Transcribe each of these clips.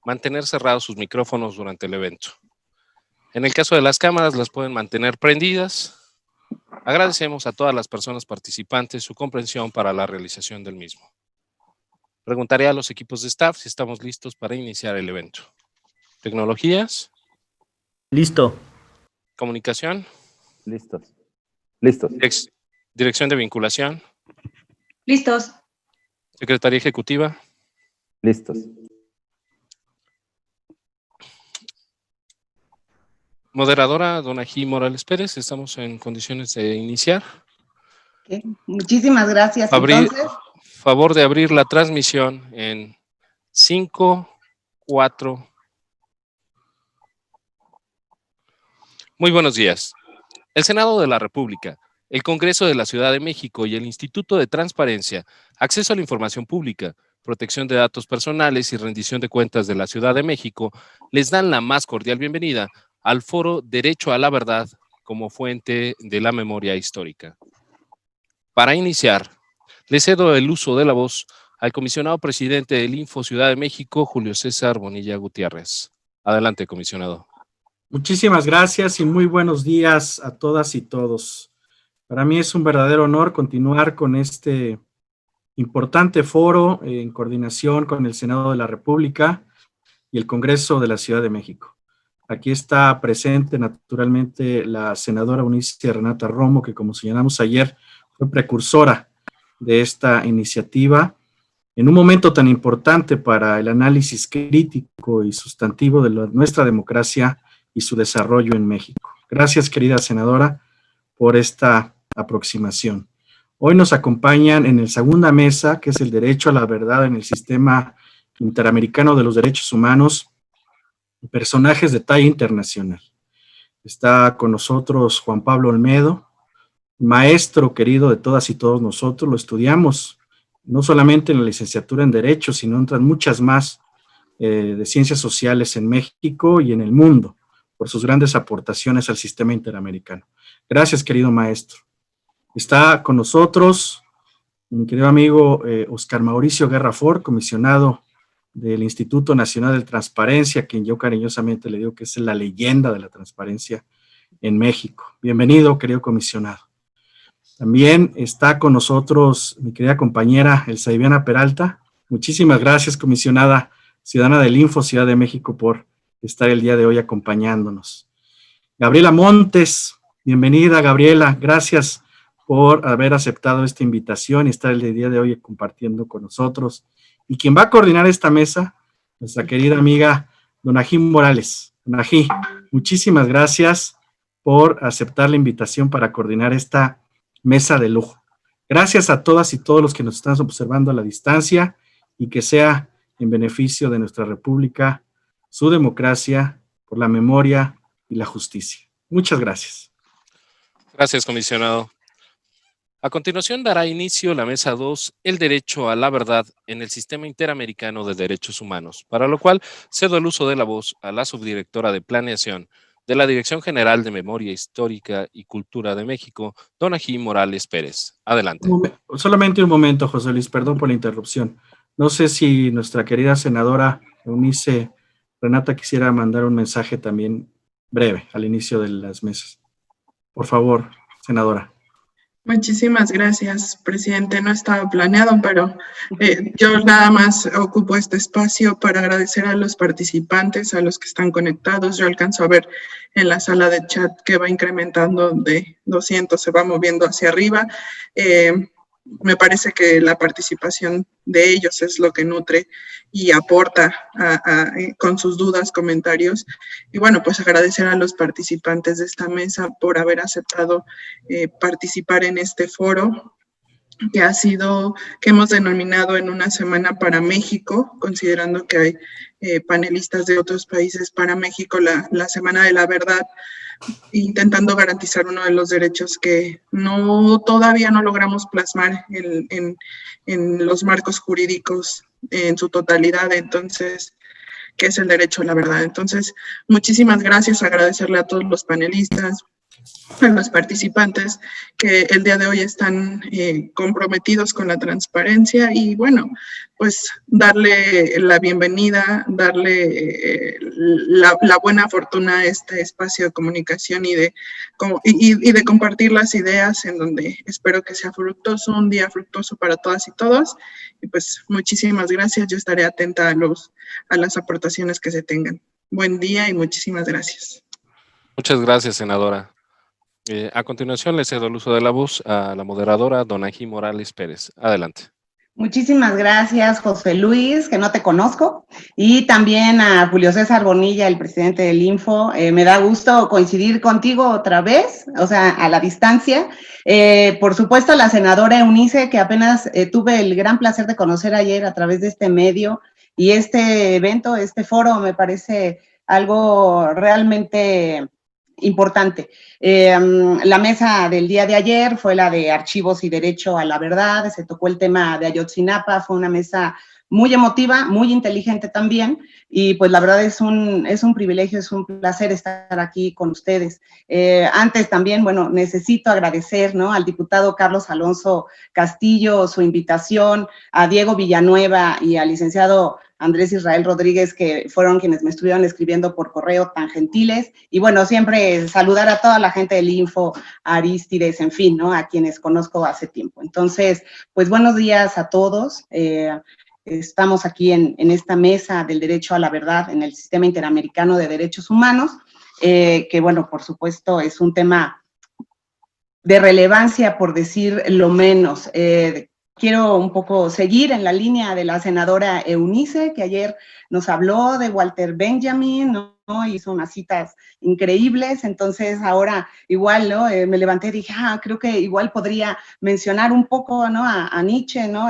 mantener cerrados sus micrófonos durante el evento. En el caso de las cámaras, las pueden mantener prendidas. Agradecemos a todas las personas participantes su comprensión para la realización del mismo. Preguntaré a los equipos de staff si estamos listos para iniciar el evento. Tecnologías. Listo. Comunicación. Listos. Listos. Dirección de vinculación. Listos. Secretaría Ejecutiva. Listos. Moderadora Donají Morales Pérez, estamos en condiciones de iniciar. Okay. Muchísimas gracias. Entonces, Favor de abrir la transmisión en 5, 4. Muy buenos días. El Senado de la República, el Congreso de la Ciudad de México y el Instituto de Transparencia, Acceso a la Información Pública, Protección de Datos Personales y Rendición de Cuentas de la Ciudad de México les dan la más cordial bienvenida al foro Derecho a la Verdad como fuente de la memoria histórica. Para iniciar, le cedo el uso de la voz al comisionado presidente del Info Ciudad de México, Julio César Bonilla Gutiérrez. Adelante, comisionado. Muchísimas gracias y muy buenos días a todas y todos. Para mí es un verdadero honor continuar con este importante foro en coordinación con el Senado de la República y el Congreso de la Ciudad de México. Aquí está presente naturalmente la senadora Eunice Renata Romo, que como señalamos ayer fue precursora de esta iniciativa en un momento tan importante para el análisis crítico y sustantivo de nuestra democracia y su desarrollo en México. Gracias, querida senadora, por esta aproximación. Hoy nos acompañan en la segunda mesa, que es el derecho a la verdad en el sistema interamericano de los derechos humanos, personajes de talla internacional. Está con nosotros Juan Pablo Olmedo, maestro querido de todas y todos nosotros. Lo estudiamos no solamente en la licenciatura en Derecho, sino en muchas más de ciencias sociales en México y en el mundo, por sus grandes aportaciones al sistema interamericano. Gracias, querido maestro. Está con nosotros mi querido amigo Oscar Mauricio Guerra Fort, comisionado del Instituto Nacional de Transparencia, a quien yo cariñosamente le digo que es la leyenda de la transparencia en México. Bienvenido, querido comisionado. También está con nosotros mi querida compañera Elsa Viviana Peralta. Muchísimas gracias, comisionada ciudadana del Info Ciudad de México, por estar el día de hoy acompañándonos. Gabriela Montes, bienvenida, Gabriela. Gracias por haber aceptado esta invitación y estar el día de hoy compartiendo con nosotros. Y quien va a coordinar esta mesa, nuestra querida amiga Donají Morales. Donají, muchísimas gracias por aceptar la invitación para coordinar esta mesa de lujo. Gracias a todas y todos los que nos están observando a la distancia y que sea en beneficio de nuestra república, su democracia, por la memoria y la justicia. Muchas gracias. Gracias, comisionado. A continuación dará inicio la mesa 2, el derecho a la verdad en el sistema interamericano de derechos humanos, para lo cual cedo el uso de la voz a la subdirectora de planeación de la Dirección General de Memoria Histórica y Cultura de México, Donají Morales Pérez. Adelante. Solamente un momento, José Luis, perdón por la interrupción. No sé si nuestra querida senadora Eunice Renata quisiera mandar un mensaje también breve al inicio de las mesas. Por favor, senadora. Muchísimas gracias, presidente. No estaba planeado, pero yo nada más ocupo este espacio para agradecer a los participantes, a los que están conectados. Yo alcanzo a ver en la sala de chat que va incrementando de 200, se va moviendo hacia arriba. Me parece que la participación de ellos es lo que nutre y aporta con sus dudas, comentarios. Y bueno, pues agradecer a los participantes de esta mesa por haber aceptado participar en este foro que hemos denominado en una semana para México, considerando que hay panelistas de otros países para México, la Semana de la Verdad, intentando garantizar uno de los derechos que todavía no logramos plasmar en los marcos jurídicos en su totalidad, entonces, que es el derecho a la verdad. Entonces, muchísimas gracias, agradecerle a todos los panelistas, a los participantes que el día de hoy están comprometidos con la transparencia y bueno, pues darle la bienvenida, darle la buena fortuna a este espacio de comunicación y de compartir las ideas en donde espero que sea fructuoso, un día fructuoso para todas y todos. Y pues muchísimas gracias, yo estaré atenta a las aportaciones que se tengan. Buen día y muchísimas gracias. Muchas gracias, senadora. A continuación, le cedo el uso de la voz a la moderadora, Donají Morales Pérez. Adelante. Muchísimas gracias, José Luis, que no te conozco, y también a Julio César Bonilla, el presidente del Info. Me da gusto coincidir contigo otra vez, o sea, a la distancia. Por supuesto, a la senadora Eunice, que apenas tuve el gran placer de conocer ayer a través de este medio, y este evento, este foro, me parece algo realmente importante. La mesa del día de ayer fue la de archivos y derecho a la verdad, se tocó el tema de Ayotzinapa, fue una mesa muy emotiva, muy inteligente también, y pues la verdad es un privilegio, es un placer estar aquí con ustedes. Antes también, bueno, necesito agradecer, ¿no?, al diputado Carlos Alonso Castillo su invitación, a Diego Villanueva y al licenciado Andrés Israel Rodríguez, que fueron quienes me estuvieron escribiendo por correo tan gentiles, y bueno, siempre saludar a toda la gente del Info, a Arístides, en fin, ¿no?, a quienes conozco hace tiempo. Entonces, pues buenos días a todos. Estamos aquí en esta mesa del derecho a la verdad en el Sistema Interamericano de Derechos Humanos, que bueno, por supuesto es un tema de relevancia, por decir lo menos. Quiero un poco seguir en la línea de la senadora Eunice, que ayer nos habló de Walter Benjamin, ¿no? Hizo unas citas increíbles, entonces ahora igual, ¿no? Me levanté y dije, creo que igual podría mencionar un poco, ¿no?, a Nietzsche, ¿no?,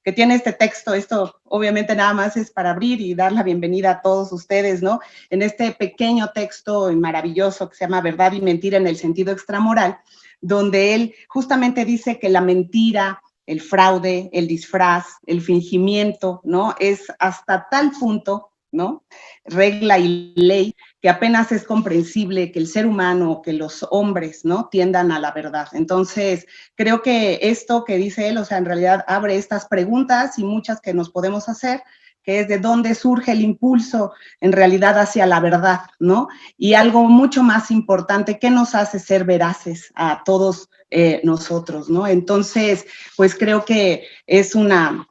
que tiene este texto. Esto obviamente nada más es para abrir y dar la bienvenida a todos ustedes, ¿no?, en este pequeño texto maravilloso que se llama Verdad y Mentira en el sentido extramoral, donde él justamente dice que la mentira, el fraude, el disfraz, el fingimiento, ¿no?, es hasta tal punto, ¿no?, regla y ley, que apenas es comprensible que el ser humano, que los hombres, ¿no?, tiendan a la verdad. Entonces, creo que esto que dice él, o sea, en realidad abre estas preguntas y muchas que nos podemos hacer, que es de dónde surge el impulso en realidad hacia la verdad, ¿no? Y algo mucho más importante, ¿qué nos hace ser veraces a todos nosotros, ¿no? Entonces, pues creo que es una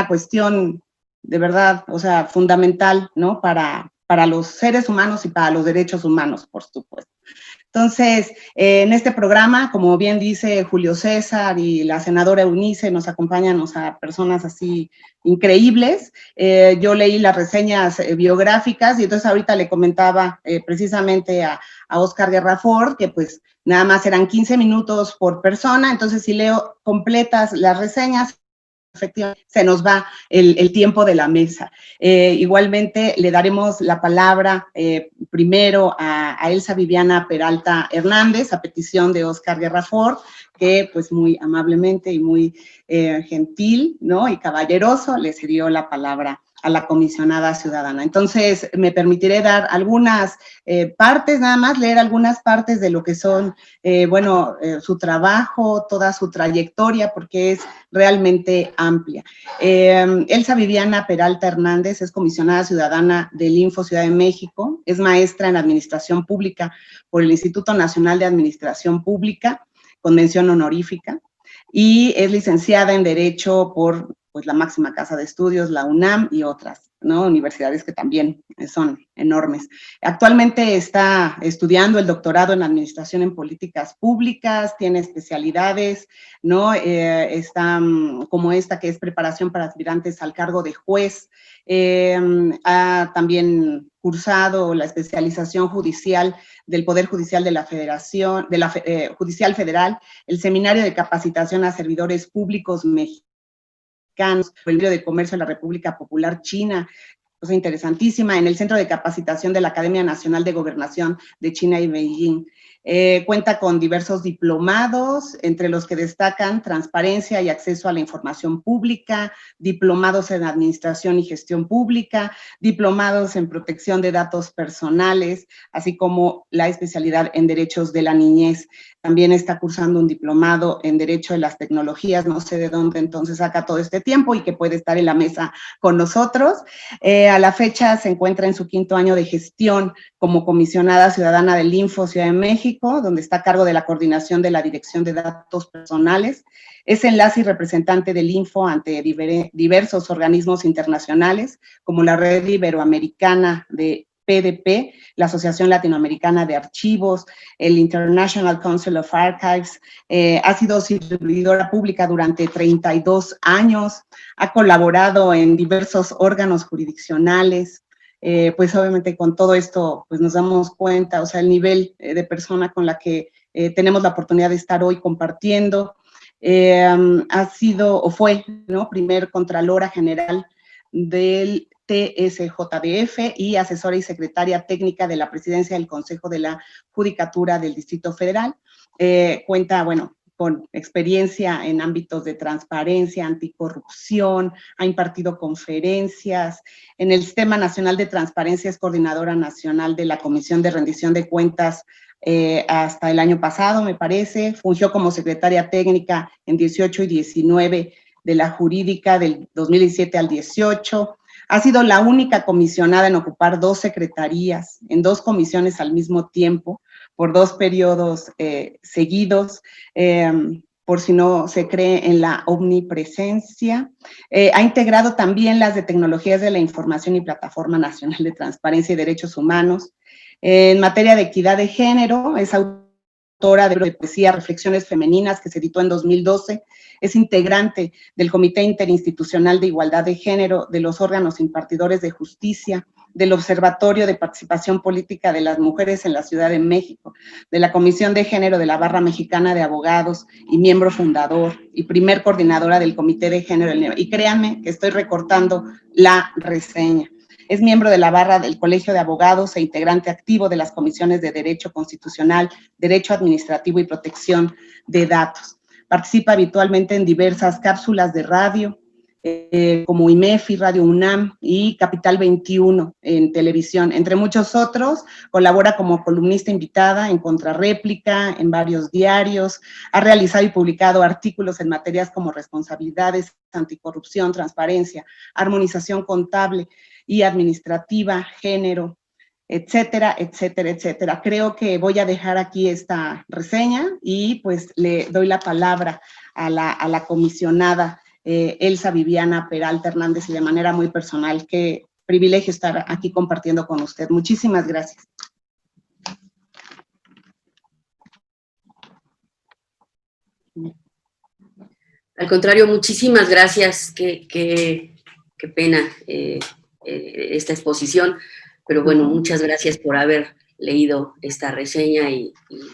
cuestión de verdad, o sea, fundamental, ¿no?, para los seres humanos y para los derechos humanos, por supuesto. Entonces, en este programa, como bien dice Julio César y la senadora Eunice, nos acompañan, o sea, personas así increíbles. Yo leí las reseñas biográficas y entonces ahorita le comentaba precisamente a Oscar Guerra Ford que pues nada más eran 15 minutos por persona, entonces si leo completas las reseñas, efectivamente se nos va el tiempo de la mesa. Igualmente le daremos la palabra primero a Elsa Viviana Peralta Hernández, a petición de Oscar Guerra Ford, que pues muy amablemente y muy gentil, ¿no?, y caballeroso le cedió la palabra a la comisionada ciudadana. Entonces, me permitiré dar algunas partes, nada más leer algunas partes de lo que son, su trabajo, toda su trayectoria, porque es realmente amplia. Elsa Viviana Peralta Hernández es comisionada ciudadana del Info Ciudad de México, es maestra en Administración Pública por el Instituto Nacional de Administración Pública, con mención honorífica, y es licenciada en Derecho por pues la máxima casa de estudios, la UNAM, y otras, ¿no?, universidades que también son enormes. Actualmente está estudiando el doctorado en Administración en Políticas Públicas, tiene especialidades, ¿no?, está como esta que es preparación para aspirantes al cargo de juez, ha también cursado la especialización judicial del Poder Judicial de la Federación, de la Judicial Federal, el Seminario de Capacitación a Servidores Públicos Mexicanos, el Libro de Comercio de la República Popular China, cosa interesantísima, en el Centro de Capacitación de la Academia Nacional de Gobernación de China y Beijing. Cuenta con diversos diplomados, entre los que destacan transparencia y acceso a la información pública, diplomados en administración y gestión pública, diplomados en protección de datos personales, así como la especialidad en derechos de la niñez. También está cursando un diplomado en Derecho de las Tecnologías, no sé de dónde entonces saca todo este tiempo y que puede estar en la mesa con nosotros. A la fecha se encuentra en su 5º año de gestión como comisionada ciudadana del Info Ciudad de México, donde está a cargo de la coordinación de la Dirección de Datos Personales. Es enlace y representante del Info ante diversos organismos internacionales, como la Red Iberoamericana de PDP, la Asociación Latinoamericana de Archivos, el International Council of Archives, ha sido servidora pública durante 32 años, ha colaborado en diversos órganos jurisdiccionales, pues obviamente con todo esto pues nos damos cuenta, o sea, el nivel de persona con la que tenemos la oportunidad de estar hoy compartiendo. Ha sido o fue, ¿no?, primer Contralora General del TSJDF y asesora y secretaria técnica de la Presidencia del Consejo de la Judicatura del Distrito Federal. Cuenta, bueno, con experiencia en ámbitos de transparencia, anticorrupción, ha impartido conferencias. En el Sistema Nacional de Transparencia es coordinadora nacional de la Comisión de Rendición de Cuentas hasta el año pasado, me parece. Fungió como secretaria técnica en 18 y 19 de la jurídica del 2017 al 18. Ha sido la única comisionada en ocupar 2 secretarías en 2 comisiones al mismo tiempo, por 2 periodos seguidos, por si no se cree en la omnipresencia. Ha integrado también las de Tecnologías de la Información y Plataforma Nacional de Transparencia y Derechos Humanos. En materia de equidad de género, es autora de poesía Reflexiones Femeninas, que se editó en 2012, es integrante del Comité Interinstitucional de Igualdad de Género, de los órganos impartidores de justicia, del Observatorio de Participación Política de las Mujeres en la Ciudad de México, de la Comisión de Género de la Barra Mexicana de Abogados y miembro fundador y primer coordinadora del Comité de Género. Y créanme que estoy recortando la reseña. Es miembro de la barra del Colegio de Abogados e integrante activo de las comisiones de Derecho Constitucional, Derecho Administrativo y Protección de Datos. Participa habitualmente en diversas cápsulas de radio, como IMEFI, Radio UNAM y Capital 21 en televisión, entre muchos otros. Colabora como columnista invitada en Contrarréplica, en varios diarios. Ha realizado y publicado artículos en materias como responsabilidades, anticorrupción, transparencia, armonización contable y administrativa, género, etcétera, etcétera, etcétera. Creo que voy a dejar aquí esta reseña y pues le doy la palabra a la comisionada Elsa Viviana Peralta Hernández, y de manera muy personal, qué privilegio estar aquí compartiendo con usted. Muchísimas gracias. Al contrario, muchísimas gracias. Qué pena esta exposición, pero bueno, muchas gracias por haber leído esta reseña y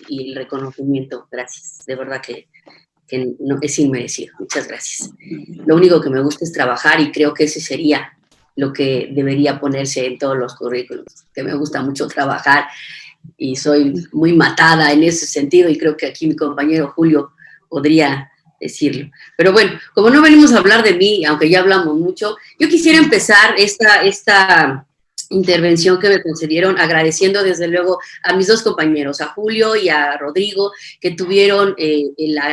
el reconocimiento. Gracias, de verdad que no, es inmerecido. Muchas gracias. Lo único que me gusta es trabajar y creo que ese sería lo que debería ponerse en todos los currículums, que me gusta mucho trabajar y soy muy matada en ese sentido y creo que aquí mi compañero Julio podría decirlo. Pero bueno, como no venimos a hablar de mí, aunque ya hablamos mucho, yo quisiera empezar esta intervención que me concedieron agradeciendo desde luego a mis 2 compañeros, a Julio y a Rodrigo, que tuvieron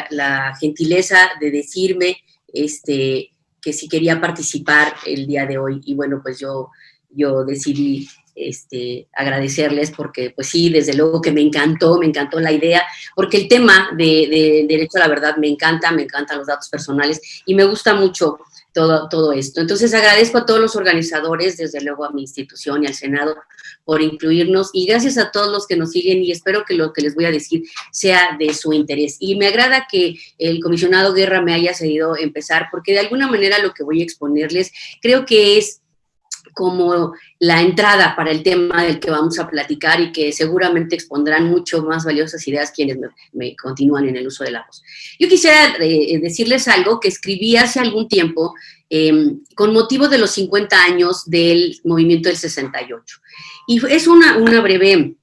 la gentileza de decirme que si quería participar el día de hoy. Y bueno, pues yo decidí agradecerles porque, pues sí, desde luego que me encantó la idea, porque el tema de derecho a la verdad me encantan los datos personales y me gusta mucho todo esto. Entonces agradezco a todos los organizadores, desde luego a mi institución y al Senado por incluirnos, y gracias a todos los que nos siguen, y espero que lo que les voy a decir sea de su interés. Y me agrada que el comisionado Guerra me haya cedido empezar, porque de alguna manera lo que voy a exponerles creo que es como la entrada para el tema del que vamos a platicar y que seguramente expondrán mucho más valiosas ideas quienes me continúan en el uso de la voz. Yo quisiera decirles algo que escribí hace algún tiempo con motivo de los 50 años del movimiento del 68. Y es una breve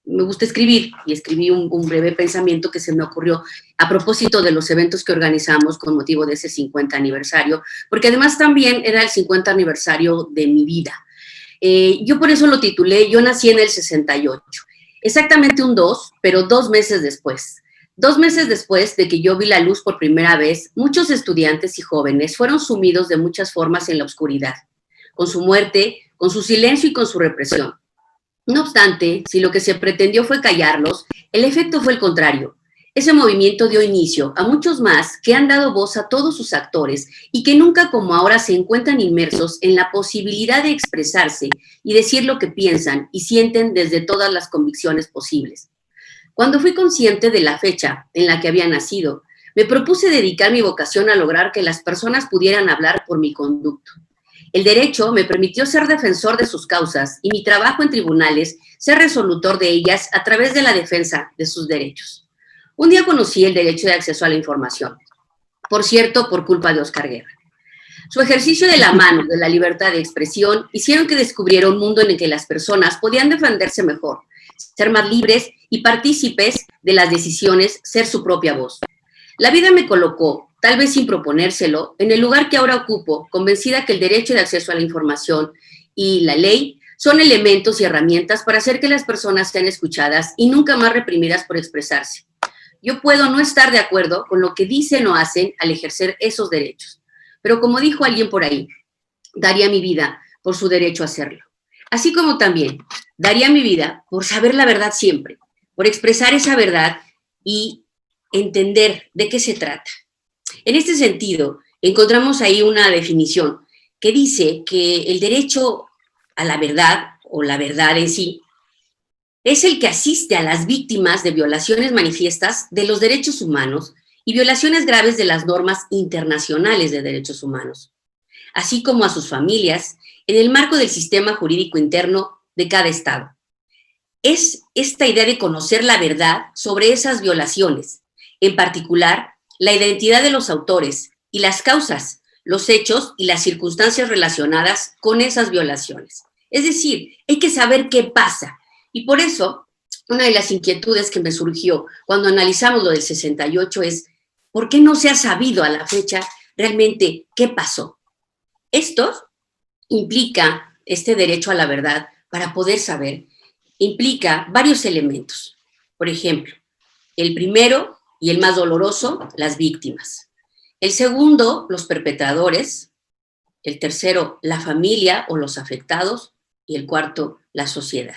me gusta escribir, y escribí un breve pensamiento que se me ocurrió a propósito de los eventos que organizamos con motivo de ese 50 aniversario, porque además también era el 50 aniversario de mi vida. Yo por eso lo titulé Yo nací en el 68, exactamente un 2, pero 2 meses después. 2 meses después de que yo vi la luz por primera vez, muchos estudiantes y jóvenes fueron sumidos de muchas formas en la oscuridad, con su muerte, con su silencio y con su represión. No obstante, si lo que se pretendió fue callarlos, el efecto fue el contrario. Ese movimiento dio inicio a muchos más que han dado voz a todos sus actores y que nunca como ahora se encuentran inmersos en la posibilidad de expresarse y decir lo que piensan y sienten desde todas las convicciones posibles. Cuando fui consciente de la fecha en la que había nacido, me propuse dedicar mi vocación a lograr que las personas pudieran hablar por mi conducto. El derecho me permitió ser defensor de sus causas y mi trabajo en tribunales ser resolutor de ellas a través de la defensa de sus derechos. Un día conocí el derecho de acceso a la información, por cierto, por culpa de Oscar Guerra. Su ejercicio de la mano de la libertad de expresión hicieron que descubriera un mundo en el que las personas podían defenderse mejor, ser más libres y partícipes de las decisiones, ser su propia voz. La vida me colocó, tal vez sin proponérselo, en el lugar que ahora ocupo, convencida que el derecho de acceso a la información y la ley son elementos y herramientas para hacer que las personas sean escuchadas y nunca más reprimidas por expresarse. Yo puedo no estar de acuerdo con lo que dicen o hacen al ejercer esos derechos, pero como dijo alguien por ahí, daría mi vida por su derecho a hacerlo. Así como también daría mi vida por saber la verdad siempre, por expresar esa verdad y entender de qué se trata. En este sentido, encontramos ahí una definición que dice que el derecho a la verdad, o la verdad en sí, es el que asiste a las víctimas de violaciones manifiestas de los derechos humanos y violaciones graves de las normas internacionales de derechos humanos, así como a sus familias, en el marco del sistema jurídico interno de cada estado. Es esta idea de conocer la verdad sobre esas violaciones, en particular, la identidad de los autores y las causas, los hechos y las circunstancias relacionadas con esas violaciones. Es decir, hay que saber qué pasa. Y por eso, una de las inquietudes que me surgió cuando analizamos lo del 68 es, ¿por qué no se ha sabido a la fecha realmente qué pasó? Esto implica, este derecho a la verdad, para poder saber, implica varios elementos. Por ejemplo, el primero y el más doloroso, las víctimas. El segundo, los perpetradores. El tercero, la familia o los afectados. Y el cuarto, la sociedad.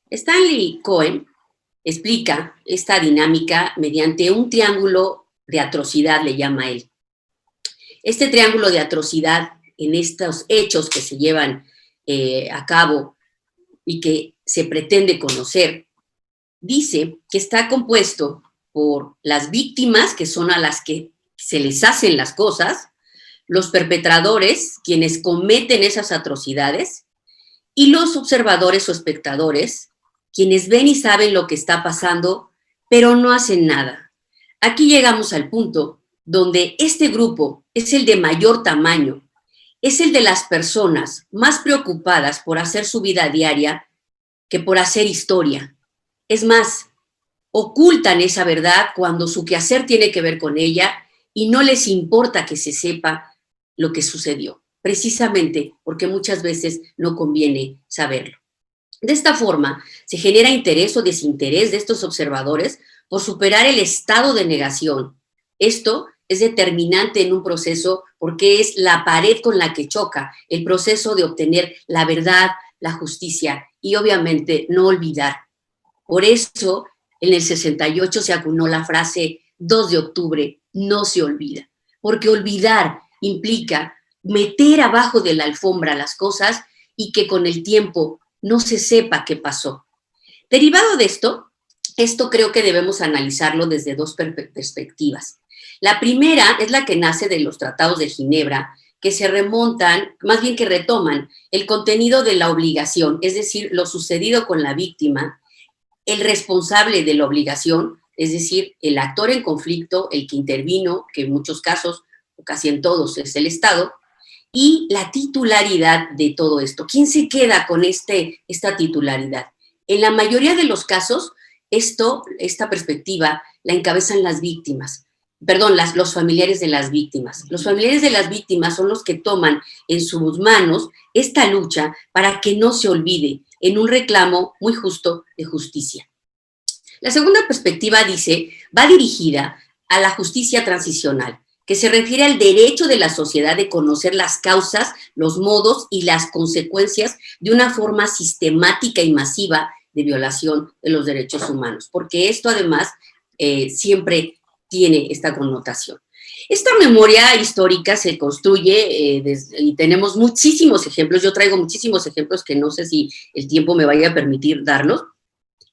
Stanley Cohen explica esta dinámica mediante un triángulo de atrocidad, le llama él. Este triángulo de atrocidad en estos hechos que se llevan a cabo y que se pretende conocer, dice que está compuesto por las víctimas, que son a las que se les hacen las cosas, los perpetradores, quienes cometen esas atrocidades, y los observadores o espectadores, quienes ven y saben lo que está pasando, pero no hacen nada. Aquí llegamos al punto donde este grupo es el de mayor tamaño, es el de las personas más preocupadas por hacer su vida diaria que por hacer historia. Es más, ocultan esa verdad cuando su quehacer tiene que ver con ella y no les importa que se sepa lo que sucedió, precisamente porque muchas veces no conviene saberlo. De esta forma, se genera interés o desinterés de estos observadores por superar el estado de negación. Esto es determinante en un proceso porque es la pared con la que choca el proceso de obtener la verdad, la justicia y obviamente no olvidar. Por eso, en el 68 se acuñó la frase 2 de octubre, no se olvida, porque olvidar implica meter abajo de la alfombra las cosas y que con el tiempo no se sepa qué pasó. Derivado de esto creo que debemos analizarlo desde 2 perspectivas. La primera es la que nace de los tratados de Ginebra, que se remontan, más bien que retoman el contenido de la obligación, es decir, lo sucedido con la víctima, el responsable de la obligación, es decir, el actor en conflicto, el que intervino, que en muchos casos, o casi en todos, es el Estado, y la titularidad de todo esto. ¿Quién se queda con esta titularidad? En la mayoría de los casos, esta perspectiva la encabezan las víctimas. Perdón, los familiares de las víctimas. Los familiares de las víctimas son los que toman en sus manos esta lucha para que no se olvide en un reclamo muy justo de justicia. La segunda perspectiva va dirigida a la justicia transicional, que se refiere al derecho de la sociedad de conocer las causas, los modos y las consecuencias de una forma sistemática y masiva de violación de los derechos humanos, porque esto además siempre tiene esta connotación. Esta memoria histórica se construye y tenemos muchísimos ejemplos. Yo traigo muchísimos ejemplos que no sé si el tiempo me vaya a permitir darlos,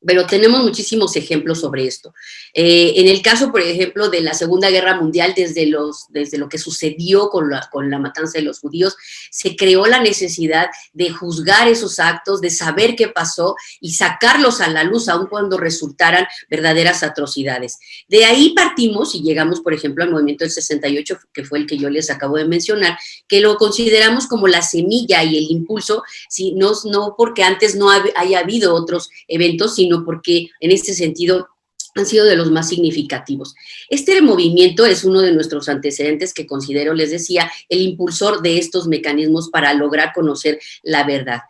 pero tenemos muchísimos ejemplos sobre esto. En el caso, por ejemplo, de la Segunda Guerra Mundial, desde lo que sucedió con la matanza de los judíos, se creó la necesidad de juzgar esos actos, de saber qué pasó y sacarlos a la luz, aun cuando resultaran verdaderas atrocidades. De ahí partimos y llegamos, por ejemplo, al movimiento del 68, que fue el que yo les acabo de mencionar, que lo consideramos como la semilla y el impulso, no porque antes no haya habido otros eventos, sino porque en este sentido han sido de los más significativos. Este movimiento es uno de nuestros antecedentes que considero, les decía, el impulsor de estos mecanismos para lograr conocer la verdad.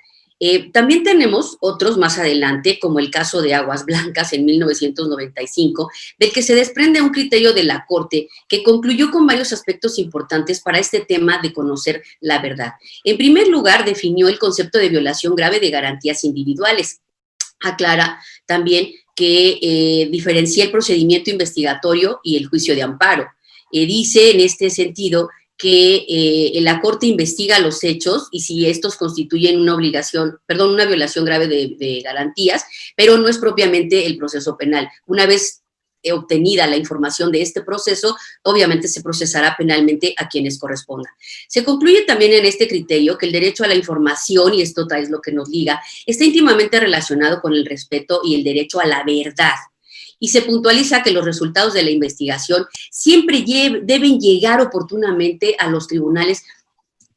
También tenemos otros más adelante, como el caso de Aguas Blancas en 1995, del que se desprende un criterio de la Corte que concluyó con varios aspectos importantes para este tema de conocer la verdad. En primer lugar, definió el concepto de violación grave de garantías individuales. Aclara también que diferencia el procedimiento investigatorio y el juicio de amparo. Dice en este sentido que la Corte investiga los hechos y si estos constituyen una violación grave de garantías, pero no es propiamente el proceso penal. Una vez obtenida la información de este proceso, obviamente se procesará penalmente a quienes corresponda. Se concluye también en este criterio que el derecho a la información, y esto es lo que nos liga, está íntimamente relacionado con el respeto y el derecho a la verdad. Y se puntualiza que los resultados de la investigación siempre deben llegar oportunamente a los tribunales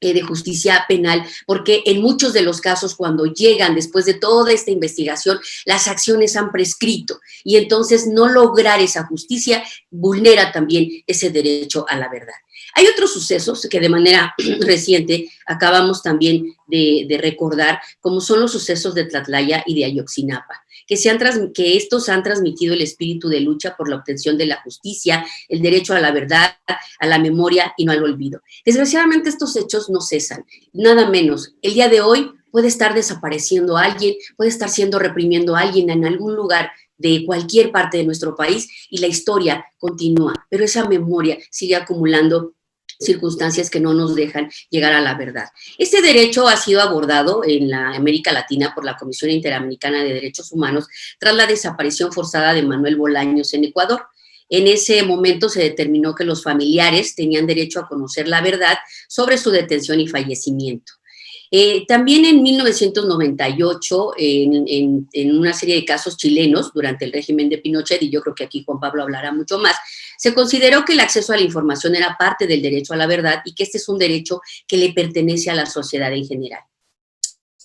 de justicia penal, porque en muchos de los casos cuando llegan después de toda esta investigación, las acciones han prescrito y entonces no lograr esa justicia vulnera también ese derecho a la verdad. Hay otros sucesos que de manera reciente acabamos también de recordar, como son los sucesos de Tlatlaya y de Ayotzinapa, que estos han transmitido el espíritu de lucha por la obtención de la justicia, el derecho a la verdad, a la memoria y no al olvido. Desgraciadamente estos hechos no cesan, nada menos. El día de hoy puede estar desapareciendo a alguien, puede estar reprimiendo a alguien en algún lugar de cualquier parte de nuestro país y la historia continúa, pero esa memoria sigue acumulando circunstancias que no nos dejan llegar a la verdad. Este derecho ha sido abordado en la América Latina por la Comisión Interamericana de Derechos Humanos tras la desaparición forzada de Manuel Bolaños en Ecuador. En ese momento se determinó que los familiares tenían derecho a conocer la verdad sobre su detención y fallecimiento. También en 1998, en una serie de casos chilenos durante el régimen de Pinochet, y yo creo que aquí Juan Pablo hablará mucho más, se consideró que el acceso a la información era parte del derecho a la verdad y que este es un derecho que le pertenece a la sociedad en general.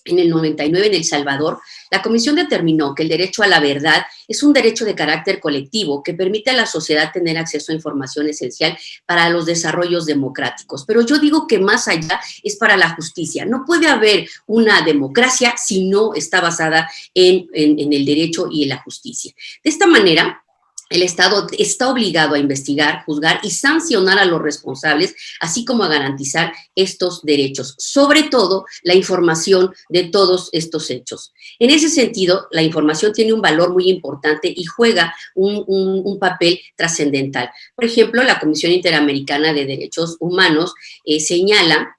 En el 99, en El Salvador, la Comisión determinó que el derecho a la verdad es un derecho de carácter colectivo que permite a la sociedad tener acceso a información esencial para los desarrollos democráticos. Pero yo digo que más allá es para la justicia. No puede haber una democracia si no está basada en el derecho y en la justicia. De esta manera, el Estado está obligado a investigar, juzgar y sancionar a los responsables, así como a garantizar estos derechos, sobre todo la información de todos estos hechos. En ese sentido, la información tiene un valor muy importante y juega un papel trascendental. Por ejemplo, la Comisión Interamericana de Derechos Humanos señala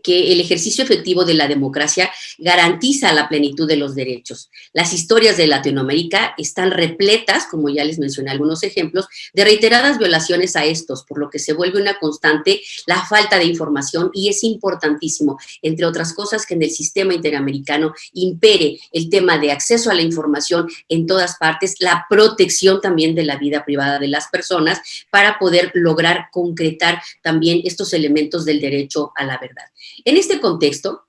que el ejercicio efectivo de la democracia garantiza la plenitud de los derechos. Las historias de Latinoamérica están repletas, como ya les mencioné algunos ejemplos, de reiteradas violaciones a estos, por lo que se vuelve una constante la falta de información y es importantísimo, entre otras cosas, que en el sistema interamericano impere el tema de acceso a la información en todas partes, la protección también de la vida privada de las personas para poder lograr concretar también estos elementos del derecho a la verdad. En este contexto,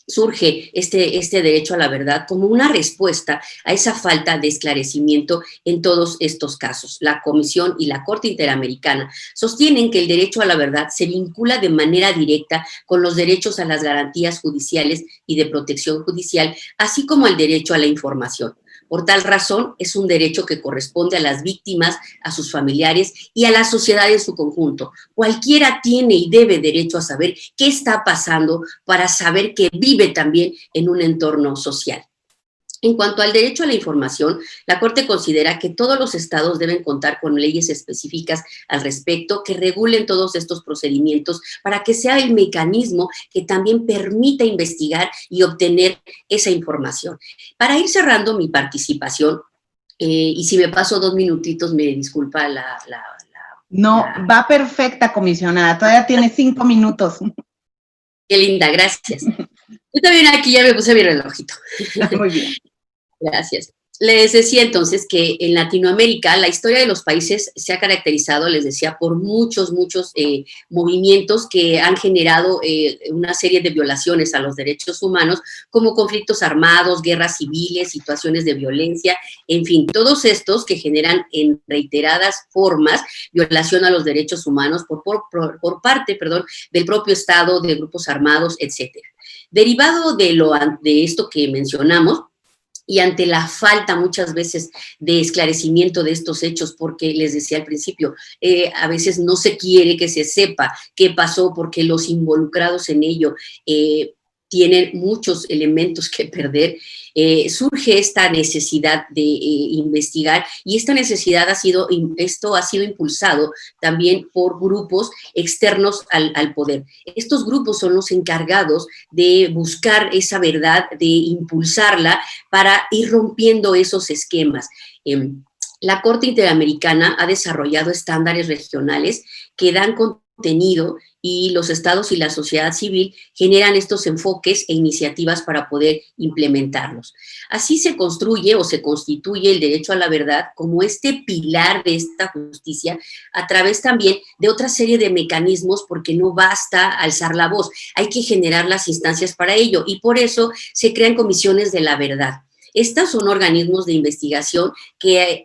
surge este derecho a la verdad como una respuesta a esa falta de esclarecimiento en todos estos casos. La Comisión y la Corte Interamericana sostienen que el derecho a la verdad se vincula de manera directa con los derechos a las garantías judiciales y de protección judicial, así como el derecho a la información. Por tal razón, es un derecho que corresponde a las víctimas, a sus familiares y a la sociedad en su conjunto. Cualquiera tiene y debe derecho a saber qué está pasando para saber que vive también en un entorno social. En cuanto al derecho a la información, la Corte considera que todos los estados deben contar con leyes específicas al respecto que regulen todos estos procedimientos para que sea el mecanismo que también permita investigar y obtener esa información. Para ir cerrando mi participación, y si me paso 2 minutitos, me disculpa No, va perfecta, comisionada. Todavía tiene 5 minutos. Qué linda, gracias. Yo también aquí ya me puse mi relojito. Muy bien. Gracias. Les decía entonces que en Latinoamérica la historia de los países se ha caracterizado, les decía, por muchos movimientos que han generado una serie de violaciones a los derechos humanos, como conflictos armados, guerras civiles, situaciones de violencia, en fin, todos estos que generan en reiteradas formas violación a los derechos humanos por parte del propio Estado, de grupos armados, etcétera. Derivado de esto que mencionamos, y ante la falta muchas veces de esclarecimiento de estos hechos, porque les decía al principio, a veces no se quiere que se sepa qué pasó porque los involucrados en ello tienen muchos elementos que perder, surge esta necesidad de investigar, y esta necesidad ha sido impulsado también por grupos externos al poder. Estos grupos son los encargados de buscar esa verdad, de impulsarla para ir rompiendo esos esquemas. La Corte Interamericana ha desarrollado estándares regionales que dan contenido, y los estados y la sociedad civil generan estos enfoques e iniciativas para poder implementarlos. Así se construye o se constituye el derecho a la verdad como este pilar de esta justicia, a través también de otra serie de mecanismos, porque no basta alzar la voz, hay que generar las instancias para ello, y por eso se crean comisiones de la verdad. Estos son organismos de investigación que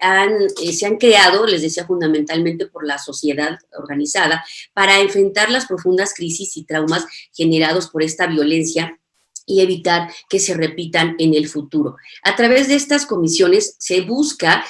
se han creado, les decía, fundamentalmente por la sociedad organizada, para enfrentar las profundas crisis y traumas generados por esta violencia y evitar que se repitan en el futuro. A través de estas comisiones se busca,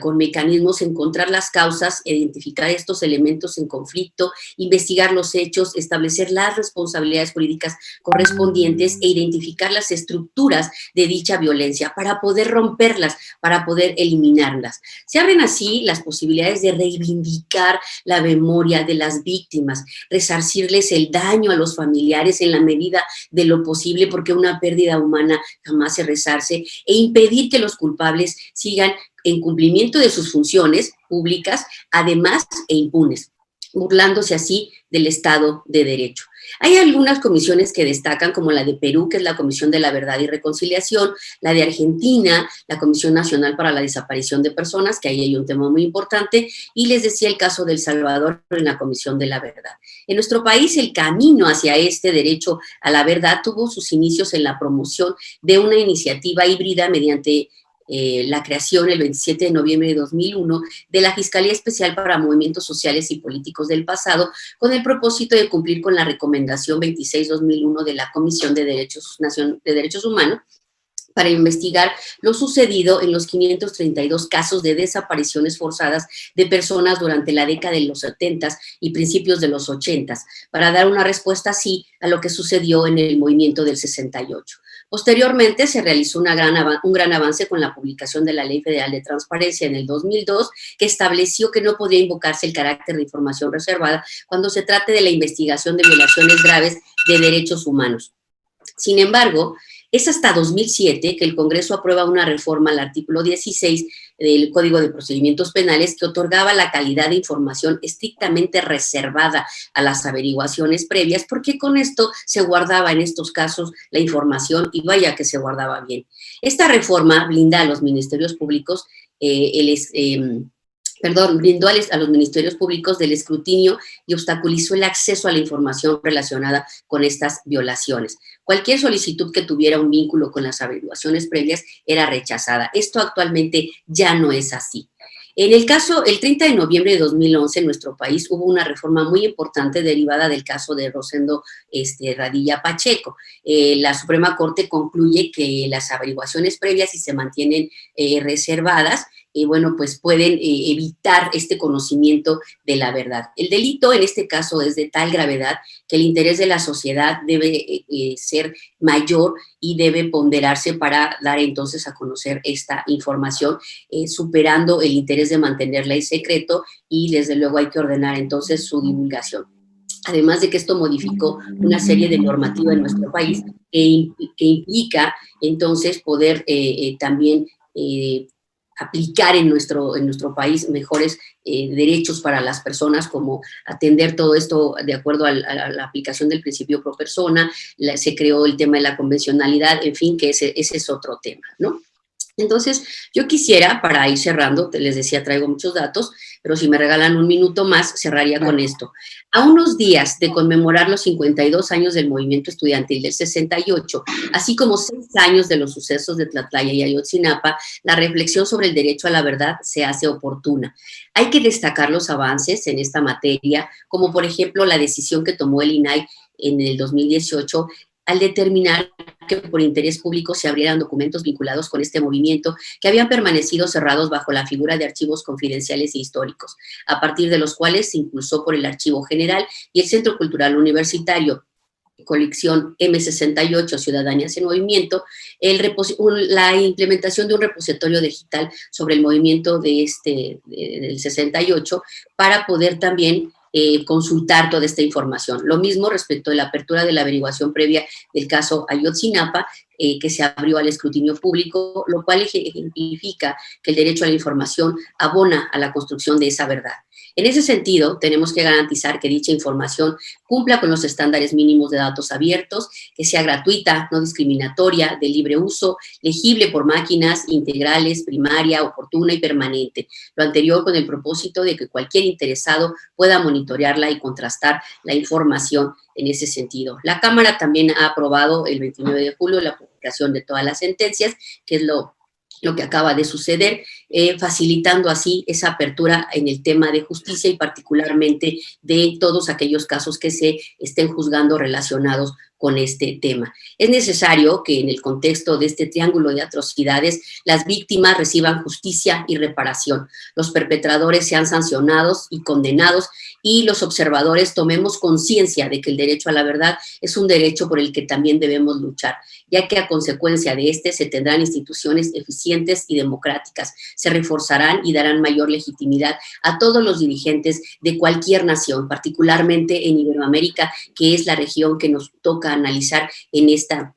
con mecanismos, encontrar las causas, identificar estos elementos en conflicto, investigar los hechos, establecer las responsabilidades jurídicas correspondientes e identificar las estructuras de dicha violencia para poder romperlas, para poder eliminarlas. Se abren así las posibilidades de reivindicar la memoria de las víctimas, resarcirles el daño a los familiares en la medida de lo posible, porque una pérdida humana jamás se resarce, e impedir que los culpables sigan en cumplimiento de sus funciones públicas, además impunes, burlándose así del Estado de Derecho. Hay algunas comisiones que destacan, como la de Perú, que es la Comisión de la Verdad y Reconciliación, la de Argentina, la Comisión Nacional para la Desaparición de Personas, que ahí hay un tema muy importante, y les decía el caso de El Salvador en la Comisión de la Verdad. En nuestro país, el camino hacia este derecho a la verdad tuvo sus inicios en la promoción de una iniciativa híbrida mediante la creación el 27 de noviembre de 2001 de la Fiscalía Especial para Movimientos Sociales y Políticos del Pasado, con el propósito de cumplir con la recomendación 26-2001 de la Comisión de Derechos Humanos, para investigar lo sucedido en los 532 casos de desapariciones forzadas de personas durante la década de los 70 y principios de los 80, para dar una respuesta así a lo que sucedió en el movimiento del 68. Posteriormente se realizó un gran avance con la publicación de la Ley Federal de Transparencia en el 2002, que estableció que no podía invocarse el carácter de información reservada cuando se trate de la investigación de violaciones graves de derechos humanos. Sin embargo, es hasta 2007 que el Congreso aprueba una reforma al artículo 16 del Código de Procedimientos Penales que otorgaba la calidad de información estrictamente reservada a las averiguaciones previas, porque con esto se guardaba en estos casos la información, y vaya que se guardaba bien. Esta reforma blinda a los ministerios públicos brindó a los ministerios públicos del escrutinio y obstaculizó el acceso a la información relacionada con estas violaciones. Cualquier solicitud que tuviera un vínculo con las averiguaciones previas era rechazada. Esto actualmente ya no es así. En el caso, el 30 de noviembre de 2011, en nuestro país hubo una reforma muy importante derivada del caso de Rosendo Radilla Pacheco. La Suprema Corte concluye que las averiguaciones previas, si se mantienen reservadas, bueno, pues pueden evitar este conocimiento de la verdad. El delito en este caso es de tal gravedad que el interés de la sociedad debe ser mayor y debe ponderarse para dar entonces a conocer esta información, superando el interés de mantenerla en secreto, y desde luego hay que ordenar entonces su divulgación. Además de que esto modificó una serie de normativa en nuestro país que implica entonces poder también aplicar en nuestro país mejores derechos para las personas, como atender todo esto de acuerdo a la aplicación del principio pro persona. Se creó el tema de la convencionalidad, en fin, que ese es otro tema, ¿no? Entonces, yo quisiera, para ir cerrando, les decía, traigo muchos datos, pero si me regalan un minuto más, cerraría con esto. A unos días de conmemorar los 52 años del movimiento estudiantil del 68, así como 6 años de los sucesos de Tlatlaya y Ayotzinapa, la reflexión sobre el derecho a la verdad se hace oportuna. Hay que destacar los avances en esta materia, como por ejemplo la decisión que tomó el INAI en el 2018 al determinar que por interés público se abrieran documentos vinculados con este movimiento que habían permanecido cerrados bajo la figura de archivos confidenciales e históricos, a partir de los cuales se impulsó por el Archivo General y el Centro Cultural Universitario, colección M68, Ciudadanías en Movimiento, la implementación de un repositorio digital sobre el movimiento del 68 para poder también consultar toda esta información. Lo mismo respecto de la apertura de la averiguación previa del caso Ayotzinapa, que se abrió al escrutinio público, lo cual ejemplifica que el derecho a la información abona a la construcción de esa verdad. En ese sentido, tenemos que garantizar que dicha información cumpla con los estándares mínimos de datos abiertos, que sea gratuita, no discriminatoria, de libre uso, legible por máquinas, integrales, primaria, oportuna y permanente. Lo anterior con el propósito de que cualquier interesado pueda monitorearla y contrastar la información en ese sentido. La Cámara también ha aprobado el 29 de julio la publicación de todas las sentencias, que es lo que acaba de suceder, facilitando así esa apertura en el tema de justicia y particularmente de todos aquellos casos que se estén juzgando relacionados con este tema. Es necesario que en el contexto de este triángulo de atrocidades las víctimas reciban justicia y reparación, los perpetradores sean sancionados y condenados y los observadores tomemos conciencia de que el derecho a la verdad es un derecho por el que también debemos luchar, ya que a consecuencia de este se tendrán instituciones eficientes y democráticas, se reforzarán y darán mayor legitimidad a todos los dirigentes de cualquier nación, particularmente en Iberoamérica, que es la región que nos toca analizar en esta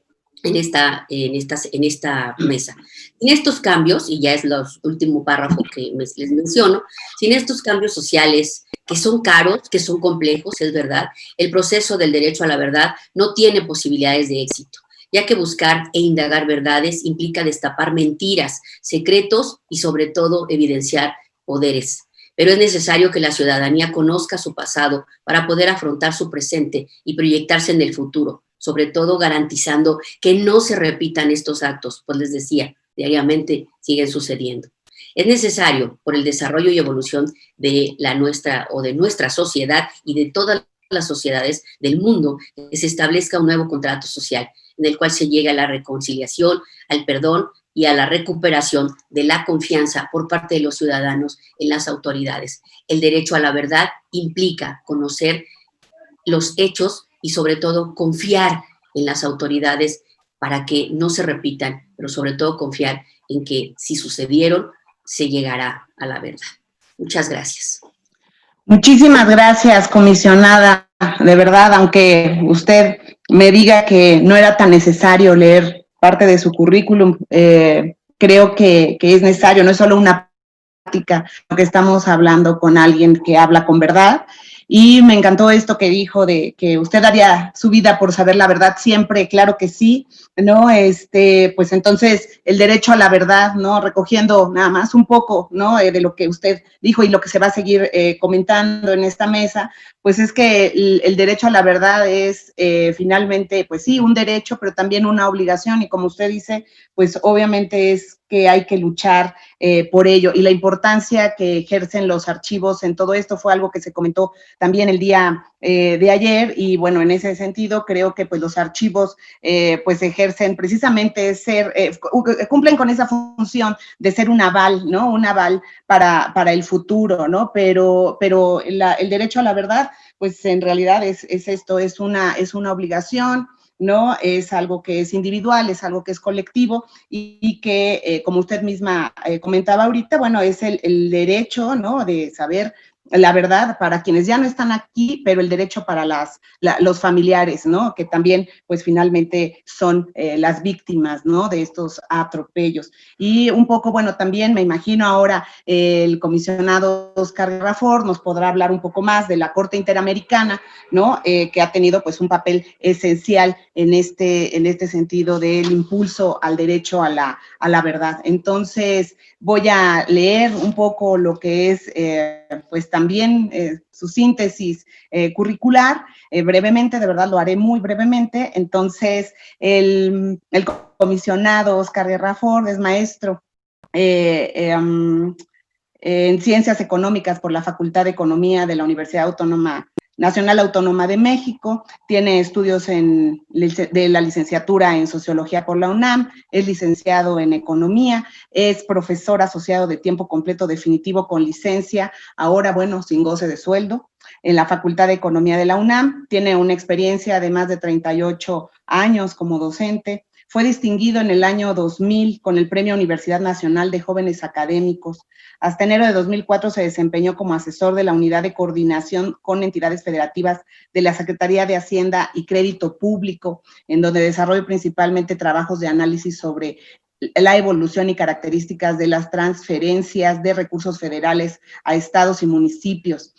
mesa. Sin estos cambios, y ya es el último párrafo que les menciono, sin estos cambios sociales que son caros, que son complejos, es verdad, el proceso del derecho a la verdad no tiene posibilidades de éxito, ya que buscar e indagar verdades implica destapar mentiras, secretos y sobre todo evidenciar poderes. Pero es necesario que la ciudadanía conozca su pasado para poder afrontar su presente y proyectarse en el futuro, sobre todo garantizando que no se repitan estos actos, pues les decía, diariamente siguen sucediendo. Es necesario, por el desarrollo y evolución de nuestra sociedad y de todas las sociedades del mundo, que se establezca un nuevo contrato social, en el cual se llegue a la reconciliación, al perdón y a la recuperación de la confianza por parte de los ciudadanos en las autoridades. El derecho a la verdad implica conocer los hechos y sobre todo confiar en las autoridades para que no se repitan, pero sobre todo confiar en que si sucedieron, se llegará a la verdad. Muchas gracias. Muchísimas gracias, comisionada. De verdad, aunque usted me diga que no era tan necesario leer parte de su currículum, creo que es necesario, no es solo una lo que estamos hablando con alguien que habla con verdad. Y me encantó esto que dijo de que usted daría su vida por saber la verdad siempre, claro que sí, ¿no? Pues entonces el derecho a la verdad, ¿no? Recogiendo nada más un poco, ¿no? De lo que usted dijo y lo que se va a seguir comentando en esta mesa, pues es que el derecho a la verdad es finalmente, pues sí, un derecho, pero también una obligación, y como usted dice, pues obviamente es que hay que luchar por ello, y la importancia que ejercen los archivos en todo esto fue algo que se comentó también el día de ayer, y bueno, en ese sentido creo que pues los archivos pues ejercen precisamente cumplen con esa función de ser un aval, ¿no? Un aval para el futuro, ¿no? Pero el derecho a la verdad, pues en realidad es esto, es una obligación, ¿no? Es algo que es individual, es algo que es colectivo y que, como usted misma comentaba ahorita, bueno, es el derecho, ¿no? De saber la verdad para quienes ya no están aquí, pero el derecho para los familiares, ¿no? Que también, pues finalmente son las víctimas, ¿no? De estos atropellos. Y un poco, bueno, también me imagino ahora el comisionado Oscar Rafort nos podrá hablar un poco más de la Corte Interamericana, ¿no? Que ha tenido pues un papel esencial en este sentido del impulso al derecho a la verdad. Entonces, voy a leer un poco lo que es, pues también su síntesis curricular, brevemente, de verdad lo haré muy brevemente. Entonces, el comisionado Oscar Rafort es maestro en Ciencias Económicas por la Facultad de Economía de la Universidad Nacional Autónoma de México, tiene estudios de la licenciatura en Sociología por la UNAM, es licenciado en Economía, es profesor asociado de tiempo completo definitivo con licencia, ahora, bueno, sin goce de sueldo, en la Facultad de Economía de la UNAM, tiene una experiencia de más de 38 años como docente, fue distinguido en el año 2000 con el Premio Universidad Nacional de Jóvenes Académicos. Hasta enero de 2004 se desempeñó como asesor de la Unidad de Coordinación con Entidades Federativas de la Secretaría de Hacienda y Crédito Público, en donde desarrolló principalmente trabajos de análisis sobre la evolución y características de las transferencias de recursos federales a estados y municipios.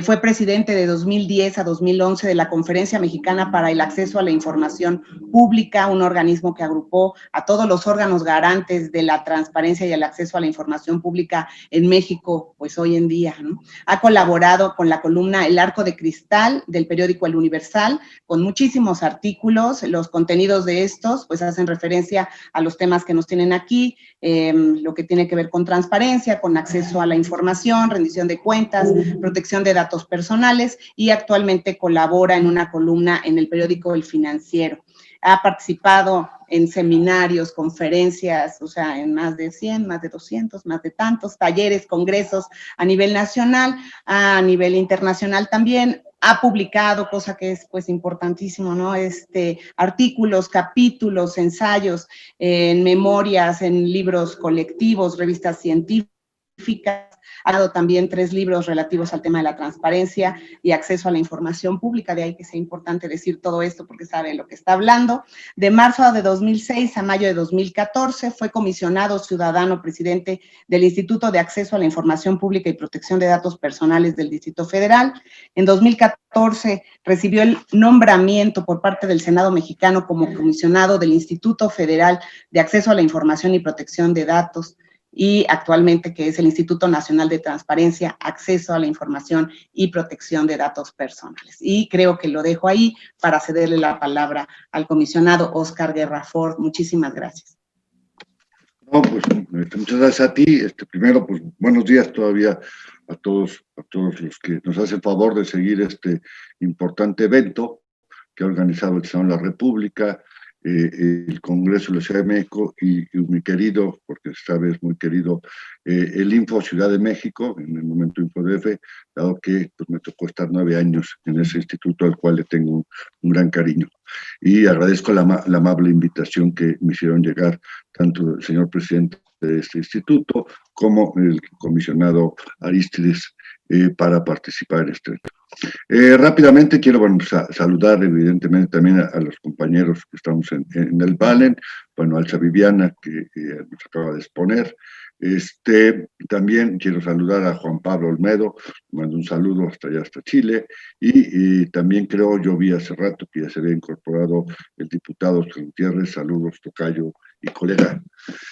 Fue presidente de 2010 a 2011 de la Conferencia Mexicana para el Acceso a la Información Pública, un organismo que agrupó a todos los órganos garantes de la transparencia y el acceso a la información pública en México, pues hoy en día, ¿no? Ha colaborado con la columna El Arco de Cristal del periódico El Universal, con muchísimos artículos. Los contenidos de estos, pues hacen referencia a los temas que nos tienen aquí, lo que tiene que ver con transparencia, con acceso a la información, rendición de cuentas, protección de datos personales, y actualmente colabora en una columna en el periódico El Financiero. Ha participado en seminarios, conferencias, o sea, en más de 100, más de 200, más de tantos, talleres, congresos a nivel nacional, a nivel internacional también. Ha publicado, cosa que es pues importantísimo, ¿no? Artículos, capítulos, ensayos, en memorias, en libros colectivos, revistas científicas. Ha dado también 3 libros relativos al tema de la transparencia y acceso a la información pública, de ahí que sea importante decir todo esto porque sabe lo que está hablando. De marzo de 2006 a mayo de 2014 fue comisionado ciudadano presidente del Instituto de Acceso a la Información Pública y Protección de Datos Personales del Distrito Federal. En 2014 recibió el nombramiento por parte del Senado mexicano como comisionado del Instituto Federal de Acceso a la Información y Protección de Datos, y actualmente que es el Instituto Nacional de Transparencia, Acceso a la Información y Protección de Datos Personales. Y creo que lo dejo ahí para cederle la palabra al comisionado Oscar Rafort. Muchísimas gracias. No, pues muchas gracias a ti. Primero, pues buenos días todavía a todos los que nos hacen favor de seguir este importante evento que ha organizado el Senado de la República, el Congreso de la Ciudad de México y mi querido, porque esta vez muy querido, el Info Ciudad de México, en el momento InfoDF, dado que pues, me tocó estar 9 años en ese instituto al cual le tengo un gran cariño. Y agradezco la amable invitación que me hicieron llegar tanto el señor presidente de este instituto como el comisionado Arístides para participar en este evento. Rápidamente quiero saludar evidentemente también a los compañeros que estamos en el panel, Alza Viviana, que nos acaba de exponer, También quiero saludar a Juan Pablo Olmedo, mando un saludo hasta allá, hasta Chile, y también creo, yo vi hace rato que ya se había incorporado el diputado Gutiérrez, saludos, tocayo y colega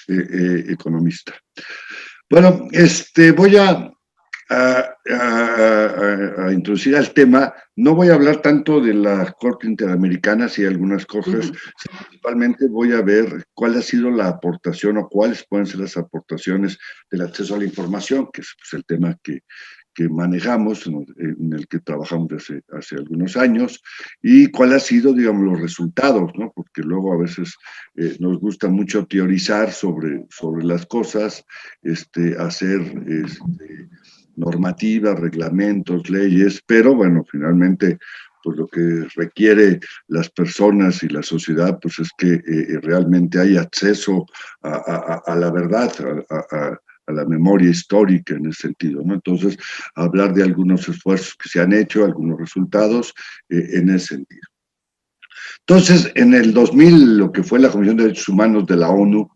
economista. Bueno, voy a introducir al tema. No voy a hablar tanto de la Corte Interamericana, sí, algunas cosas. Principalmente voy a ver cuál ha sido la aportación o cuáles pueden ser las aportaciones del acceso a la información, que es pues, el tema que manejamos, en el que trabajamos hace algunos años, y cuál ha sido, digamos, los resultados, ¿no? Porque luego a veces nos gusta mucho teorizar sobre las cosas, hacer normativas, reglamentos, leyes, pero bueno, finalmente pues lo que requiere las personas y la sociedad, pues es que realmente hay acceso a la verdad, a la memoria histórica en ese sentido, ¿no? Entonces, hablar de algunos esfuerzos que se han hecho, algunos resultados en ese sentido. Entonces, en el 2000, lo que fue la Comisión de Derechos Humanos de la ONU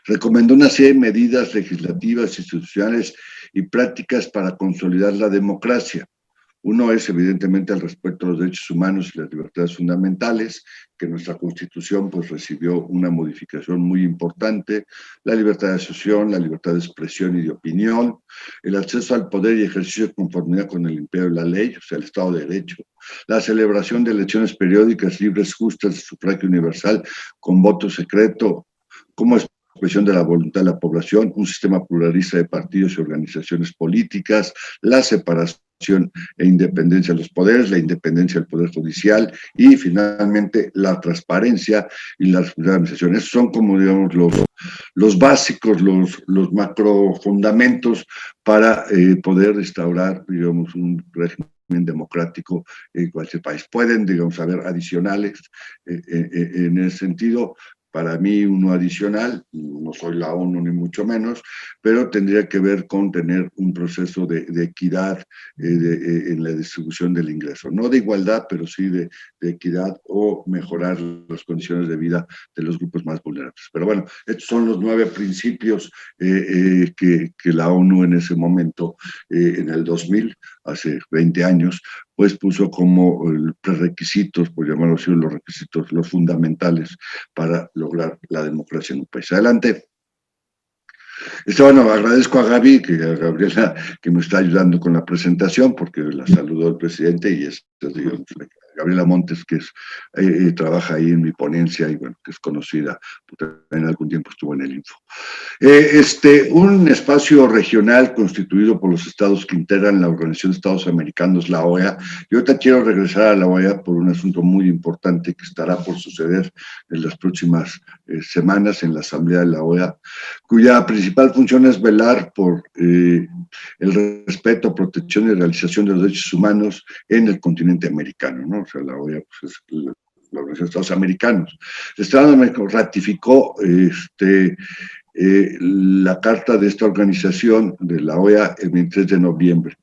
recomendó una serie de medidas legislativas, institucionales y prácticas para consolidar la democracia. Uno es, evidentemente, el respeto a los derechos humanos y las libertades fundamentales, que nuestra Constitución pues, recibió una modificación muy importante, la libertad de asociación, la libertad de expresión y de opinión, el acceso al poder y ejercicio de conformidad con el imperio de la ley, o sea, el Estado de Derecho, la celebración de elecciones periódicas libres, justas, de sufragio universal, con voto secreto, como expresión de la voluntad de la población, un sistema pluralista de partidos y organizaciones políticas, la separación e independencia de los poderes, la independencia del Poder Judicial y finalmente la transparencia y la administración. Esos son como digamos los básicos, los macro fundamentos para poder restaurar digamos un régimen democrático en cualquier país. Pueden digamos haber adicionales en ese sentido. Para mí uno adicional, no soy la ONU ni mucho menos, pero tendría que ver con tener un proceso de equidad en la distribución del ingreso. No de igualdad, pero sí de equidad o mejorar las condiciones de vida de los grupos más vulnerables. Pero bueno, estos son los 9 principios que la ONU en ese momento, en el 2000, hace 20 años, pues puso como prerequisitos, por llamarlo así, los requisitos, los fundamentales para lograr la democracia en un país. Adelante. Bueno, agradezco a Gaby, a Gabriela, que me está ayudando con la presentación, porque la saludó el presidente y es, digamos, Gabriela Montes, que trabaja ahí en mi ponencia y bueno, que es conocida, porque en algún tiempo estuvo en el Info. Un espacio regional constituido por los estados que integran la Organización de Estados Americanos, la OEA. Y ahorita quiero regresar a la OEA por un asunto muy importante que estará por suceder en las próximas semanas en la Asamblea de la OEA, cuya principal función es velar por el respeto, protección y realización de los derechos humanos en el continente americano, ¿no? O sea, la OEA pues, es la Organización de Estados Americanos. El Estado de México ratificó la carta de esta organización de la OEA el 23 de noviembre.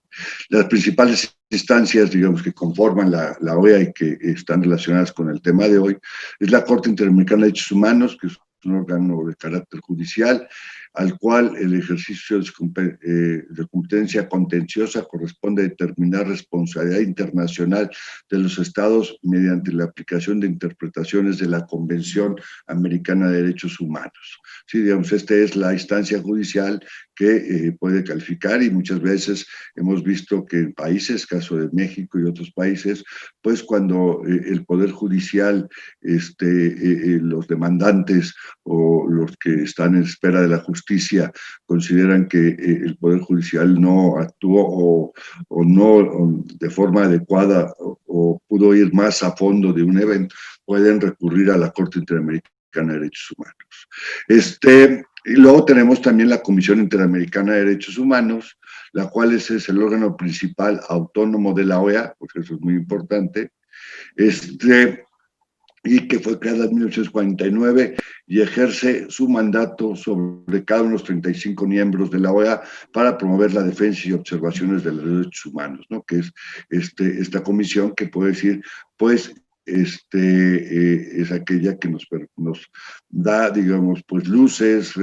Las principales instancias, digamos, que conforman la OEA y que están relacionadas con el tema de hoy, es la Corte Interamericana de Derechos Humanos, que es un órgano de carácter judicial, al cual el ejercicio de competencia contenciosa corresponde a determinar responsabilidad internacional de los estados mediante la aplicación de interpretaciones de la Convención Americana de Derechos Humanos. Sí, digamos, esta es la instancia judicial que puede calificar y muchas veces hemos visto que en países, caso de México y otros países, pues cuando el Poder Judicial, los demandantes o los que están en espera de la justicia consideran que el Poder Judicial no actuó o no de forma adecuada o pudo ir más a fondo de un evento, pueden recurrir a la Corte Interamericana de Derechos Humanos. Y luego tenemos también la Comisión Interamericana de Derechos Humanos, la cual es el órgano principal autónomo de la OEA, porque eso es muy importante, y que fue creada en 1949 y ejerce su mandato sobre cada uno de los 35 miembros de la OEA para promover la defensa y observaciones de los derechos humanos, ¿no? Que es esta comisión que puede decir, pues, es aquella que nos da, digamos, pues luces,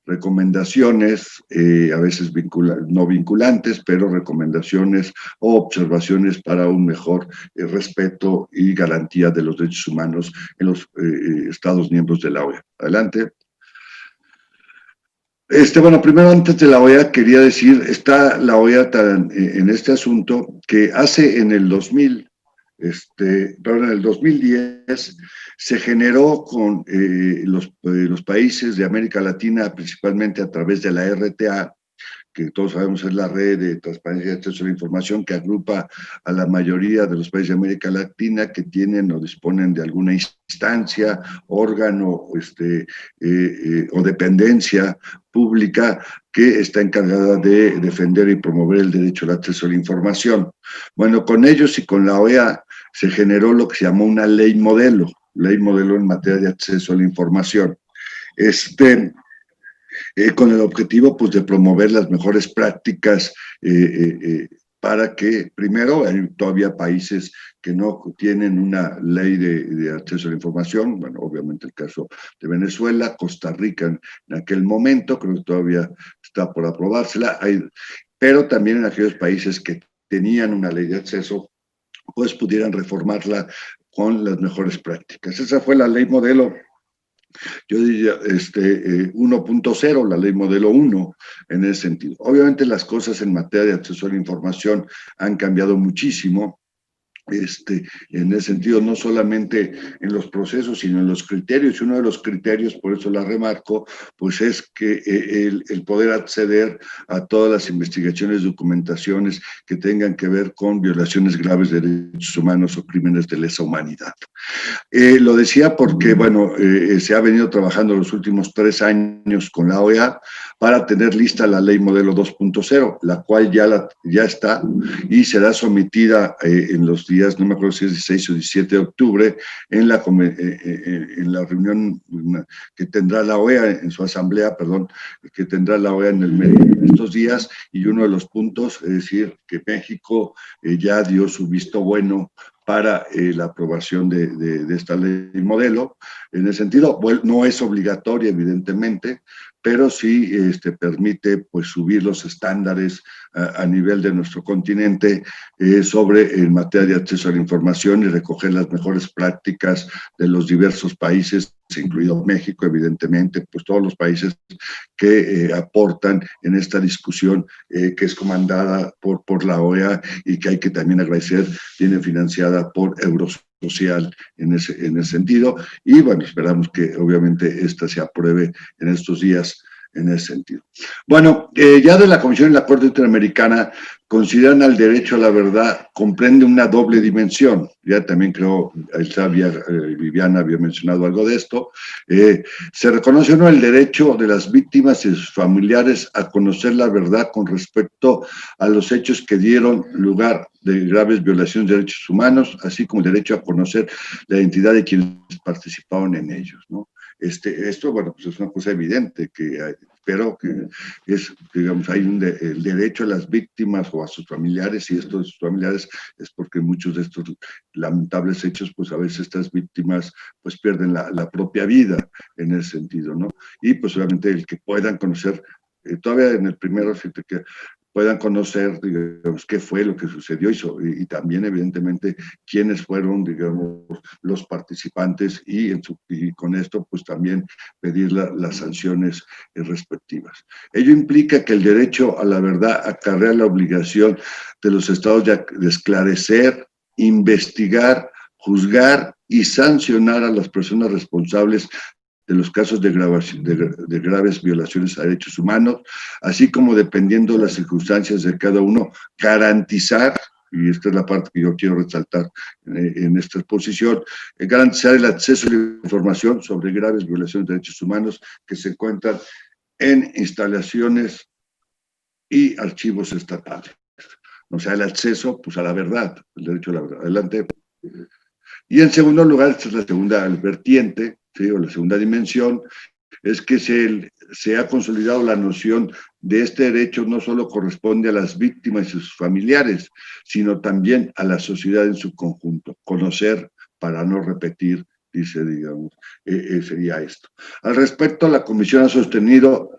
recomendaciones, a veces no vinculantes, pero recomendaciones o observaciones para un mejor respeto y garantía de los derechos humanos en los Estados miembros de la OEA. Adelante. Bueno, primero antes de la OEA quería decir, está la OEA en este asunto que hace en el 2000, perdón, en el 2010 se generó con los países de América Latina, principalmente a través de la RTA, que todos sabemos es la red de transparencia y acceso a la información que agrupa a la mayoría de los países de América Latina que tienen o disponen de alguna instancia, órgano o dependencia pública que está encargada de defender y promover el derecho al acceso a la información. Bueno, con ellos y con la OEA se generó lo que se llamó una ley modelo en materia de acceso a la información. Con el objetivo pues, de promover las mejores prácticas para que, primero, hay todavía países que no tienen una ley de acceso a la información, bueno, obviamente el caso de Venezuela, Costa Rica en aquel momento, creo que todavía está por aprobársela, pero también en aquellos países que tenían una ley de acceso, pues pudieran reformarla con las mejores prácticas. Esa fue la ley modelo, yo diría 1.0, la ley modelo 1 en ese sentido. Obviamente las cosas en materia de acceso a la información han cambiado muchísimo. En ese sentido, no solamente en los procesos, sino en los criterios. Y uno de los criterios, por eso la remarco, pues es que el poder acceder a todas las investigaciones, documentaciones que tengan que ver con violaciones graves de derechos humanos o crímenes de lesa humanidad. Lo decía porque, bueno, se ha venido trabajando los últimos 3 años con la OEA para tener lista la ley modelo 2.0, la cual ya está y será sometida en los días, no me acuerdo si es 16 o 17 de octubre, en la reunión que tendrá la OEA, en su asamblea, perdón, que tendrá la OEA en estos días, y uno de los puntos es decir que México ya dio su visto bueno para la aprobación de esta ley modelo. En ese sentido, bueno, no es obligatoria, evidentemente, pero sí permite pues, subir los estándares a nivel de nuestro continente en materia de acceso a la información y recoger las mejores prácticas de los diversos países, incluido México, evidentemente, pues todos los países que aportan en esta discusión que es comandada por la OEA y que hay que también agradecer, viene financiada por Eurosocial en ese sentido. Y bueno, esperamos que obviamente esta se apruebe en estos días en ese sentido. Bueno, ya de la Comisión y la Corte Interamericana consideran al derecho a la verdad, comprende una doble dimensión. Ya también creo, Viviana había mencionado algo de esto. Se reconoce el derecho de las víctimas y sus familiares a conocer la verdad con respecto a los hechos que dieron lugar de graves violaciones de derechos humanos, así como el derecho a conocer la identidad de quienes participaron en ellos, ¿no? Esto, bueno, pues es una cosa evidente pero que es, digamos, hay el derecho a las víctimas o a sus familiares, y esto de sus familiares es porque muchos de estos lamentables hechos, pues a veces estas víctimas pues pierden la propia vida en ese sentido, ¿no? Y pues obviamente el que puedan conocer, todavía en el primero, fíjate que puedan conocer, digamos, qué fue lo que sucedió y también, evidentemente, quiénes fueron, digamos, los participantes y con esto, pues también pedir las sanciones respectivas. Ello implica que el derecho a la verdad acarrea la obligación de los estados de esclarecer, investigar, juzgar y sancionar a las personas responsables de los casos de graves violaciones a derechos humanos, así como dependiendo de las circunstancias de cada uno, garantizar, y esta es la parte que yo quiero resaltar en esta exposición, garantizar el acceso a la información sobre graves violaciones de derechos humanos que se encuentran en instalaciones y archivos estatales. O sea, el acceso pues, a la verdad, el derecho a la verdad. Adelante. Y en segundo lugar, esta es la segunda vertiente, ¿sí? O la segunda dimensión, es que se ha consolidado la noción de este derecho no solo corresponde a las víctimas y sus familiares, sino también a la sociedad en su conjunto. Conocer para no repetir, dice, digamos, sería esto. Al respecto, la Comisión ha sostenido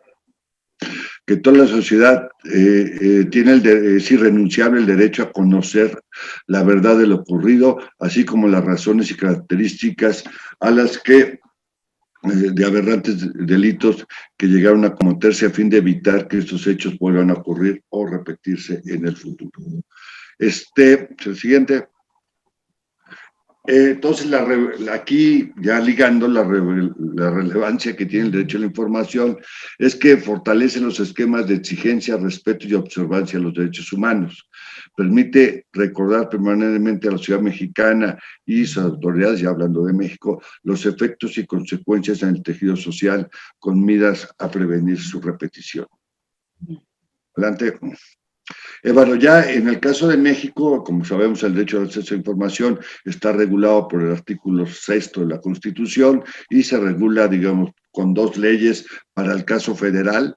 que toda la sociedad tiene es irrenunciable el derecho a conocer la verdad de lo ocurrido, así como las razones y características a las que de aberrantes delitos que llegaron a cometerse a fin de evitar que estos hechos vuelvan a ocurrir o repetirse en el futuro. El siguiente. Entonces, aquí ya ligando la relevancia que tiene el derecho a la información es que fortalece los esquemas de exigencia, respeto y observancia a los derechos humanos. Permite recordar permanentemente a la sociedad mexicana y sus autoridades, ya hablando de México, los efectos y consecuencias en el tejido social con miras a prevenir su repetición. Adelante. Bueno, ya en el caso de México, como sabemos, el derecho al acceso a información está regulado por el artículo 6 de la Constitución y se regula, digamos, con 2 leyes para el caso federal,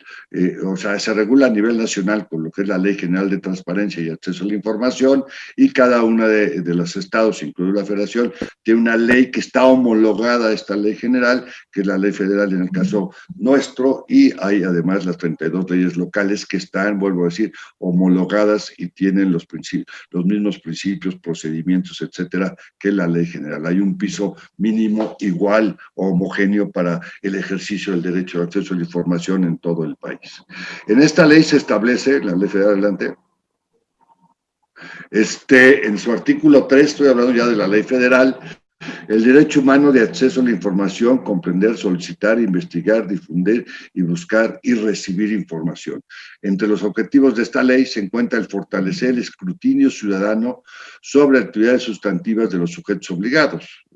o sea, se regula a nivel nacional con lo que es la Ley General de Transparencia y Acceso a la Información, y cada una de los estados, incluida la Federación, tiene una ley que está homologada a esta ley general, que es la ley federal en el caso nuestro, y hay además las 32 leyes locales que están, vuelvo a decir, homologadas y tienen los mismos principios, procedimientos, etcétera, que la ley general. Hay un piso mínimo igual o homogéneo para el ejercicio del derecho al acceso a la información en todo el país. En esta ley se establece, la ley federal, adelante, en su artículo 3, estoy hablando ya de la ley federal, el derecho humano de acceso a la información, comprender, solicitar, investigar, difundir y buscar y recibir información. Entre los objetivos de esta ley se encuentra el fortalecer el escrutinio ciudadano sobre actividades sustantivas de los sujetos obligados.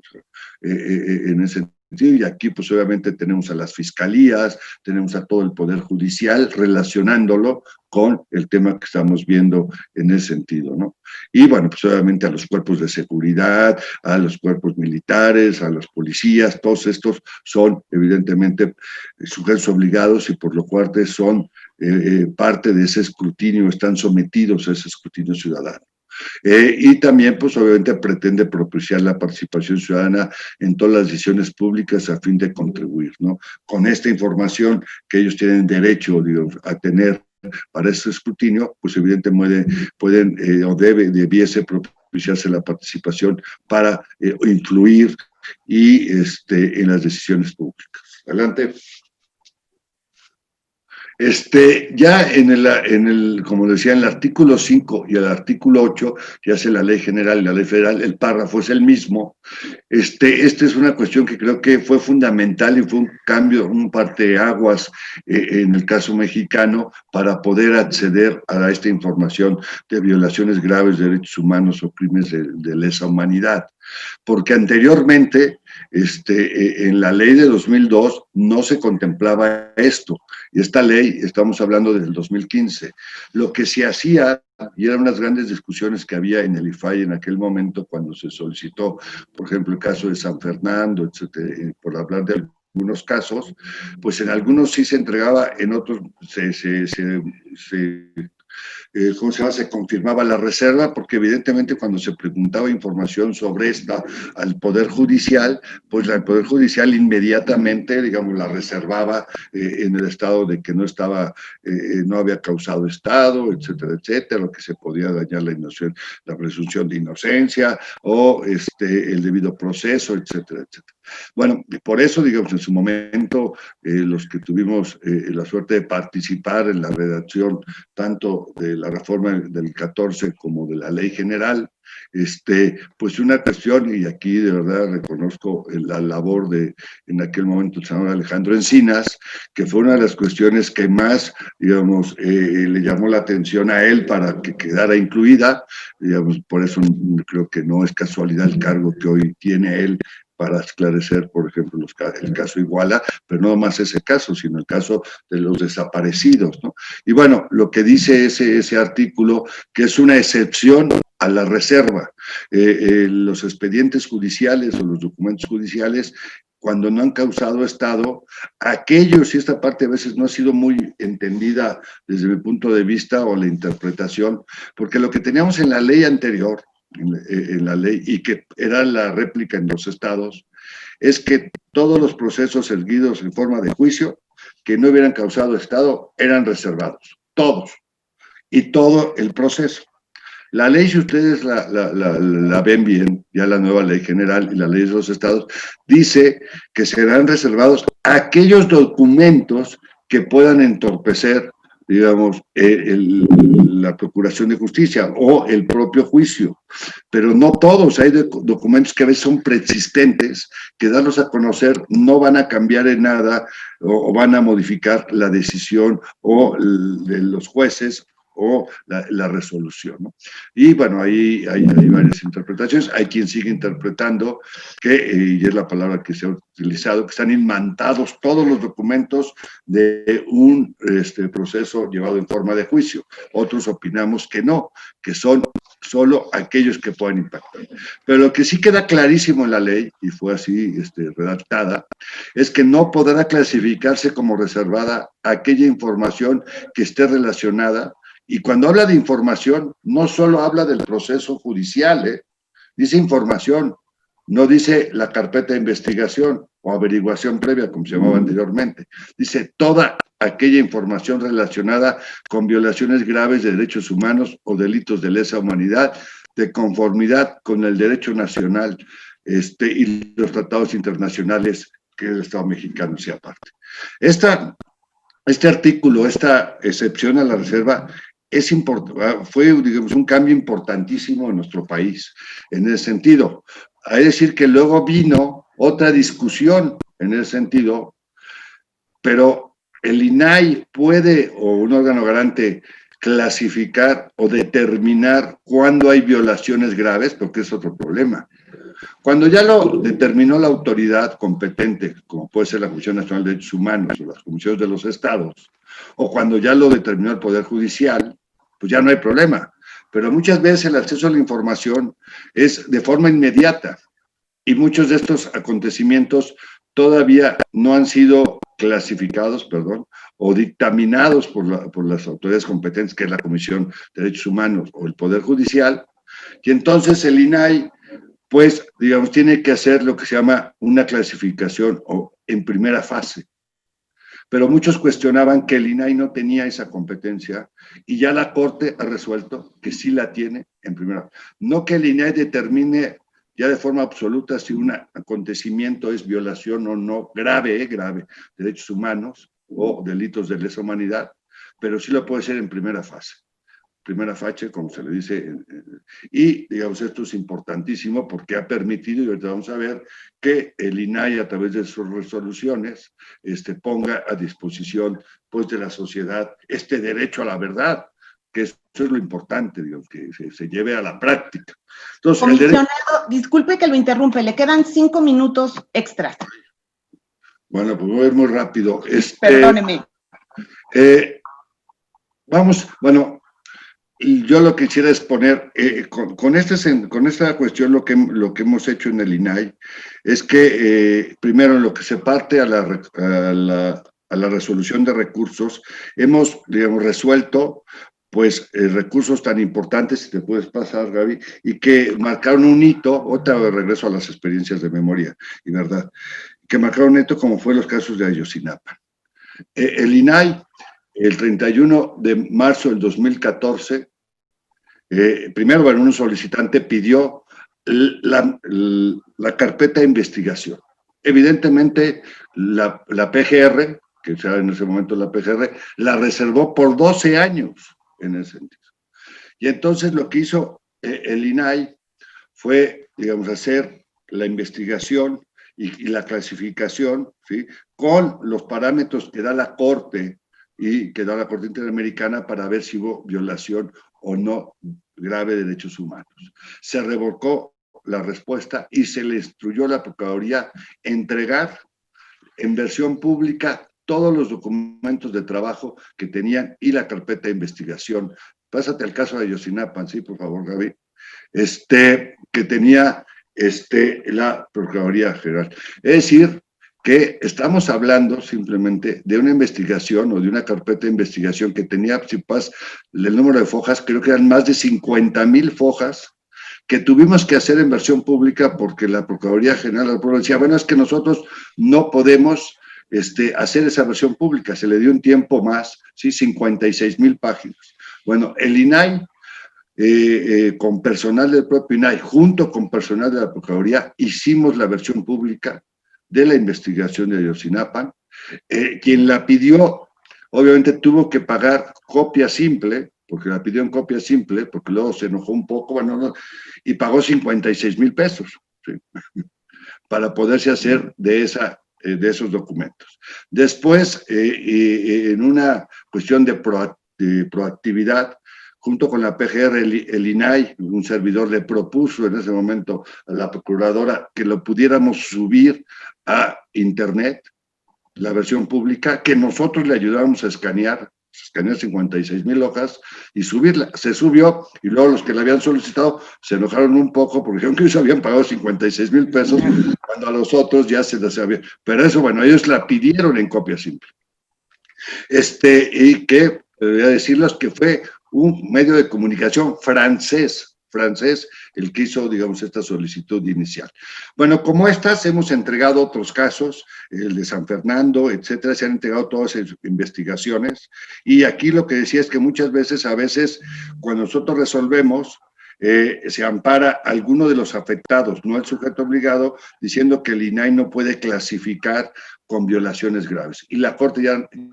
En ese sentido, y aquí pues obviamente tenemos a las fiscalías, tenemos a todo el Poder Judicial relacionándolo con el tema que estamos viendo en ese sentido, ¿no? Y bueno, pues obviamente a los cuerpos de seguridad, a los cuerpos militares, a los policías, todos estos son evidentemente sujetos obligados y por lo cual son parte de ese escrutinio, están sometidos a ese escrutinio ciudadano. Y también, pues obviamente pretende propiciar la participación ciudadana en todas las decisiones públicas a fin de contribuir, ¿no? Con esta información que ellos tienen derecho, digamos, a tener para ese escrutinio, pues evidentemente pueden o debiese propiciarse la participación para influir y en las decisiones públicas. Adelante. Ya como decía, en el artículo 5 y el artículo 8, que hace la ley general y la ley federal, el párrafo es el mismo. Esta es una cuestión que creo que fue fundamental y fue un cambio, un parteaguas en el caso mexicano para poder acceder a esta información de violaciones graves de derechos humanos o crímenes de lesa humanidad. Porque anteriormente, en la ley de 2002 no se contemplaba esto. Y esta ley, estamos hablando del 2015, lo que se hacía, y eran unas grandes discusiones que había en el IFAI en aquel momento cuando se solicitó, por ejemplo, el caso de San Fernando, etcétera, por hablar de algunos casos, pues en algunos sí se entregaba, en otros se confirmaba la reserva, porque evidentemente cuando se preguntaba información sobre esta al Poder Judicial, pues el Poder Judicial inmediatamente, digamos, la reservaba en el estado de que no había causado estado, etcétera, etcétera, lo que se podía dañar la presunción de inocencia o el debido proceso, etcétera, etcétera. Bueno, por eso, digamos, en su momento, los que tuvimos la suerte de participar en la redacción tanto de la reforma del 14 como de la ley general, pues una cuestión, y aquí de verdad reconozco la labor en aquel momento el senador Alejandro Encinas, que fue una de las cuestiones que más, digamos, le llamó la atención a él para que quedara incluida, digamos, por eso creo que no es casualidad el cargo que hoy tiene él para esclarecer, por ejemplo, el caso Iguala, pero no más ese caso, sino el caso de los desaparecidos, ¿no? Y bueno, lo que dice ese artículo, que es una excepción a la reserva. Los expedientes judiciales o los documentos judiciales, cuando no han causado estado, aquellos, y esta parte a veces no ha sido muy entendida desde mi punto de vista o la interpretación, porque lo que teníamos en la ley anterior, en la ley y que era la réplica en los estados, es que todos los procesos erguidos en forma de juicio que no hubieran causado estado eran reservados, todos, y todo el proceso. La ley, si ustedes la ven bien, ya la nueva ley general y la ley de los estados, dice que serán reservados aquellos documentos que puedan entorpecer, digamos, la procuración de justicia o el propio juicio, pero no todos. Hay documentos que a veces son preexistentes, que darlos a conocer no van a cambiar en nada o van a modificar la decisión o de los jueces o la resolución, ¿no? Y bueno, ahí hay varias interpretaciones. Hay quien sigue interpretando que, y es la palabra que se ha utilizado, que están imantados todos los documentos de un proceso llevado en forma de juicio. Otros opinamos que no, que son solo aquellos que puedan impactar. Pero lo que sí queda clarísimo en la ley, y fue así redactada, es que no podrá clasificarse como reservada aquella información que esté relacionada. Y cuando habla de información, no solo habla del proceso judicial, dice información, no dice la carpeta de investigación o averiguación previa, como se llamaba anteriormente. Dice toda aquella información relacionada con violaciones graves de derechos humanos o delitos de lesa humanidad, de conformidad con el derecho nacional y los tratados internacionales que el Estado mexicano sea parte. Este artículo, esta excepción a la reserva, fue, digamos, un cambio importantísimo en nuestro país, en ese sentido. Hay que decir que luego vino otra discusión en ese sentido, pero el INAI puede, o un órgano garante, clasificar o determinar cuándo hay violaciones graves, porque es otro problema. Cuando ya lo determinó la autoridad competente, como puede ser la Comisión Nacional de Derechos Humanos o las comisiones de los estados, o cuando ya lo determinó el Poder Judicial, pues ya no hay problema. Pero muchas veces el acceso a la información es de forma inmediata y muchos de estos acontecimientos todavía no han sido clasificados, o dictaminados por las autoridades competentes, que es la Comisión de Derechos Humanos o el Poder Judicial, y entonces el INAI, pues, digamos, tiene que hacer lo que se llama una clasificación o en primera fase. Pero muchos cuestionaban que el INAI no tenía esa competencia y ya la Corte ha resuelto que sí la tiene en primera fase. No que el INAI determine ya de forma absoluta si un acontecimiento es violación o no, grave, de derechos humanos o delitos de lesa humanidad, pero sí lo puede ser en primera fase. Primera fase, como se le dice, y digamos esto es importantísimo porque ha permitido, y ahorita vamos a ver, que el INAI a través de sus resoluciones ponga a disposición pues de la sociedad este derecho a la verdad, que eso es lo importante, digamos, que se lleve a la práctica. Entonces, comisionado, disculpe que lo interrumpe, le quedan 5 minutos extras. Bueno, pues voy a ir muy rápido. Perdóneme. Y yo lo que quisiera es poner, con esta cuestión lo que hemos hecho en el INAI es que, primero, en lo que se parte a la resolución de recursos, hemos, digamos, resuelto, pues, recursos tan importantes, si te puedes pasar, Gaby, y que marcaron un hito, otra vez regreso a las experiencias de memoria y verdad, que marcaron un hito como fue los casos de Ayotzinapa. El INAI, el 31 de marzo del 2014, primero, bueno, un solicitante pidió la carpeta de investigación. Evidentemente, la PGR, que era en ese momento la PGR, la reservó por 12 años en ese sentido. Y entonces lo que hizo el INAI fue, digamos, hacer la investigación y la clasificación, ¿sí?, con los parámetros que da la Corte y que da la Corte Interamericana para ver si hubo violación o no grave de derechos humanos. Se revocó la respuesta y se le instruyó a la Procuraduría entregar en versión pública todos los documentos de trabajo que tenían y la carpeta de investigación. Pásate al caso de Ayotzinapa, sí, por favor, Gaby. Que tenía la Procuraduría General. Es decir, que estamos hablando simplemente de una investigación o de una carpeta de investigación que tenía, si pasas el número de fojas, creo que eran más de 50,000 fojas, que tuvimos que hacer en versión pública porque la Procuraduría General del Pueblo decía, bueno, es que nosotros no podemos hacer esa versión pública, se le dio un tiempo más, ¿sí? 56,000 páginas. Bueno, el INAI, con personal del propio INAI, junto con personal de la Procuraduría, hicimos la versión pública de la investigación de Ayotzinapa. Quien la pidió, obviamente tuvo que pagar copia simple, porque la pidió en copia simple, porque luego se enojó un poco, bueno, no, y pagó 56,000 pesos, ¿sí? Para poderse hacer de esos documentos. Después, en una cuestión de proactividad, junto con la PGR, el INAI, un servidor le propuso en ese momento a la procuradora que lo pudiéramos subir a internet, la versión pública, que nosotros le ayudáramos a escanear 56,000 hojas y subirla. Se subió y luego los que la habían solicitado se enojaron un poco porque dijeron que ellos habían pagado 56,000 pesos cuando a los otros ya se les había... Pero eso, bueno, ellos la pidieron en copia simple. Y que, voy a decirles que fue un medio de comunicación francés, el que hizo, digamos, esta solicitud inicial. Bueno, como estas, hemos entregado otros casos, el de San Fernando, etcétera, se han entregado todas esas investigaciones, y aquí lo que decía es que muchas veces, cuando nosotros resolvemos, se ampara a alguno de los afectados, no el sujeto obligado, diciendo que el INAI no puede clasificar con violaciones graves. Y la Corte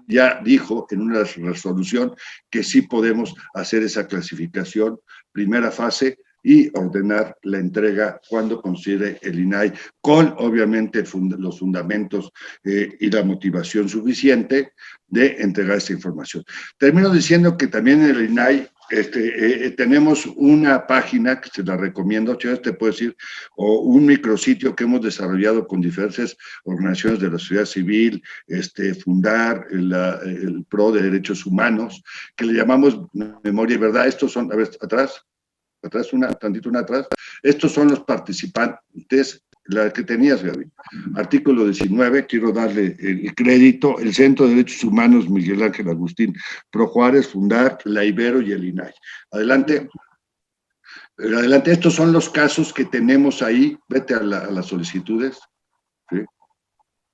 ya dijo en una resolución que sí podemos hacer esa clasificación, primera fase, y ordenar la entrega cuando considere el INAI, con obviamente los fundamentos y la motivación suficiente de entregar esta información. Termino diciendo que también en el INAI tenemos una página que se la recomiendo, te puedo decir, o un micrositio que hemos desarrollado con diferentes organizaciones de la sociedad civil, Fundar, el PRO de Derechos Humanos, que le llamamos Memoria y Verdad. Estos son, a ver, atrás, tantito atrás, estos son los participantes, la que tenías, Gaby. Artículo 19, quiero darle el crédito, el Centro de Derechos Humanos Miguel Ángel Agustín Pro Juárez, Fundar, la Ibero y el INAI. Adelante, estos son los casos que tenemos ahí, vete a las solicitudes, ¿sí?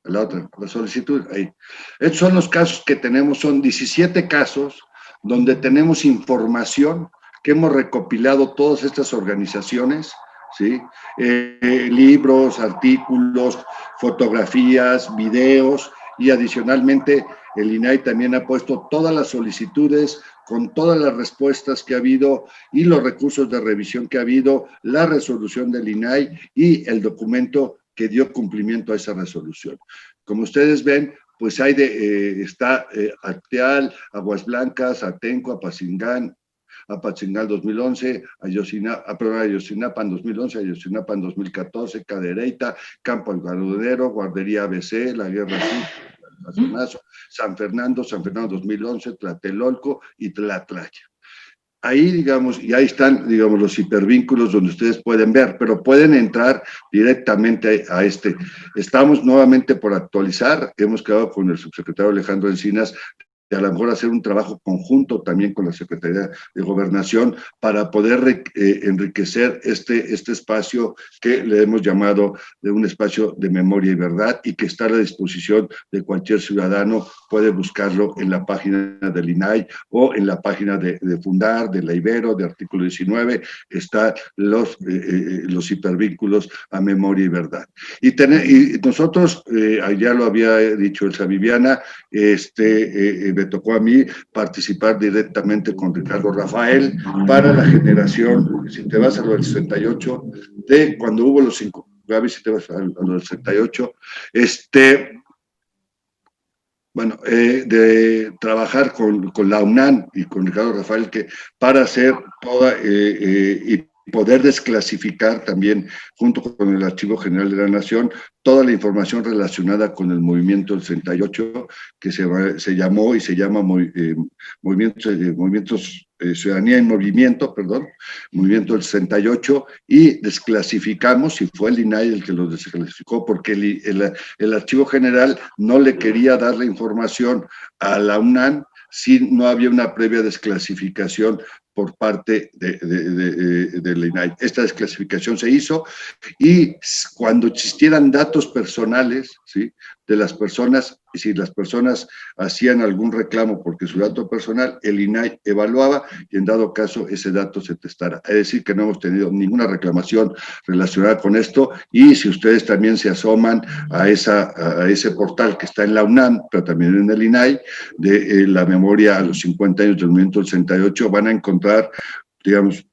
A la otra, la solicitud, ahí. Estos son los casos que tenemos, son 17 casos donde tenemos información que hemos recopilado todas estas organizaciones, ¿sí? Libros, artículos, fotografías, videos, y adicionalmente el INAI también ha puesto todas las solicitudes con todas las respuestas que ha habido y los recursos de revisión que ha habido, la resolución del INAI y el documento que dio cumplimiento a esa resolución. Como ustedes ven, pues hay está Acteal, Aguas Blancas, Atenco, Apatzingal 2011, Ayotzinapa en 2011, Ayotzinapa en 2014, Cadereyta, Campo Algodonero, Guardería ABC, La Guerra Civil, San Fernando 2011, Tlatelolco y Tlatlaya. Ahí, digamos, y ahí están, digamos, los hipervínculos donde ustedes pueden ver, pero pueden entrar directamente a Estamos nuevamente por actualizar, hemos quedado con el subsecretario Alejandro Encinas, a lo mejor hacer un trabajo conjunto también con la Secretaría de Gobernación para poder enriquecer este espacio que le hemos llamado de un espacio de memoria y verdad y que está a la disposición de cualquier ciudadano, puede buscarlo en la página del INAI o en la página de Fundar, de la Ibero, de Artículo 19, están los hipervínculos a memoria y verdad. Y nosotros, ya lo había dicho Elsa Viviana, me tocó a mí participar directamente con Ricardo Rafael para la generación, si te vas a lo del 68, de cuando hubo los 5, Gaby, si te vas a lo del 68, bueno, de trabajar con la UNAM y con Ricardo Rafael para hacer toda y poder desclasificar también, junto con el Archivo General de la Nación, toda la información relacionada con el movimiento del 68, que se llamó y se llama Movimientos Ciudadanía en Movimiento, Movimiento del 68, y desclasificamos, y fue el INAI el que lo desclasificó, porque el Archivo General no le quería dar la información a la UNAM si no había una previa desclasificación por parte del INAI. Esta desclasificación se hizo y cuando existieran datos personales, ¿sí?, de las personas, y si las personas hacían algún reclamo porque su dato personal, el INAI evaluaba y en dado caso ese dato se testara. Es decir, que no hemos tenido ninguna reclamación relacionada con esto, y si ustedes también se asoman a ese portal que está en la UNAM, pero también en el INAI, de la memoria a los 50 años del movimiento del 68, van a encontrar, digamos,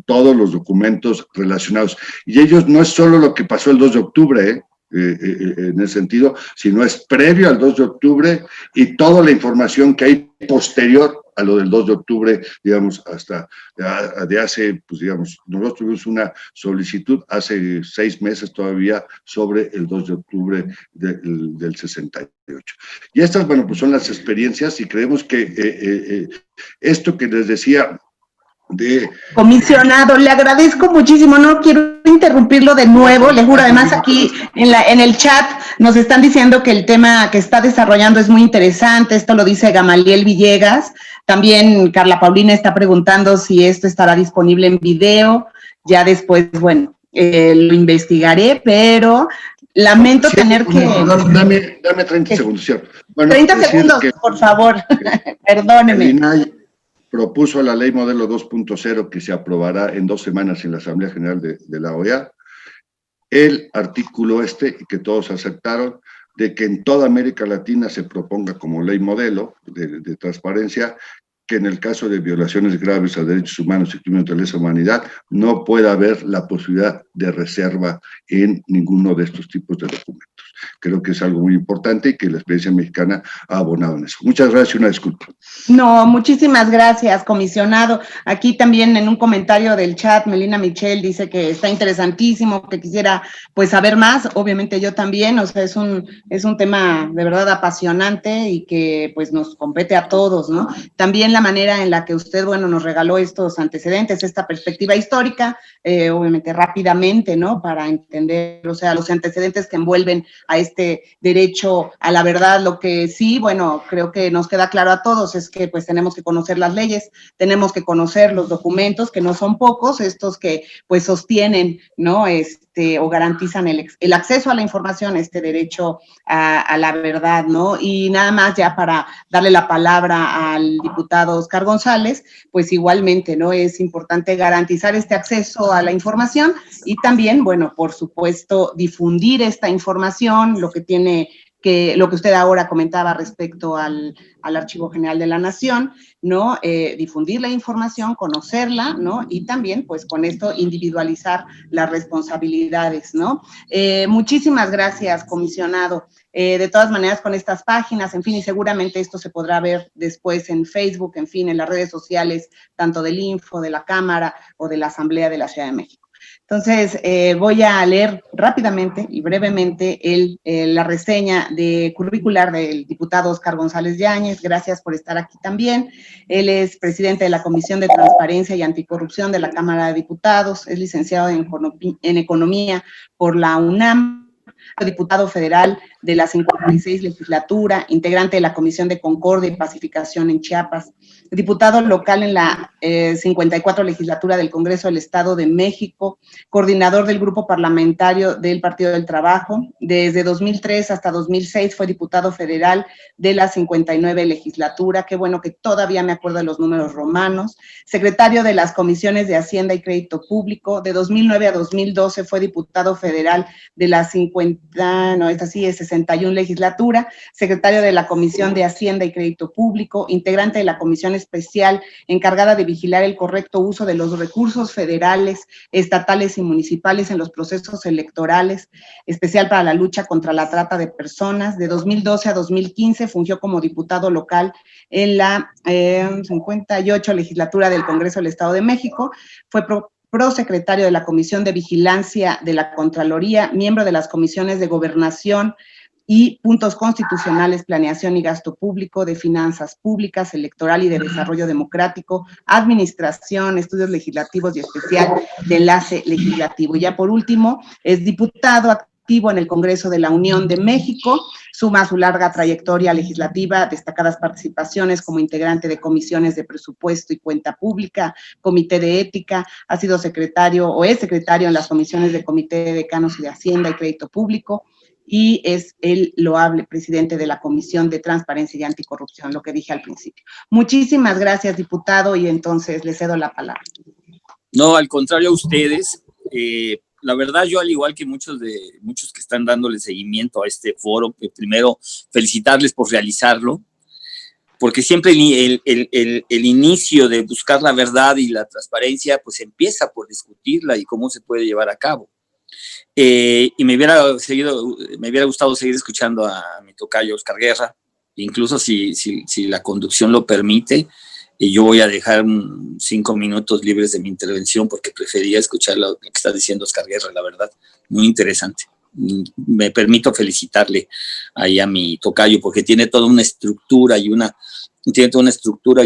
todos los documentos relacionados. Y ellos no es solo lo que pasó el 2 de octubre, en ese sentido, sino es previo al 2 de octubre y toda la información que hay posterior a lo del 2 de octubre, digamos, hasta de hace, pues digamos, nosotros tuvimos una solicitud hace 6 meses todavía sobre el 2 de octubre del 68. Y estas, bueno, pues son las experiencias, y creemos que esto que les decía Comisionado, le agradezco muchísimo, no quiero interrumpirlo de nuevo, le juro, además aquí en el chat nos están diciendo que el tema que está desarrollando es muy interesante, esto lo dice Gamaliel Villegas, también Carla Paulina está preguntando si esto estará disponible en video, ya después, bueno, lo investigaré, pero lamento tener que... Dame 30 segundos, ¿cierto? Bueno, 30 segundos, por favor, perdóneme. El INAI propuso la ley modelo 2.0 que se aprobará en 2 semanas en la Asamblea General de la OEA, el artículo que todos aceptaron, de que en toda América Latina se proponga como ley modelo de transparencia, que en el caso de violaciones graves a derechos humanos y crímenes de lesa humanidad no pueda haber la posibilidad de reserva en ninguno de estos tipos de documentos. Creo que es algo muy importante y que la experiencia mexicana ha abonado en eso. Muchas gracias y una disculpa. No, muchísimas gracias, comisionado. Aquí también en un comentario del chat, Melina Michel dice que está interesantísimo, que quisiera pues saber más. Obviamente yo también, o sea, es un tema de verdad apasionante y que pues nos compete a todos, ¿no? También la manera en la que usted, bueno, nos regaló estos antecedentes, esta perspectiva histórica, obviamente rápidamente, ¿no? Para entender, o sea, los antecedentes que envuelven a este derecho a la verdad. Lo que sí, bueno, creo que nos queda claro a todos es que pues tenemos que conocer las leyes, tenemos que conocer los documentos, que no son pocos, estos que pues sostienen, ¿no? O garantizan el acceso a la información, este derecho a la verdad, ¿no? Y nada más ya para darle la palabra al diputado Oscar González, pues igualmente, ¿no? Es importante garantizar este acceso a la información y también, bueno, por supuesto, difundir esta información, lo que usted ahora comentaba respecto al Archivo General de la Nación, ¿no? Difundir la información, conocerla, ¿no? Y también, pues, con esto individualizar las responsabilidades, ¿no? Muchísimas gracias, comisionado. De todas maneras, con estas páginas, en fin, y seguramente esto se podrá ver después en Facebook, en fin, en las redes sociales, tanto del Info, de la Cámara o de la Asamblea de la Ciudad de México. Entonces, voy a leer rápidamente y brevemente la reseña curricular del diputado Oscar González Yáñez. Gracias por estar aquí también. Él es presidente de la Comisión de Transparencia y Anticorrupción de la Cámara de Diputados, es licenciado en Economía por la UNAM, diputado federal de la 56 legislatura, integrante de la Comisión de Concordia y Pacificación en Chiapas, diputado local en la 54 legislatura del Congreso del Estado de México, coordinador del grupo parlamentario del Partido del Trabajo. Desde 2003 hasta 2006 fue diputado federal de la 59 legislatura, qué bueno que todavía me acuerdo de los números romanos, secretario de las comisiones de Hacienda y Crédito Público. De 2009 a 2012 fue diputado federal de la 61 legislatura, secretario de la Comisión de Hacienda y Crédito Público, integrante de la Comisión Especial encargada de vigilar el correcto uso de los recursos federales, estatales y municipales en los procesos electorales, especial para la lucha contra la trata de personas. De 2012 a 2015 fungió como diputado local en la 58 legislatura del Congreso del Estado de México, fue prosecretario de la Comisión de Vigilancia de la Contraloría, miembro de las comisiones de Gobernación y Puntos Constitucionales, Planeación y Gasto Público, de Finanzas Públicas, Electoral y de Desarrollo Democrático, Administración, Estudios Legislativos y Especial de Enlace Legislativo. Y ya por último, es diputado activo en el Congreso de la Unión de México, suma su larga trayectoria legislativa, destacadas participaciones como integrante de comisiones de presupuesto y cuenta pública, comité de ética, ha sido secretario o es secretario en las comisiones del Comité de Decanos y de Hacienda y Crédito Público, y es el loable presidente de la Comisión de Transparencia y Anticorrupción, lo que dije al principio. Muchísimas gracias, diputado, y entonces le cedo la palabra. No, al contrario a ustedes. La verdad, yo al igual que muchos que están dándole seguimiento a este foro, primero felicitarles por realizarlo, porque siempre el inicio de buscar la verdad y la transparencia, pues empieza por discutirla y cómo se puede llevar a cabo. Y me hubiera gustado seguir escuchando a mi tocayo Oscar Guerra, incluso si la conducción lo permite. Y yo voy a dejar 5 minutos libres de mi intervención porque prefería escuchar lo que está diciendo Oscar Guerra, la verdad, muy interesante. Me permito felicitarle ahí a mi tocayo porque tiene toda una estructura y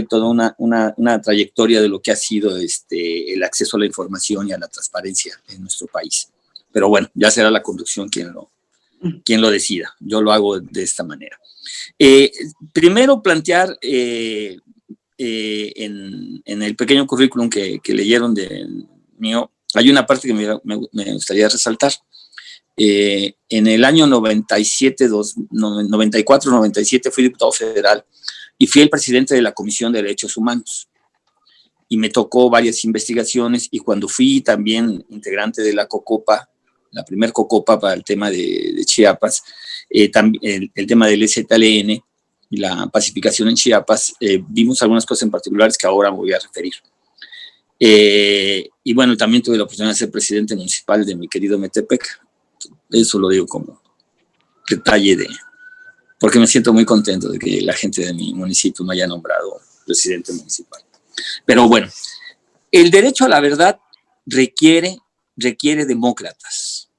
toda una trayectoria de lo que ha sido el acceso a la información y a la transparencia en nuestro país. Pero bueno, ya será la conducción quien lo decida. Yo lo hago de esta manera. Primero plantear en el pequeño currículum que leyeron de mío, hay una parte que me gustaría resaltar. En el año 94-97 fui diputado federal y fui el presidente de la Comisión de Derechos Humanos. Y me tocó varias investigaciones, y cuando fui también integrante de la COCOPA, la primer COCOPA para el tema de Chiapas, también el tema del EZLN y la pacificación en Chiapas, vimos algunas cosas en particulares que ahora me voy a referir. Y bueno, también tuve la oportunidad de ser presidente municipal de mi querido Metepec. Eso lo digo como detalle porque me siento muy contento de que la gente de mi municipio me haya nombrado presidente municipal. Pero bueno, el derecho a la verdad requiere demócratas.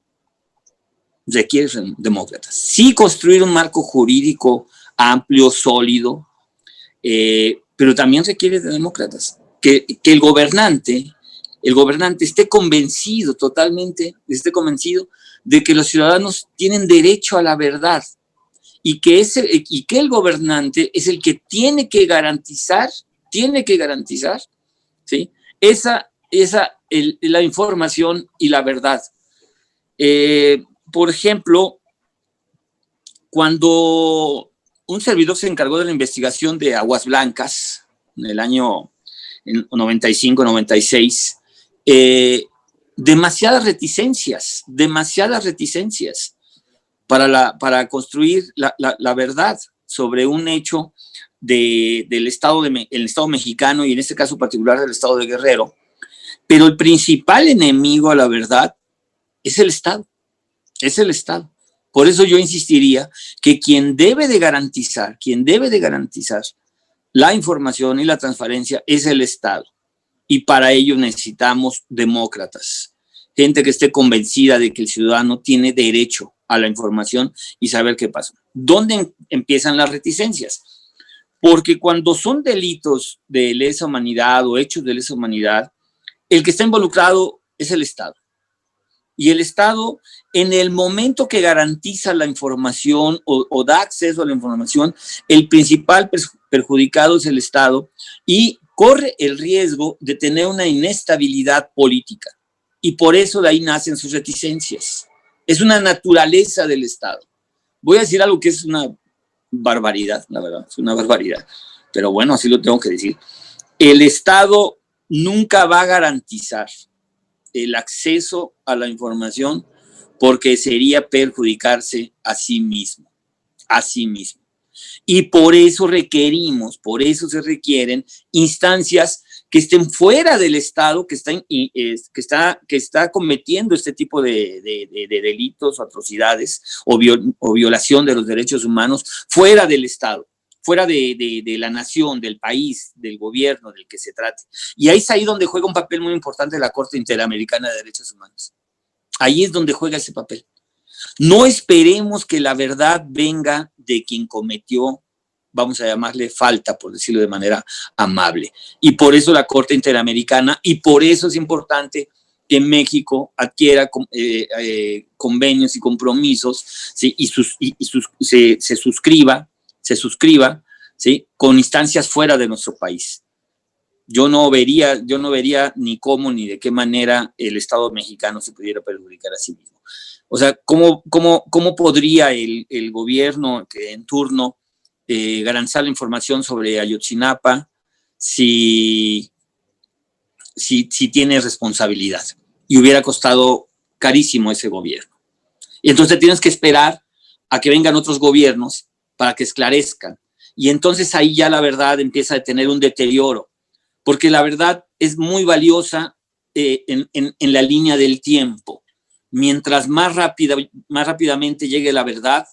Requiere demócratas. Sí, construir un marco jurídico amplio, sólido, pero también requiere de demócratas. Que el gobernante esté convencido de que los ciudadanos tienen derecho a la verdad y que el gobernante es el que tiene que garantizar, ¿sí?, la información y la verdad. Por ejemplo, cuando un servidor se encargó de la investigación de Aguas Blancas en el año 95-96, demasiadas reticencias para construir la verdad sobre un hecho del Estado mexicano, y en este caso particular del Estado de Guerrero. Pero el principal enemigo a la verdad es el Estado. Por eso yo insistiría que quien debe de garantizar la información y la transparencia es el Estado. Y para ello necesitamos demócratas, gente que esté convencida de que el ciudadano tiene derecho a la información y saber qué pasa. ¿Dónde empiezan las reticencias? Porque cuando son delitos de lesa humanidad o hechos de lesa humanidad, el que está involucrado es el Estado. Y el Estado, en el momento que garantiza la información o da acceso a la información, el principal perjudicado es el Estado y corre el riesgo de tener una inestabilidad política. Y por eso de ahí nacen sus reticencias. Es una naturaleza del Estado. Voy a decir algo que es una barbaridad, la verdad, es una barbaridad. Pero bueno, así lo tengo que decir. El Estado nunca va a garantizar el acceso a la información porque sería perjudicarse a sí mismo. Y por eso se requieren instancias que estén fuera del Estado, que está cometiendo este tipo de delitos o atrocidades o violación de los derechos humanos fuera del Estado, fuera de la nación, del país, del gobierno, del que se trate. Y ahí es ahí donde juega un papel muy importante la Corte Interamericana de Derechos Humanos. Ahí es donde juega ese papel. No esperemos que la verdad venga de quien cometió, vamos a llamarle falta, por decirlo de manera amable. Y por eso la Corte Interamericana, y por eso es importante que México adquiera convenios y compromisos, ¿sí? Se suscriba, ¿sí? Con instancias fuera de nuestro país. Yo no vería ni cómo ni de qué manera el Estado mexicano se pudiera perjudicar a sí mismo. O sea, ¿cómo podría el gobierno en turno garantizar la información sobre Ayotzinapa si tiene responsabilidad? Y hubiera costado carísimo ese gobierno. Y entonces tienes que esperar a que vengan otros gobiernos para que esclarezcan. Y entonces ahí ya la verdad empieza a tener un deterioro, porque la verdad es muy valiosa en la línea del tiempo. Mientras más rápidamente llegue la verdad,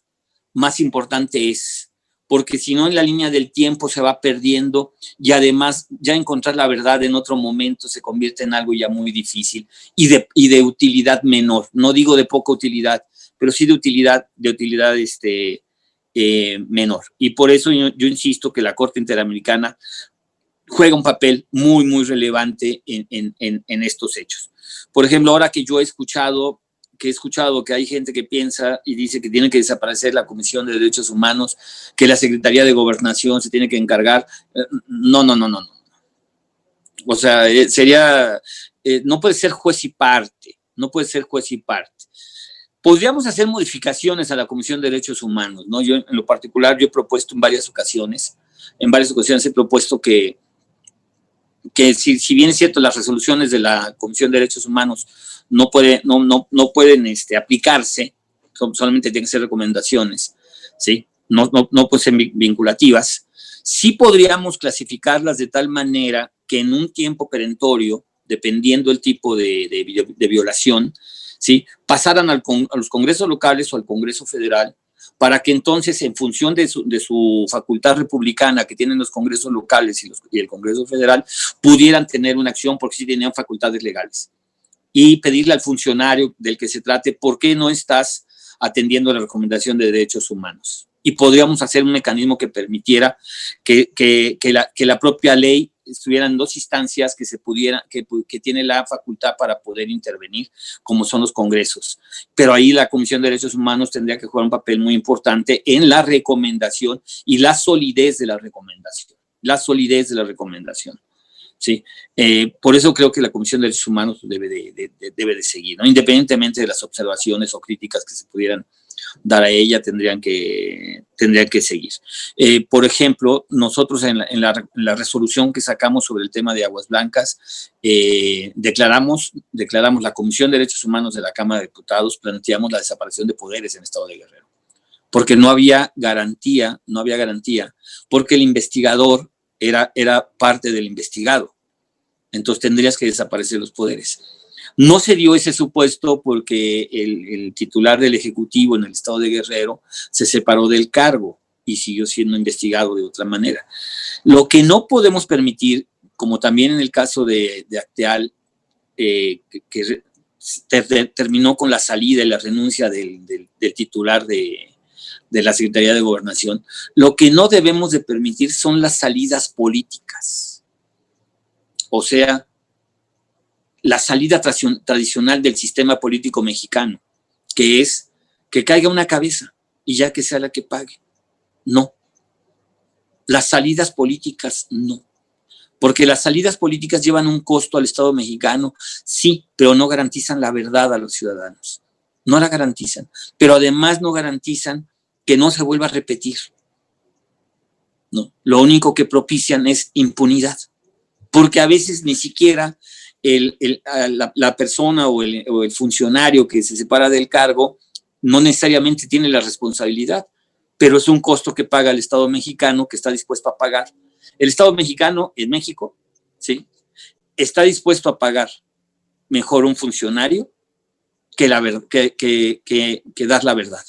más importante es, porque si no en la línea del tiempo se va perdiendo y además ya encontrar la verdad en otro momento se convierte en algo ya muy difícil y de utilidad menor. No digo de poca utilidad, pero sí de utilidad menor. Y por eso yo insisto que la Corte Interamericana juega un papel muy, muy relevante en estos hechos. Por ejemplo, ahora que yo he escuchado que hay gente que piensa y dice que tiene que desaparecer la Comisión de Derechos Humanos, que la Secretaría de Gobernación se tiene que encargar. No. O sea, no puede ser juez y parte, Podríamos hacer modificaciones a la Comisión de Derechos Humanos, ¿no? Yo, en lo particular, yo he propuesto en varias ocasiones he propuesto que si bien es cierto, las resoluciones de la Comisión de Derechos Humanos no pueden aplicarse, solamente tienen que ser recomendaciones, ¿sí? No pueden ser vinculativas. Sí podríamos clasificarlas de tal manera que en un tiempo perentorio, dependiendo del tipo de violación, ¿sí? Pasaran a los congresos locales o al Congreso Federal, para que entonces, en función de su facultad republicana que tienen los congresos locales y el Congreso Federal, pudieran tener una acción porque sí tenían facultades legales. Y pedirle al funcionario del que se trate, ¿por qué no estás atendiendo la recomendación de derechos humanos? Y podríamos hacer un mecanismo que permitiera que la propia ley estuviera en dos instancias que tiene la facultad para poder intervenir, como son los congresos. Pero ahí la Comisión de Derechos Humanos tendría que jugar un papel muy importante en la recomendación y la solidez de la recomendación. Sí, por eso creo que la Comisión de Derechos Humanos debe de seguir, ¿no? Independientemente de las observaciones o críticas que se pudieran dar a ella, tendrían que seguir. Por ejemplo, nosotros en la resolución que sacamos sobre el tema de Aguas Blancas, declaramos la Comisión de Derechos Humanos de la Cámara de Diputados, planteamos la desaparición de poderes en el Estado de Guerrero, porque no había garantía, porque el investigador era parte del investigado. Entonces tendrías que desaparecer los poderes. No se dio ese supuesto porque el titular del Ejecutivo en el Estado de Guerrero se separó del cargo y siguió siendo investigado de otra manera. Lo que no podemos permitir, como también en el caso de Acteal, que terminó con la salida y la renuncia del titular de la Secretaría de Gobernación, lo que no debemos de permitir son las salidas políticas. O sea, la salida tradicional del sistema político mexicano, que es que caiga una cabeza y ya que sea la que pague. No. Las salidas políticas no. Porque las salidas políticas llevan un costo al Estado mexicano, sí, pero no garantizan la verdad a los ciudadanos. No la garantizan. Pero además no garantizan que no se vuelva a repetir. No. Lo único que propician es impunidad. Porque a veces ni siquiera la persona o el funcionario que se separa del cargo no necesariamente tiene la responsabilidad, pero es un costo que paga el Estado mexicano, que está dispuesto a pagar. El Estado mexicano en México, ¿sí?, está dispuesto a pagar mejor un funcionario que dar la verdad.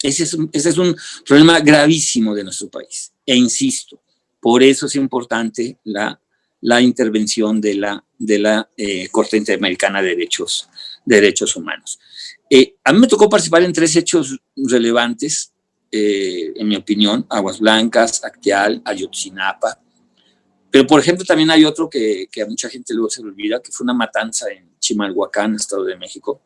Ese es un problema gravísimo de nuestro país. E insisto, por eso es importante la intervención de la Corte Interamericana de Derechos Humanos. A mí me tocó participar en 3 hechos relevantes, en mi opinión: Aguas Blancas, Acteal, Ayotzinapa. Pero, por ejemplo, también hay otro que a mucha gente luego se le olvida, que fue una matanza en Chimalhuacán, Estado de México,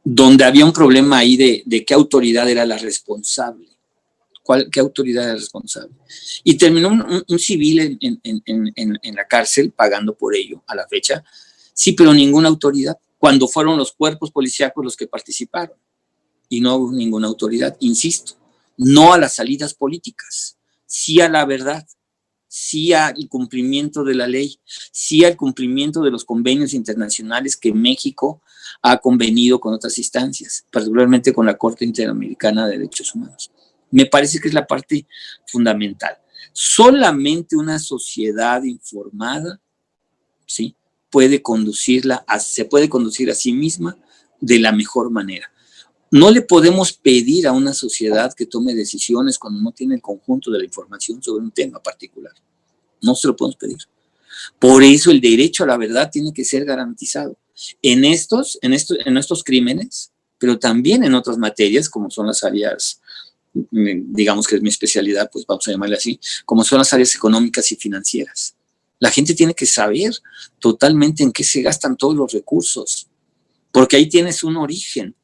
donde había un problema ahí de qué autoridad era la responsable. ¿Qué autoridad era responsable? Y terminó un civil en la cárcel pagando por ello a la fecha. Sí, pero ninguna autoridad, cuando fueron los cuerpos policíacos los que participaron. Y no hubo ninguna autoridad, insisto, no a las salidas políticas, sí a la verdad, sí al cumplimiento de la ley, sí al cumplimiento de los convenios internacionales que México ha convenido con otras instancias, particularmente con la Corte Interamericana de Derechos Humanos. Me parece que es la parte fundamental. Solamente una sociedad informada, ¿sí?, se puede conducir a sí misma de la mejor manera. No le podemos pedir a una sociedad que tome decisiones cuando no tiene el conjunto de la información sobre un tema particular. No se lo podemos pedir. Por eso el derecho a la verdad tiene que ser garantizado en estos crímenes, pero también en otras materias, como son las áreas, digamos que es mi especialidad, pues vamos a llamarle así, como son las áreas económicas y financieras. La gente tiene que saber totalmente en qué se gastan todos los recursos, porque ahí tienes un origen,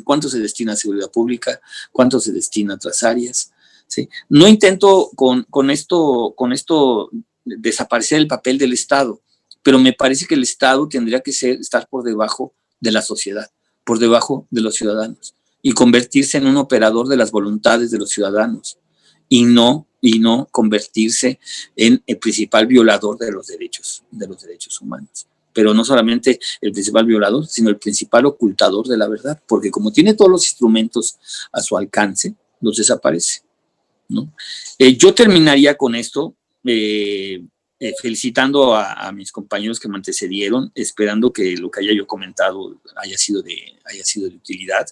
cuánto se destina a seguridad pública, cuánto se destina a otras áreas, ¿sí? No intento con esto desaparecer el papel del Estado, pero me parece que el Estado tendría que estar por debajo de la sociedad, por debajo de los ciudadanos, y convertirse en un operador de las voluntades de los ciudadanos, y no convertirse en el principal violador de los derechos humanos. Pero no solamente el principal violador, sino el principal ocultador de la verdad, porque como tiene todos los instrumentos a su alcance, los desaparece, ¿no? Yo terminaría con esto, felicitando a mis compañeros que me antecedieron, esperando que lo que haya yo comentado haya sido de utilidad.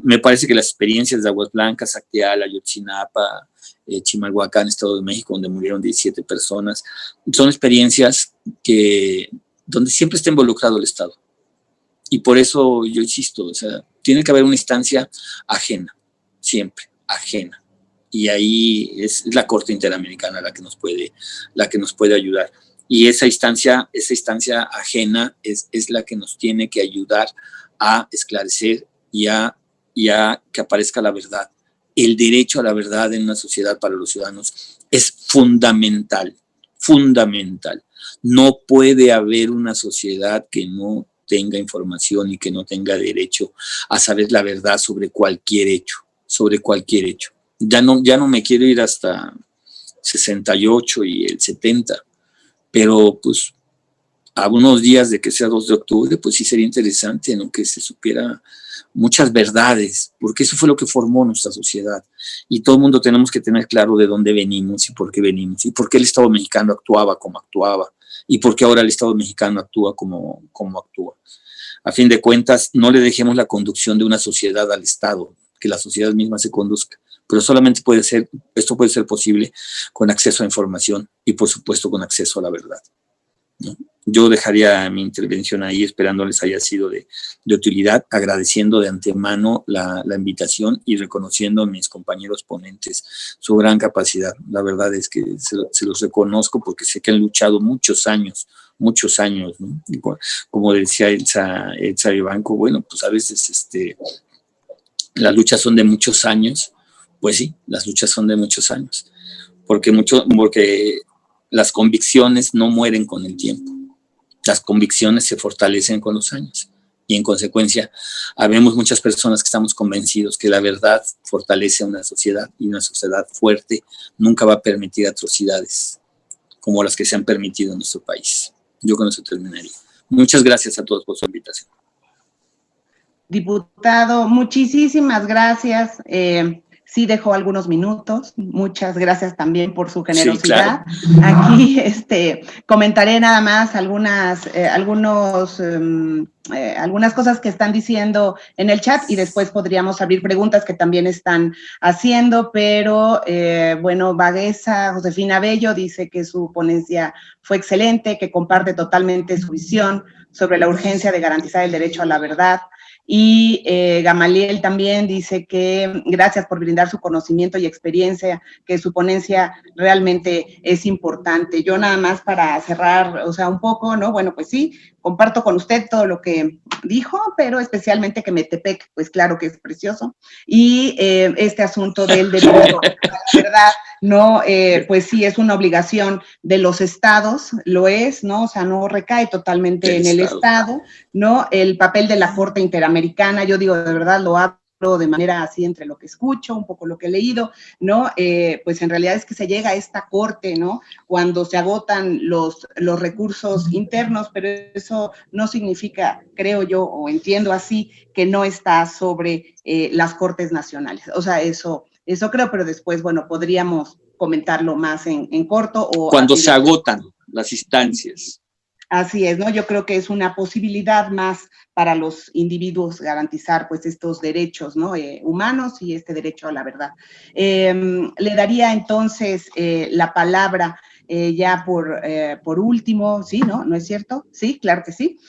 Me parece que las experiencias de Aguas Blancas, Acteal, Ayotzinapa, Chimalhuacán, Estado de México, donde murieron 17 personas, son experiencias donde siempre está involucrado el Estado. Y por eso yo insisto, o sea, tiene que haber una instancia ajena, siempre, ajena. Y ahí es la Corte Interamericana la que nos puede ayudar. Y esa instancia ajena es la que nos tiene que ayudar a esclarecer y a que aparezca la verdad. El derecho a la verdad en una sociedad para los ciudadanos es fundamental, fundamental. No puede haber una sociedad que no tenga información y que no tenga derecho a saber la verdad sobre cualquier hecho, Ya no me quiero ir hasta 68 y el 70, pero pues a unos días de que sea 2 de octubre, pues sí sería interesante, ¿no?, que se supiera muchas verdades, porque eso fue lo que formó nuestra sociedad. Y todo el mundo tenemos que tener claro de dónde venimos y por qué venimos, y por qué el Estado mexicano actuaba como actuaba, y por qué ahora el Estado mexicano actúa como actúa. A fin de cuentas, no le dejemos la conducción de una sociedad al Estado, que la sociedad misma se conduzca. Pero solamente esto puede ser posible con acceso a información y, por supuesto, con acceso a la verdad, ¿no? Yo dejaría mi intervención ahí, esperando les haya sido de utilidad, agradeciendo de antemano la invitación y reconociendo a mis compañeros ponentes su gran capacidad. La verdad es que se los reconozco porque sé que han luchado muchos años, ¿no? Como decía Elsa Vivanco, bueno, pues a veces las luchas son de muchos años. Pues sí, las luchas son de muchos años, porque las convicciones no mueren con el tiempo, las convicciones se fortalecen con los años, y en consecuencia, habemos muchas personas que estamos convencidos que la verdad fortalece a una sociedad, y una sociedad fuerte nunca va a permitir atrocidades como las que se han permitido en nuestro país. Yo con eso terminaría. Muchas gracias a todos por su invitación. Diputado, muchísimas gracias. Sí dejó algunos minutos. Muchas gracias también por su generosidad. Sí, claro. Aquí comentaré nada más algunas cosas que están diciendo en el chat y después podríamos abrir preguntas que también están haciendo, pero bueno, Baguesa Josefina Bello dice que su ponencia fue excelente, que comparte totalmente su visión sobre la urgencia de garantizar el derecho a la verdad Y Gamaliel también dice que gracias por brindar su conocimiento y experiencia, que su ponencia realmente es importante. Yo nada más para cerrar, o sea, un poco, ¿no? Bueno, pues sí, comparto con usted todo lo que dijo, pero especialmente que Metepec, pues claro que es precioso. Y este asunto del derecho a la verdad, ¿no? Pues sí, es una obligación de los estados, lo es, ¿no? O sea, no recae totalmente en el estado, ¿no? El papel de la Corte Interamericana, yo digo, de verdad, lo hablo de manera así entre lo que escucho, un poco lo que he leído, ¿no? Pues en realidad es que se llega a esta corte, ¿no? Cuando se agotan los recursos internos, pero eso no significa, creo yo, o entiendo así, que no está sobre las cortes nacionales. O sea, eso creo, pero después, bueno, podríamos comentarlo más en corto. O cuando se agotan las instancias. Así es, ¿no? Yo creo que es una posibilidad más para los individuos garantizar, pues, estos derechos, ¿no? Humanos y este derecho a la verdad. Le daría entonces la palabra ya por último, ¿sí, no? ¿No es cierto? Sí, claro que sí.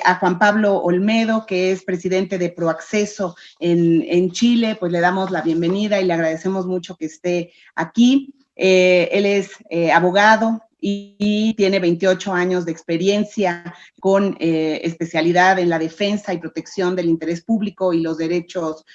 A Juan Pablo Olmedo, que es presidente de Proacceso en Chile, pues le damos la bienvenida y le agradecemos mucho que esté aquí. Él es abogado y tiene 28 años de experiencia con especialidad en la defensa y protección del interés público y los derechos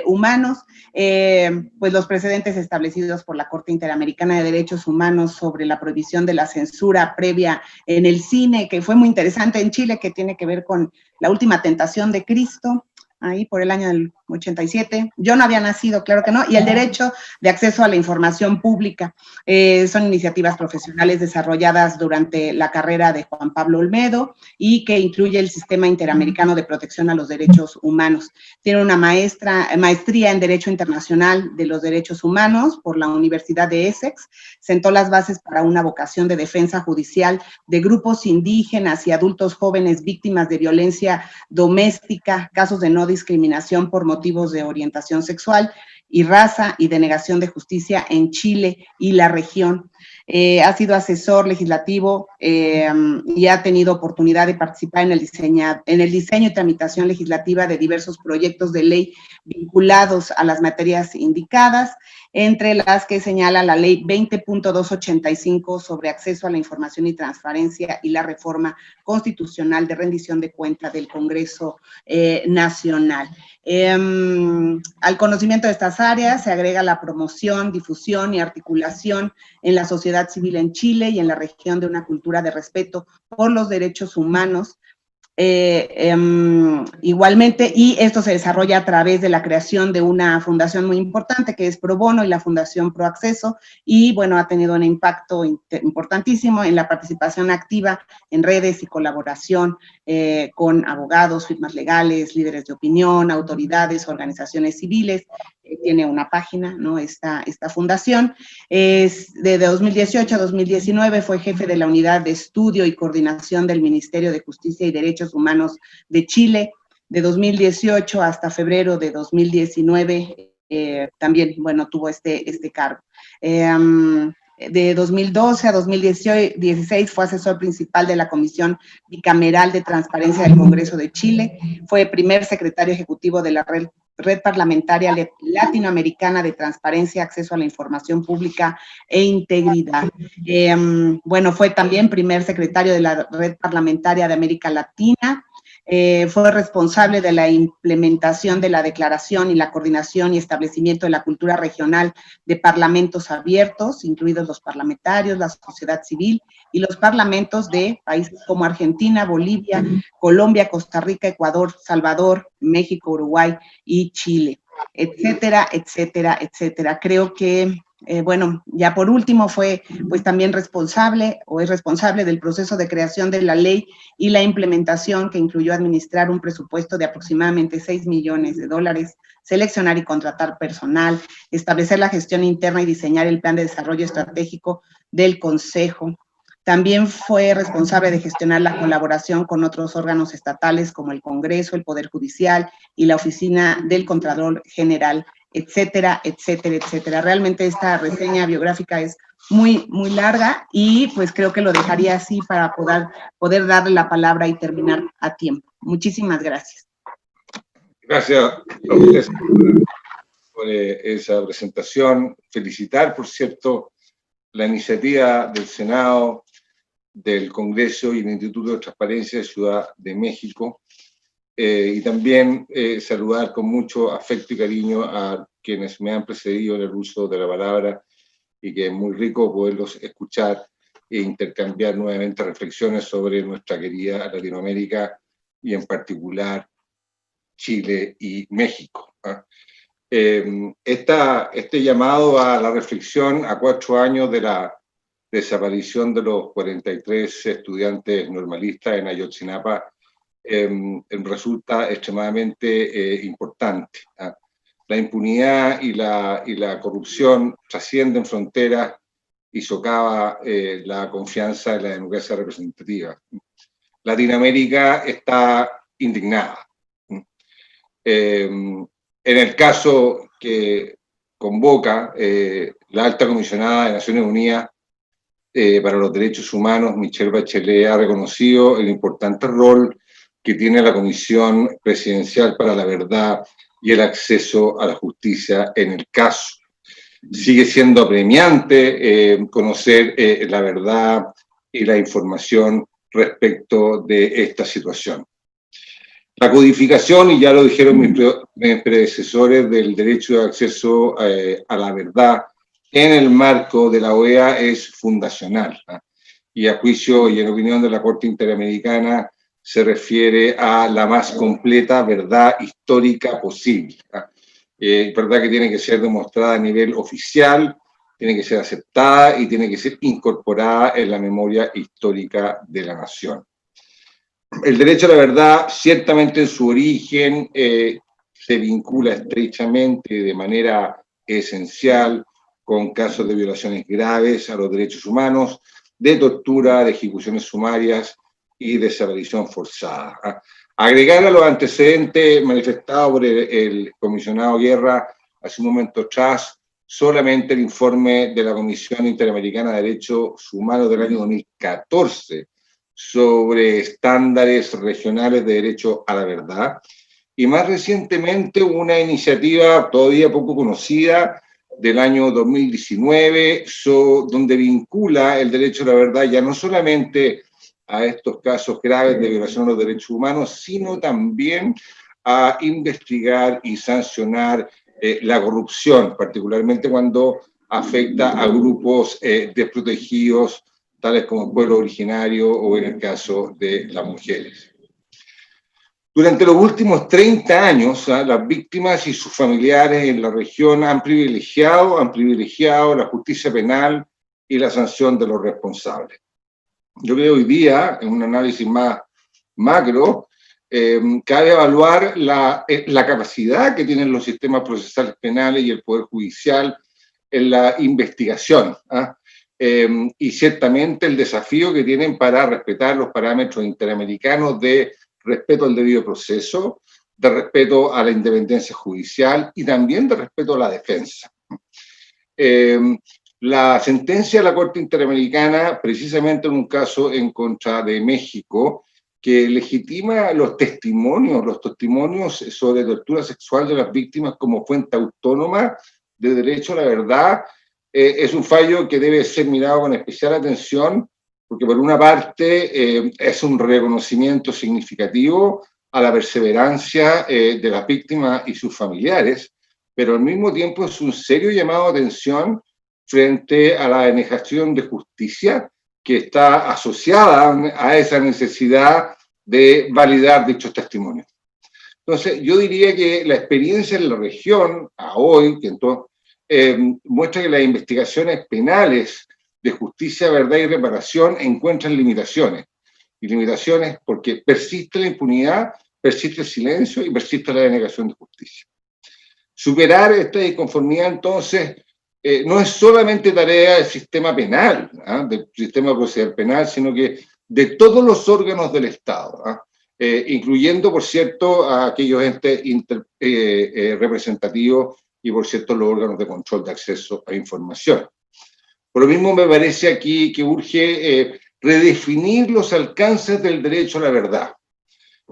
humanos. Pues los precedentes establecidos por la Corte Interamericana de Derechos Humanos sobre la prohibición de la censura previa en el cine, que fue muy interesante en Chile, que tiene que ver con La Última Tentación de Cristo, ahí por el año del 87. Yo no había nacido, claro que no, y el derecho de acceso a la información pública. Son iniciativas profesionales desarrolladas durante la carrera de Juan Pablo Olmedo y que incluye el Sistema Interamericano de Protección a los Derechos Humanos. Tiene una maestría en Derecho Internacional de los Derechos Humanos por la Universidad de Essex. Sentó las bases para una vocación de defensa judicial de grupos indígenas y adultos jóvenes víctimas de violencia doméstica, casos de no discriminación por motivos de orientación sexual y raza y de negación de justicia en Chile y la región. Ha sido asesor legislativo y ha tenido oportunidad de participar en el diseño y tramitación legislativa de diversos proyectos de ley vinculados a las materias indicadas, entre las que señala la ley 20.285 sobre acceso a la información y transparencia y la reforma constitucional de rendición de cuenta del Congreso Nacional. Al conocimiento de estas áreas se agrega la promoción, difusión y articulación en la sociedad civil en Chile y en la región de una cultura de respeto por los derechos humanos. Igualmente, y esto se desarrolla a través de la creación de una fundación muy importante que es Pro Bono y la Fundación Proacceso, y bueno, ha tenido un impacto importantísimo en la participación activa en redes y colaboración con abogados, firmas legales, líderes de opinión, autoridades, organizaciones civiles. Tiene una página, ¿no? Esta fundación. De 2018 a 2019 fue jefe de la Unidad de Estudio y Coordinación del Ministerio de Justicia y Derechos Humanos de Chile. De 2018 hasta febrero de 2019 también, bueno, tuvo este cargo. De 2012 a 2016 fue asesor principal de la Comisión Bicameral de Transparencia del Congreso de Chile. Fue primer secretario ejecutivo de la Red Parlamentaria Latinoamericana de Transparencia, Acceso a la Información Pública e Integridad. Bueno, fue también primer secretario de la Red Parlamentaria de América Latina. Fue responsable de la implementación de la declaración y la coordinación y establecimiento de la cultura regional de parlamentos abiertos, incluidos los parlamentarios, la sociedad civil y los parlamentos de países como Argentina, Bolivia, Colombia, Costa Rica, Ecuador, Salvador, México, Uruguay y Chile, etcétera, etcétera, etcétera. Creo que bueno, ya por último fue pues también responsable o es responsable del proceso de creación de la ley y la implementación que incluyó administrar un presupuesto de aproximadamente $6 millones, seleccionar y contratar personal, establecer la gestión interna y diseñar el plan de desarrollo estratégico del Consejo. También fue responsable de gestionar la colaboración con otros órganos estatales como el Congreso, el Poder Judicial y la Oficina del Contralor General, etcétera, etcétera, etcétera. Realmente esta reseña biográfica es muy, muy larga y pues creo que lo dejaría así para poder darle la palabra y terminar a tiempo. Muchísimas gracias. Gracias a ustedes por esa presentación. Felicitar, por cierto, la iniciativa del Senado, del Congreso y del Instituto de Transparencia de Ciudad de México. Y también saludar con mucho afecto y cariño a quienes me han precedido en el uso de la palabra y que es muy rico poderlos escuchar e intercambiar nuevamente reflexiones sobre nuestra querida Latinoamérica y en particular Chile y México. Este llamado a la reflexión a 4 años de la desaparición de los 43 estudiantes normalistas en Ayotzinapa resulta extremadamente importante. La impunidad y la corrupción trascienden fronteras y socava la confianza en la democracia representativa. Latinoamérica está indignada. En el caso que convoca la alta comisionada de Naciones Unidas para los Derechos Humanos, Michelle Bachelet, ha reconocido el importante rol que tiene la Comisión Presidencial para la Verdad y el Acceso a la Justicia en el caso. Sigue siendo apremiante conocer la verdad y la información respecto de esta situación. La codificación, y ya lo dijeron mis predecesores, del derecho de acceso a la verdad en el marco de la OEA es fundacional. Y a juicio y en opinión de la Corte Interamericana se refiere a la más completa verdad histórica posible. Verdad que tiene que ser demostrada a nivel oficial, tiene que ser aceptada y tiene que ser incorporada en la memoria histórica de la nación. El derecho a la verdad, ciertamente en su origen, se vincula estrechamente y de manera esencial con casos de violaciones graves a los derechos humanos, de tortura, de ejecuciones sumarias y desaparición forzada. Agregar a los antecedentes manifestados por el comisionado Guerra hace un momento atrás, solamente el informe de la Comisión Interamericana de Derechos Humanos del año 2014 sobre estándares regionales de derecho a la verdad, y más recientemente una iniciativa todavía poco conocida del año 2019, donde vincula el derecho a la verdad ya no solamente a estos casos graves de violación a los derechos humanos, sino también a investigar y sancionar la corrupción, particularmente cuando afecta a grupos desprotegidos, tales como el pueblo originario o en el caso de las mujeres. Durante los últimos 30 años, las víctimas y sus familiares en la región han privilegiado la justicia penal y la sanción de los responsables. Yo creo hoy día, en un análisis más macro, cabe evaluar la capacidad que tienen los sistemas procesales penales y el Poder Judicial en la investigación, y ciertamente el desafío que tienen para respetar los parámetros interamericanos de respeto al debido proceso, de respeto a la independencia judicial y también de respeto a la defensa. La sentencia de la Corte Interamericana, precisamente en un caso en contra de México, que legitima los testimonios sobre tortura sexual de las víctimas como fuente autónoma de derecho a la verdad, es un fallo que debe ser mirado con especial atención, porque por una parte es un reconocimiento significativo a la perseverancia de las víctimas y sus familiares, pero al mismo tiempo es un serio llamado a atención frente a la denegación de justicia que está asociada a esa necesidad de validar dichos testimonios. Entonces, yo diría que la experiencia en la región, a hoy, que entonces, muestra que las investigaciones penales de justicia, verdad y reparación encuentran limitaciones. Y limitaciones porque persiste la impunidad, persiste el silencio y persiste la denegación de justicia. Superar esta disconformidad, entonces, no es solamente tarea del sistema penal, del sistema procesal penal, sino que de todos los órganos del Estado, incluyendo, por cierto, a aquellos entes representativos y, por cierto, los órganos de control de acceso a información. Por lo mismo, me parece aquí que urge redefinir los alcances del derecho a la verdad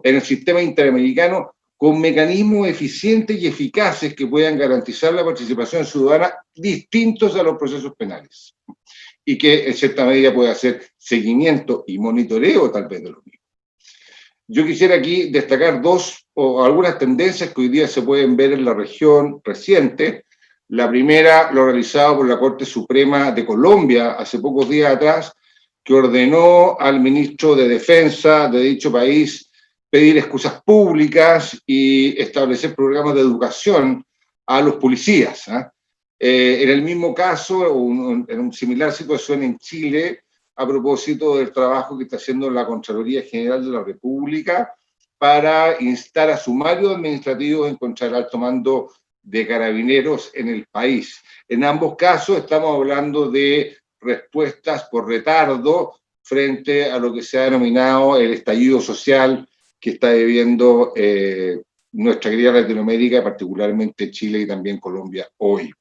en el sistema interamericano con mecanismos eficientes y eficaces que puedan garantizar la participación ciudadana distintos a los procesos penales y que en cierta medida pueda hacer seguimiento y monitoreo tal vez de los mismos. Yo quisiera aquí destacar dos o algunas tendencias que hoy día se pueden ver en la región reciente. La primera, lo realizado por la Corte Suprema de Colombia hace pocos días atrás, que ordenó al ministro de Defensa de dicho país pedir excusas públicas y establecer programas de educación a los policías. En el mismo caso, en una similar situación en Chile, a propósito del trabajo que está haciendo la Contraloría General de la República para instar a sumarios administrativos en contra del alto mando de carabineros en el país. En ambos casos estamos hablando de respuestas por retardo frente a lo que se ha denominado el estallido social que está viviendo nuestra querida Latinoamérica, particularmente Chile y también Colombia hoy.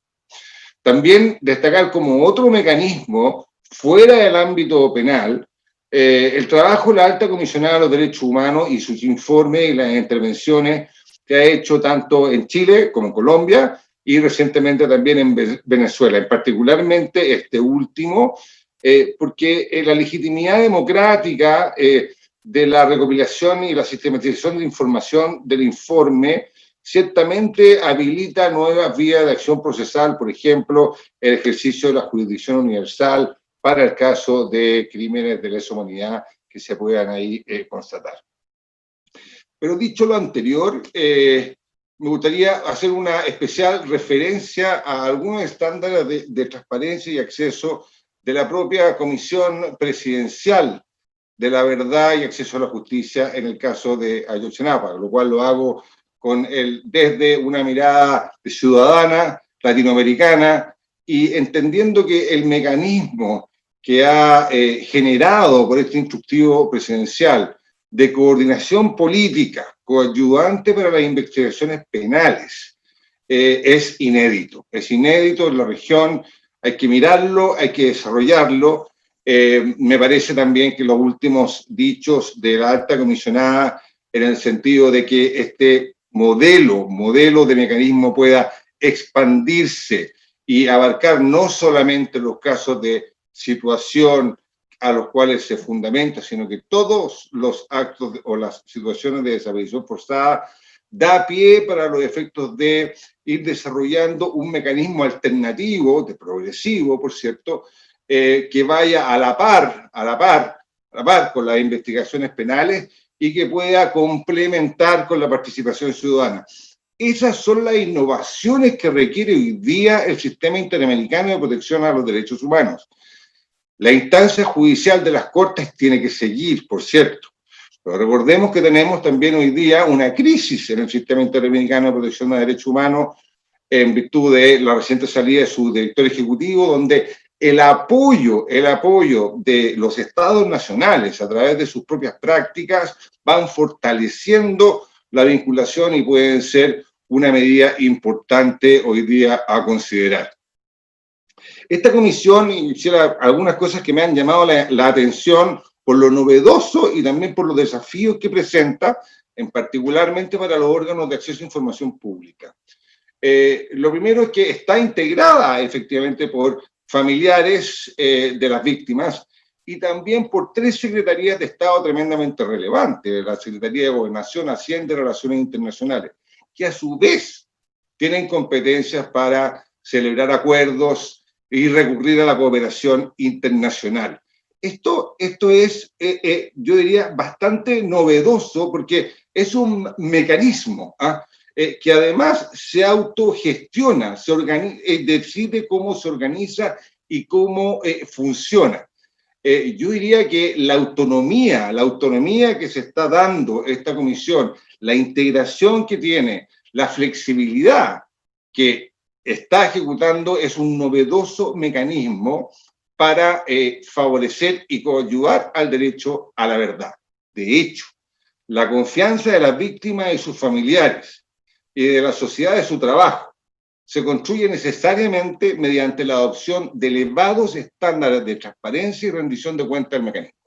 También destacar como otro mecanismo fuera del ámbito penal, el trabajo de la Alta Comisionada de los Derechos Humanos y sus informes y las intervenciones que ha hecho tanto en Chile como en Colombia y recientemente también en Venezuela, en particularmente este último, porque la legitimidad democrática de la recopilación y la sistematización de información del informe ciertamente habilita nuevas vías de acción procesal, por ejemplo, el ejercicio de la jurisdicción universal para el caso de crímenes de lesa humanidad que se puedan ahí constatar. Pero dicho lo anterior, me gustaría hacer una especial referencia a algunos estándares de transparencia y acceso de la propia Comisión Presidencial de la Verdad y Acceso a la Justicia en el caso de Ayotzinapa, lo cual lo hago desde una mirada ciudadana, latinoamericana, y entendiendo que el mecanismo que ha generado por este instructivo presidencial de coordinación política, coadyuvante para las investigaciones penales, es inédito en la región, hay que mirarlo, hay que desarrollarlo. Me parece también que los últimos dichos de la alta comisionada en el sentido de que este modelo de mecanismo pueda expandirse y abarcar no solamente los casos de situación a los cuales se fundamenta, sino que todos los actos o las situaciones de desaparición forzada da pie para los efectos de ir desarrollando un mecanismo alternativo, de progresivo, por cierto, que vaya a la par con las investigaciones penales y que pueda complementar con la participación ciudadana. Esas son las innovaciones que requiere hoy día el sistema interamericano de protección a los derechos humanos. La instancia judicial de las Cortes tiene que seguir, por cierto, pero recordemos que tenemos también hoy día una crisis en el sistema interamericano de protección de derechos humanos en virtud de la reciente salida de su director ejecutivo, donde el apoyo de los estados nacionales a través de sus propias prácticas van fortaleciendo la vinculación y pueden ser una medida importante hoy día a considerar. Esta comisión hiciera algunas cosas que me han llamado la atención por lo novedoso y también por los desafíos que presenta, en particularmente para los órganos de acceso a información pública. Lo primero es que está integrada efectivamente por familiares de las víctimas y también por 3 secretarías de Estado tremendamente relevantes, la Secretaría de Gobernación, Hacienda y Relaciones Internacionales, que a su vez tienen competencias para celebrar acuerdos y recurrir a la cooperación internacional. Esto es, yo diría, bastante novedoso porque es un mecanismo que además se autogestiona, decide cómo se organiza y cómo funciona. Yo diría que la autonomía que se está dando esta comisión, la integración que tiene, la flexibilidad que está ejecutando es un novedoso mecanismo para favorecer y coadyuvar al derecho a la verdad. De hecho, la confianza de las víctimas y sus familiares y de la sociedad de su trabajo se construye necesariamente mediante la adopción de elevados estándares de transparencia y rendición de cuentas del mecanismo.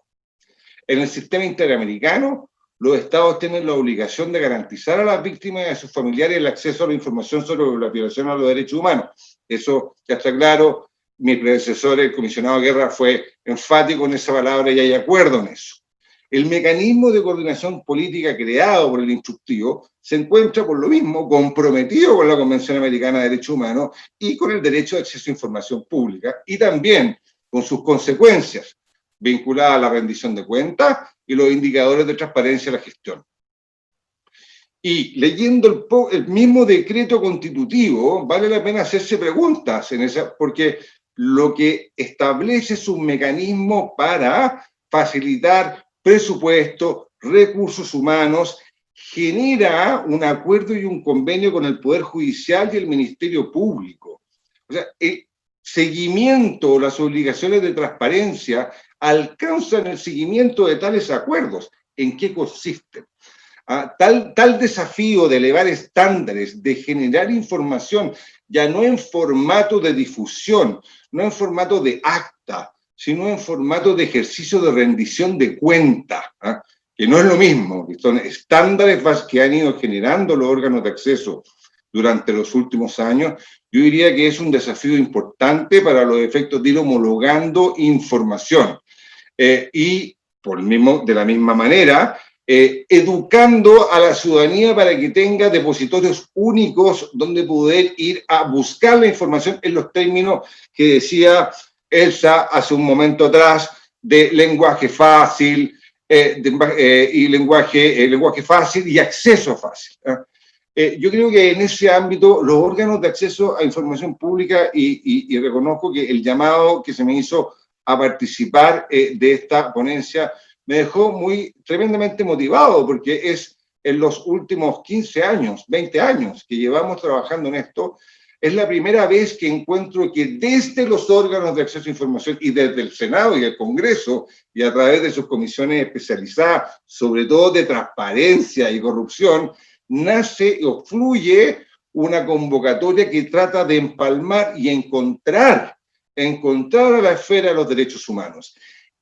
En el sistema interamericano, los estados tienen la obligación de garantizar a las víctimas y a sus familiares el acceso a la información sobre la violación a los derechos humanos. Eso ya está claro. Mi predecesor, el comisionado Guerra, fue enfático en esa palabra y hay acuerdo en eso. El mecanismo de coordinación política creado por el instructivo se encuentra, por lo mismo, comprometido con la Convención Americana de Derechos Humanos y con el derecho de acceso a información pública, y también con sus consecuencias vinculadas a la rendición de cuentas y los indicadores de transparencia de la gestión. Y leyendo el mismo decreto constitutivo, vale la pena hacerse preguntas en esa, porque lo que establece es un mecanismo para facilitar presupuesto, recursos humanos, genera un acuerdo y un convenio con el Poder Judicial y el Ministerio Público. O sea, el seguimiento, las obligaciones de transparencia alcanzan el seguimiento de tales acuerdos. ¿En qué consisten? Tal desafío de elevar estándares, de generar información, ya no en formato de difusión, no en formato de acta, sino en formato de ejercicio de rendición de cuenta, que no es lo mismo, son estándares que han ido generando los órganos de acceso durante los últimos años. Yo diría que es un desafío importante para los efectos de ir homologando información. Y de la misma manera, educando a la ciudadanía para que tenga depositorios únicos donde poder ir a buscar la información en los términos que decía Elsa hace un momento atrás, de lenguaje fácil, lenguaje fácil y acceso fácil. Yo creo que en ese ámbito los órganos de acceso a información pública, y reconozco que el llamado que se me hizo a participar de esta ponencia me dejó tremendamente motivado, porque es en los últimos 15 años, 20 años que llevamos trabajando en esto, es la primera vez que encuentro que desde los órganos de acceso a información y desde el Senado y el Congreso y a través de sus comisiones especializadas, sobre todo de transparencia y corrupción, nace o fluye una convocatoria que trata de empalmar y encontrar a la esfera de los derechos humanos.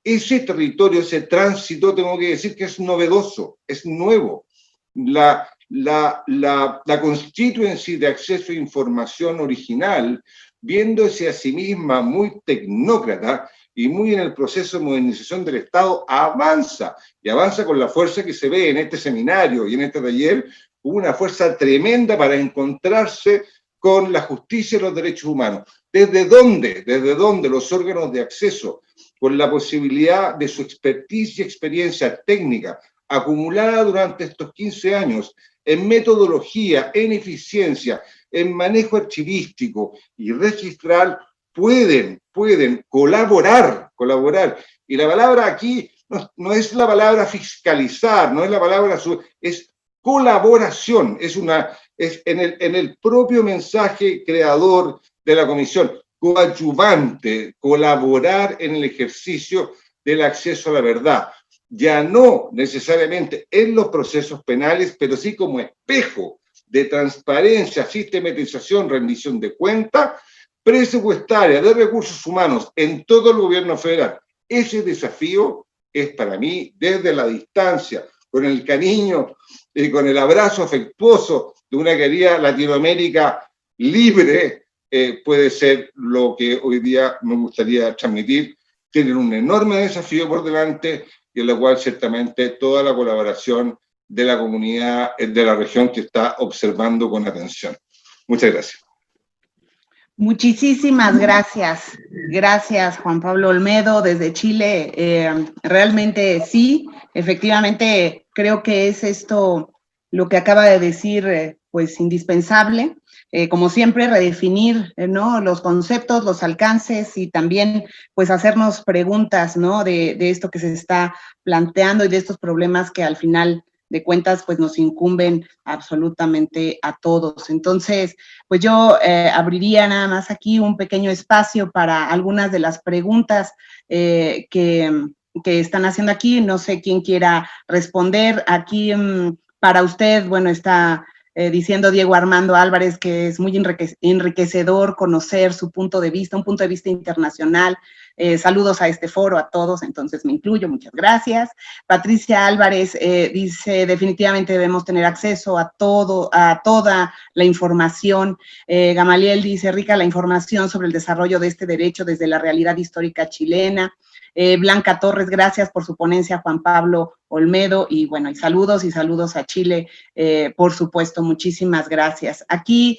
Ese territorio, ese tránsito, tengo que decir que es novedoso, es nuevo. La Constituency de acceso a información original, viéndose a sí misma muy tecnócrata y muy en el proceso de modernización del Estado, avanza, y avanza con la fuerza que se ve en este seminario y en este taller, una fuerza tremenda para encontrarse con la justicia y los derechos humanos. ¿Desde dónde? Desde dónde los órganos de acceso, con la posibilidad de su expertise y experiencia técnica acumulada durante estos 15 años en metodología, en eficiencia, en manejo archivístico y registral, pueden colaborar. Y la palabra aquí no es la palabra fiscalizar, no es la palabra, es colaboración, es en el propio mensaje creador de la comisión, coadyuvante, colaborar en el ejercicio del acceso a la verdad. Ya no necesariamente en los procesos penales, pero sí como espejo de transparencia, sistematización, rendición de cuentas, presupuestaria, de recursos humanos en todo el gobierno federal. Ese desafío es para mí, desde la distancia, con el cariño y con el abrazo afectuoso de una querida Latinoamérica libre, puede ser lo que hoy día me gustaría transmitir. Tienen un enorme desafío por delante, y en la cual ciertamente toda la colaboración de la comunidad de la región que está observando con atención. Muchas gracias. Muchísimas gracias. Gracias, Juan Pablo Olmedo, desde Chile. Realmente sí, efectivamente creo que es esto lo que acaba de decir, pues indispensable. Como siempre, redefinir, ¿no?, los conceptos, los alcances, y también pues hacernos preguntas, ¿no?, de esto que se está planteando y de estos problemas que al final de cuentas pues nos incumben absolutamente a todos. Entonces, pues yo abriría nada más aquí un pequeño espacio para algunas de las preguntas que están haciendo aquí. No sé quién quiera responder. Aquí para usted, bueno, está diciendo Diego Armando Álvarez que es muy enriquecedor conocer su punto de vista, un punto de vista internacional saludos a este foro, a todos, entonces me incluyo, muchas gracias. Patricia Álvarez dice, definitivamente debemos tener acceso a toda la información. Gamaliel dice, rica la información sobre el desarrollo de este derecho desde la realidad histórica chilena. Blanca Torres, gracias por su ponencia, Juan Pablo Olmedo, y bueno, y saludos a Chile, por supuesto, muchísimas gracias. Aquí,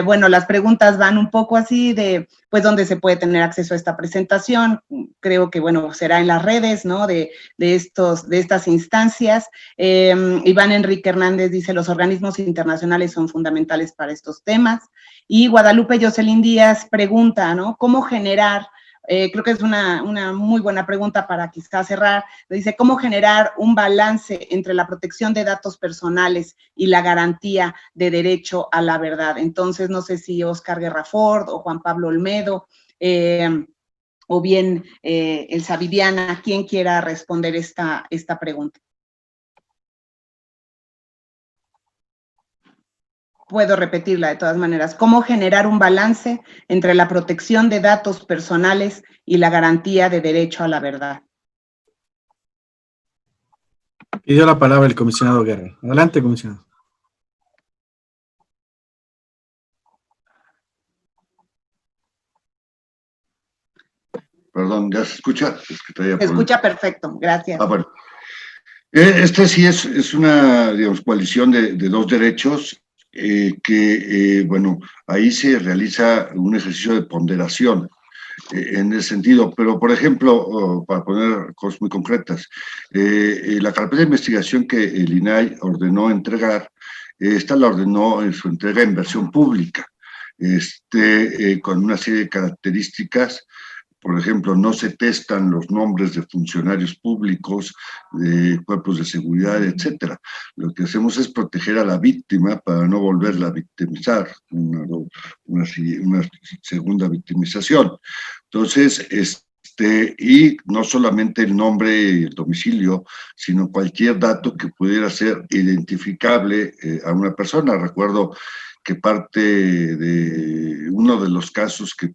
bueno, las preguntas van un poco así de, pues, ¿dónde se puede tener acceso a esta presentación? Creo que, bueno, será en las redes, ¿no?, de estas instancias. Iván Enrique Hernández dice, los organismos internacionales son fundamentales para estos temas. Y Guadalupe Jocelyn Díaz pregunta, ¿no?, ¿cómo generar? Creo que es una muy buena pregunta para quizás cerrar. Dice, ¿cómo generar un balance entre la protección de datos personales y la garantía de derecho a la verdad? Entonces, no sé si Oscar Guerrafort o Juan Pablo Olmedo, o bien Elsa Viviana, quien quiera responder esta pregunta. Puedo repetirla de todas maneras. ¿Cómo generar un balance entre la protección de datos personales y la garantía de derecho a la verdad? Pidió la palabra el comisionado Guerra. Adelante, comisionado. Perdón, ¿ya se escucha? Es que Se escucha perfecto, gracias. Bueno. Esta sí es una, digamos, coalición de dos derechos bueno, ahí se realiza un ejercicio de ponderación en ese sentido, pero por ejemplo, para poner cosas muy concretas, la carpeta de investigación que el INAI ordenó entregar, esta la ordenó en su entrega en versión pública, con una serie de características. Por ejemplo, no se testan los nombres de funcionarios públicos, de cuerpos de seguridad, etcétera. Lo que hacemos es proteger a la víctima para no volverla a victimizar, una segunda victimización. Entonces, y no solamente el nombre y el domicilio, sino cualquier dato que pudiera ser identificable a una persona. Recuerdo que parte de uno de los casos que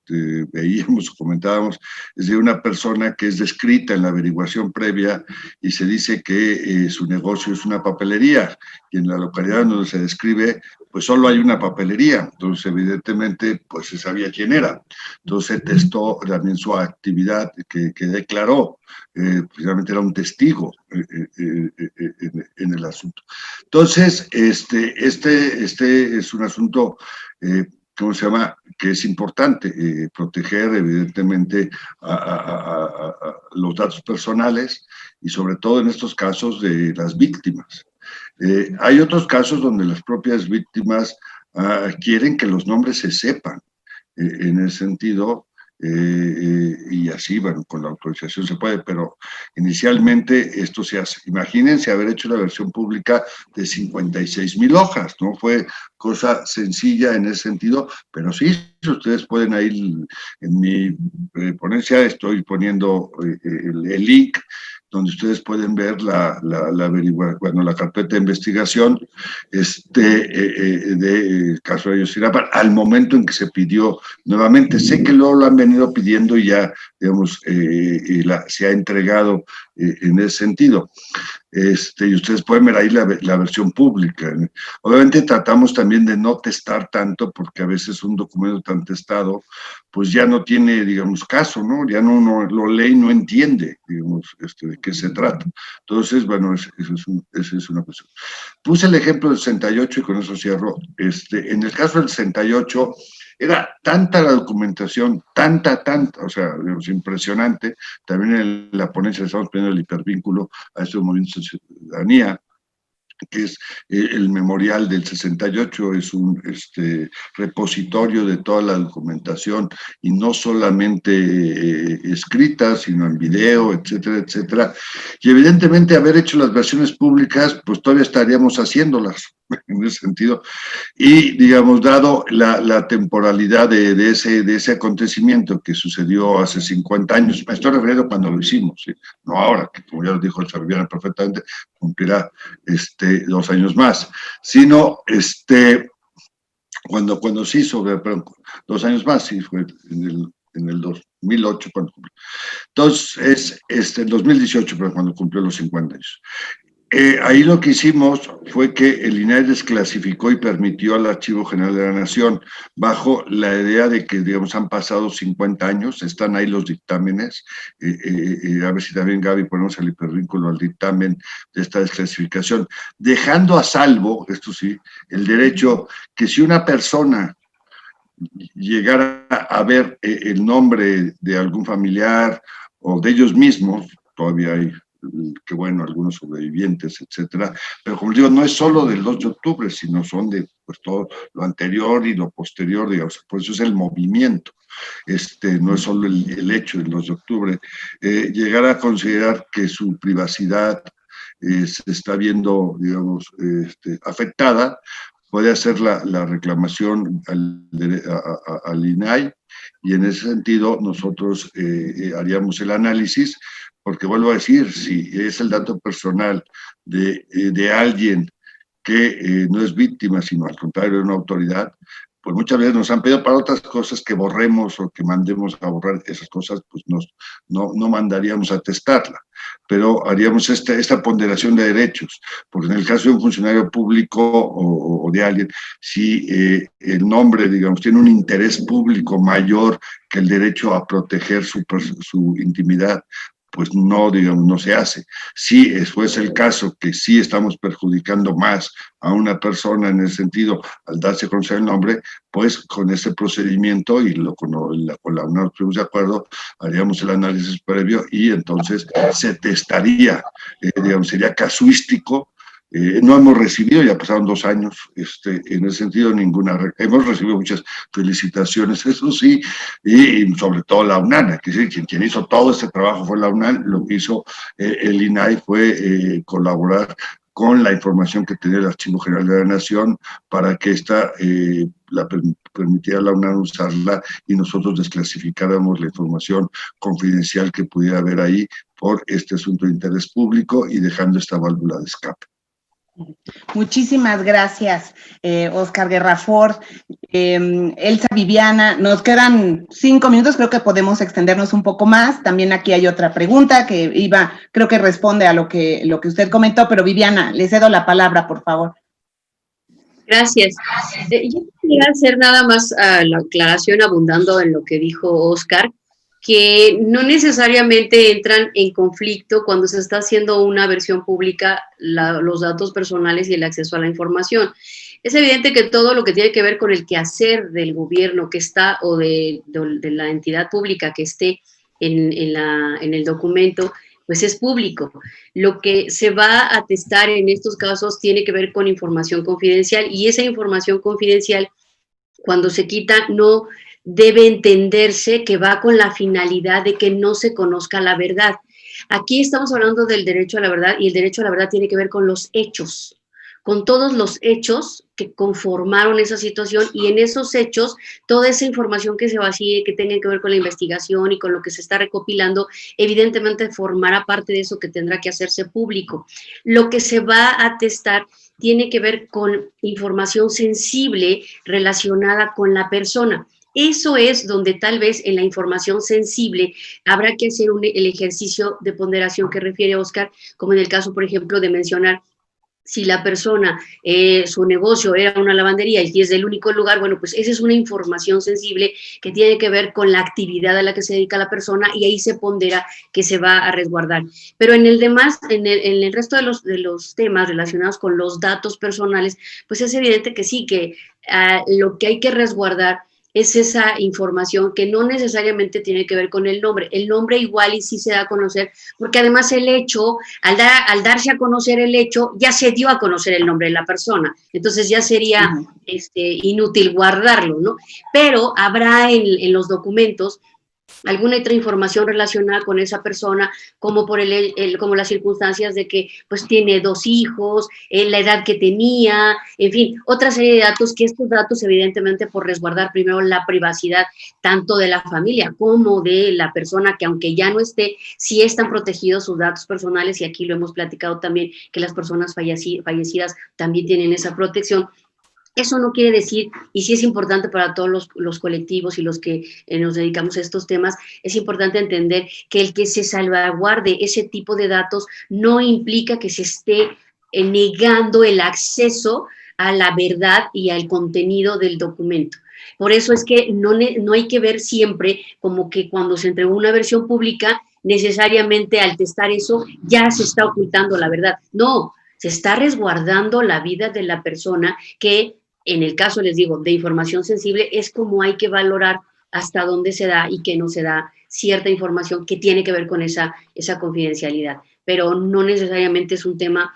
veíamos o comentábamos es de una persona que es descrita en la averiguación previa y se dice que su negocio es una papelería, y en la localidad donde se describe pues solo hay una papelería, entonces evidentemente pues se sabía quién era. Entonces se testó también su actividad que declaró, precisamente era un testigo en el asunto. Entonces, este es un asunto, ¿cómo se llama?, que es importante, proteger evidentemente a los datos personales y sobre todo en estos casos de las víctimas. Hay otros casos donde las propias víctimas quieren que los nombres se sepan, en ese sentido, y así, bueno, con la autorización se puede, pero inicialmente esto se hace. Imagínense haber hecho la versión pública de 56,000 hojas, no fue cosa sencilla en ese sentido, pero sí, ustedes pueden ahí, en mi ponencia estoy poniendo el link donde ustedes pueden ver la carpeta de investigación de caso de Ayotzinapa, al momento en que se pidió nuevamente. Sé que luego lo han venido pidiendo y ya, digamos, se ha entregado en ese sentido. Y ustedes pueden ver ahí la versión pública. Obviamente tratamos también de no testar tanto, porque a veces un documento tan testado, pues ya no tiene, digamos, caso, ¿no? Ya no lo lee y no entiende, digamos, de qué se trata. Entonces, bueno, esa es una cuestión. Puse el ejemplo del 68 y con eso cierro. En el caso del 68, era tanta la documentación, tanta, o sea, digamos, impresionante. También en la ponencia estamos poniendo el hipervínculo a estos movimientos de ciudadanía, que es el memorial del 68, es un repositorio de toda la documentación, y no solamente escrita, sino en video, etcétera, etcétera. Y evidentemente haber hecho las versiones públicas, pues todavía estaríamos haciéndolas en ese sentido. Y, digamos, dado la temporalidad de ese acontecimiento que sucedió hace 50 años, me estoy refiriendo cuando lo hicimos, ¿sí? No ahora, que como ya lo dijo el Serviano perfectamente, cumplirá 2 años más, sino cuando se hizo, perdón, 2 años más, sí, fue en el en el 2008 cuando cumplió. Entonces, en 2018, pero cuando cumplió los 50 años. Ahí lo que hicimos fue que el INAI desclasificó y permitió al Archivo General de la Nación, bajo la idea de que, digamos, han pasado 50 años, están ahí los dictámenes, a ver si también, Gaby, ponemos el hipervínculo al dictamen de esta desclasificación, dejando a salvo, esto sí, el derecho que si una persona llegara a ver el nombre de algún familiar o de ellos mismos, todavía hay, que bueno, algunos sobrevivientes, etcétera, pero como digo, no es solo del 2 de octubre, sino son de pues todo lo anterior y lo posterior, digamos, por eso es el movimiento, no es solo el hecho del 2 de octubre, llegar a considerar que su privacidad se está viendo, digamos, afectada, puede hacer la reclamación al INAI, y en ese sentido nosotros haríamos el análisis, porque vuelvo a decir, si es el dato personal de alguien que no es víctima, sino al contrario de una autoridad, pues muchas veces nos han pedido para otras cosas que borremos o que mandemos a borrar esas cosas, pues no mandaríamos a testarla, pero haríamos esta ponderación de derechos, porque en el caso de un funcionario público o de alguien, si el nombre, digamos, tiene un interés público mayor que el derecho a proteger su intimidad, pues no, digamos, no se hace. Si fuese el caso que sí estamos perjudicando más a una persona en el sentido, al darse a conocer el nombre, pues con ese procedimiento y con la UNAM estuvimos de acuerdo, haríamos el análisis previo y entonces se testaría, digamos, sería casuístico. No hemos recibido, ya pasaron 2 años, en ese sentido hemos recibido muchas felicitaciones, eso sí, y sobre todo la UNAM, que sí, quien hizo todo este trabajo fue la UNAM, lo que hizo el INAI fue colaborar con la información que tenía el Archivo General de la Nación para que permitiera a la UNAM usarla y nosotros desclasificáramos la información confidencial que pudiera haber ahí por este asunto de interés público y dejando esta válvula de escape. Muchísimas gracias, Óscar Guerra Fort, Elsa Viviana. Nos quedan 5 minutos, creo que podemos extendernos un poco más. También aquí hay otra pregunta que creo que responde a lo que usted comentó, pero Viviana, le cedo la palabra, por favor. Gracias. Yo quería hacer nada más la aclaración abundando en lo que dijo Óscar, que no necesariamente entran en conflicto cuando se está haciendo una versión pública los datos personales y el acceso a la información. Es evidente que todo lo que tiene que ver con el quehacer del gobierno que está o de la entidad pública que esté en el documento, pues es público. Lo que se va a atestar en estos casos tiene que ver con información confidencial y esa información confidencial, cuando se quita, no debe entenderse que va con la finalidad de que no se conozca la verdad. Aquí estamos hablando del derecho a la verdad y el derecho a la verdad tiene que ver con los hechos, con todos los hechos que conformaron esa situación y en esos hechos toda esa información que se vacíe, que tenga que ver con la investigación y con lo que se está recopilando, evidentemente formará parte de eso que tendrá que hacerse público. Lo que se va a atestar tiene que ver con información sensible relacionada con la persona. Eso es donde tal vez en la información sensible habrá que hacer el ejercicio de ponderación que refiere Óscar, como en el caso, por ejemplo, de mencionar si la persona, su negocio era una lavandería y es del único lugar, bueno, pues esa es una información sensible que tiene que ver con la actividad a la que se dedica la persona y ahí se pondera que se va a resguardar. Pero en el demás, en el resto de los temas relacionados con los datos personales, pues es evidente que sí, que lo que hay que resguardar es esa información que no necesariamente tiene que ver con el nombre. El nombre igual y sí se da a conocer, porque además el hecho, al darse a conocer el hecho, ya se dio a conocer el nombre de la persona. Entonces ya sería inútil guardarlo, ¿no? Pero habrá en los documentos alguna otra información relacionada con esa persona, como como las circunstancias de que pues tiene 2 hijos, la edad que tenía, en fin, otra serie de datos que estos datos evidentemente por resguardar primero la privacidad tanto de la familia como de la persona que aunque ya no esté, sí están protegidos sus datos personales y aquí lo hemos platicado también que las personas fallecidas también tienen esa protección. Eso no quiere decir, y sí es importante para todos los colectivos y los que nos dedicamos a estos temas, es importante entender que el que se salvaguarde ese tipo de datos no implica que se esté negando el acceso a la verdad y al contenido del documento. Por eso es que no hay que ver siempre como que cuando se entregó una versión pública, necesariamente al testar eso ya se está ocultando la verdad. No, se está resguardando la vida de la persona que, en el caso, les digo, de información sensible, es como hay que valorar hasta dónde se da y que no se da cierta información que tiene que ver con esa confidencialidad. Pero no necesariamente es un tema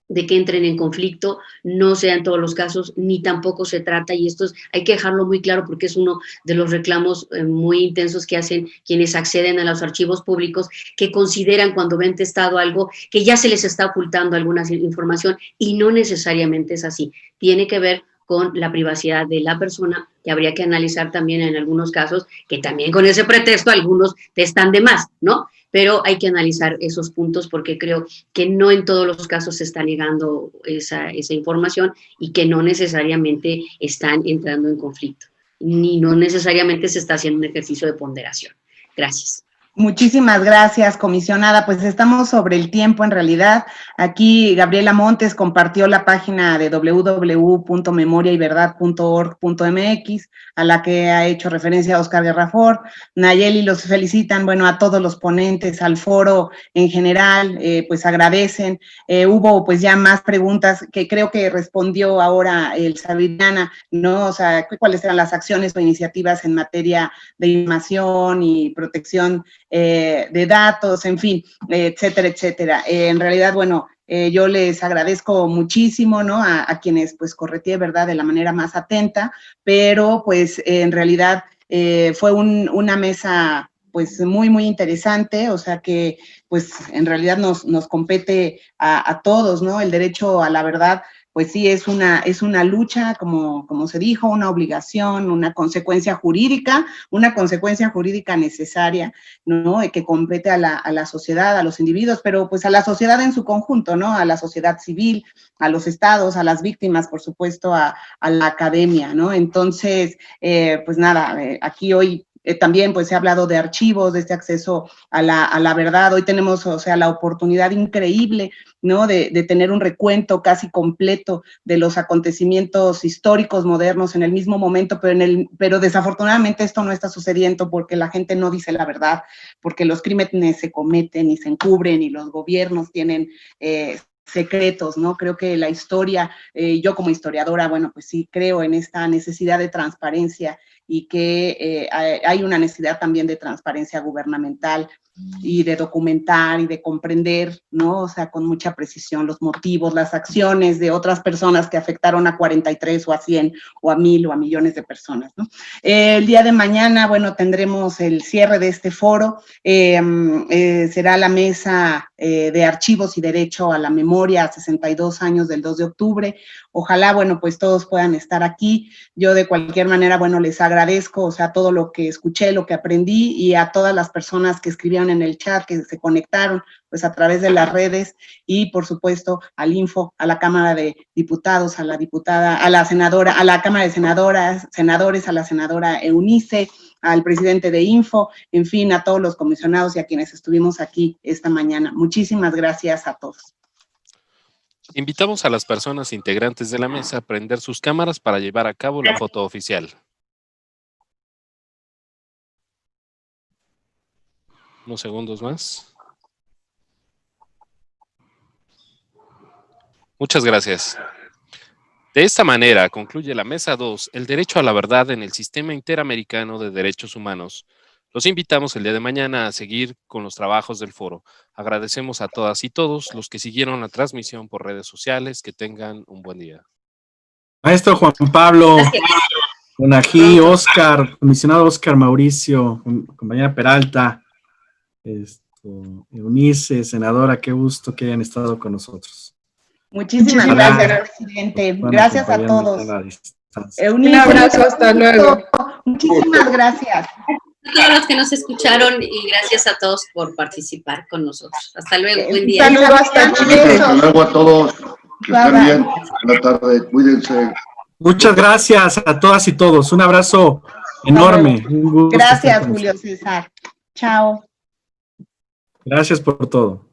de que entren en conflicto, no sea en todos los casos, ni tampoco se trata, y esto hay que dejarlo muy claro porque es uno de los reclamos muy intensos que hacen quienes acceden a los archivos públicos, que consideran cuando ven testado algo que ya se les está ocultando alguna información, y no necesariamente es así. Tiene que ver con la privacidad de la persona, que habría que analizar también en algunos casos, que también con ese pretexto algunos testan de más, ¿no? Pero hay que analizar esos puntos porque creo que no en todos los casos se está negando esa información y que no necesariamente están entrando en conflicto, ni no necesariamente se está haciendo un ejercicio de ponderación. Gracias. Muchísimas gracias, comisionada. Pues estamos sobre el tiempo en realidad. Aquí Gabriela Montes compartió la página de www.memoriayverdad.org.mx, a la que ha hecho referencia Oscar Guerrafort. Nayeli los felicitan, bueno, a todos los ponentes, al foro en general, pues agradecen. Hubo pues ya más preguntas que creo que respondió ahora el Sabidiana, ¿no? O sea, cuáles eran las acciones o iniciativas en materia de información y protección de datos, en fin, etcétera, etcétera. En realidad, bueno, yo les agradezco muchísimo, ¿no? A quienes, pues, correteé, ¿verdad?, de la manera más atenta, pero, pues, en realidad fue una mesa, pues, muy, muy interesante, o sea que, pues, en realidad nos compete a todos, ¿no? El derecho a la verdad, pues sí, es una lucha, como se dijo, una obligación, una consecuencia jurídica necesaria, ¿no? Que compete a la sociedad, a los individuos, pero pues a la sociedad en su conjunto, ¿no? A la sociedad civil, a los estados, a las víctimas, por supuesto, a la academia, ¿no? Entonces, pues nada, aquí hoy también pues se ha hablado de archivos, de este acceso a la verdad. Hoy tenemos, o sea, la oportunidad increíble, ¿no? De tener un recuento casi completo de los acontecimientos históricos modernos en el mismo momento, pero desafortunadamente esto no está sucediendo porque la gente no dice la verdad, porque los crímenes se cometen y se encubren y los gobiernos tienen secretos, ¿no? Creo que la historia, yo como historiadora, bueno, pues sí creo en esta necesidad de transparencia y que hay una necesidad también de transparencia gubernamental y de documentar y de comprender, ¿no? O sea, con mucha precisión los motivos, las acciones de otras personas que afectaron a 43 o a 100 o a 1000 o a millones de personas, ¿no? El día de mañana, bueno, tendremos el cierre de este foro, será la mesa de archivos y derecho a la memoria a 62 años del 2 de octubre. Ojalá, bueno, pues todos puedan estar aquí. Yo de cualquier manera, bueno, les agradezco, o sea, todo lo que escuché, lo que aprendí, y a todas las personas que escribieron en el chat, que se conectaron pues a través de las redes, y por supuesto al Info, a la Cámara de Diputados, a la diputada, a la senadora, a la Cámara de senadores, a la senadora Eunice, al presidente de Info, en fin, a todos los comisionados y a quienes estuvimos aquí esta mañana. Muchísimas gracias a todos. Invitamos a las personas integrantes de la mesa a prender sus cámaras para llevar a cabo la foto oficial. Unos segundos más. Muchas gracias. De esta manera concluye la Mesa 2, el derecho a la verdad en el Sistema Interamericano de Derechos Humanos. Los invitamos el día de mañana a seguir con los trabajos del foro. Agradecemos a todas y todos los que siguieron la transmisión por redes sociales. Que tengan un buen día. Maestro Juan Pablo, Donají, Oscar, comisionado Oscar Mauricio, compañera Peralta, Eunice, senadora, qué gusto que hayan estado con nosotros. Muchísimas gracias, presidente. Gracias a todos. Un abrazo, hasta luego. Muchísimas gracias. A todos los que nos escucharon y gracias a todos por participar con nosotros. Hasta luego, buen día. Saludos hasta Chile. Hasta luego a todos. Que estén bien. Buena tarde. Cuídense. Muchas gracias a todas y todos. Un abrazo enorme. Un gusto estar Gracias, con Julio ustedes. César. Chao. Gracias por todo.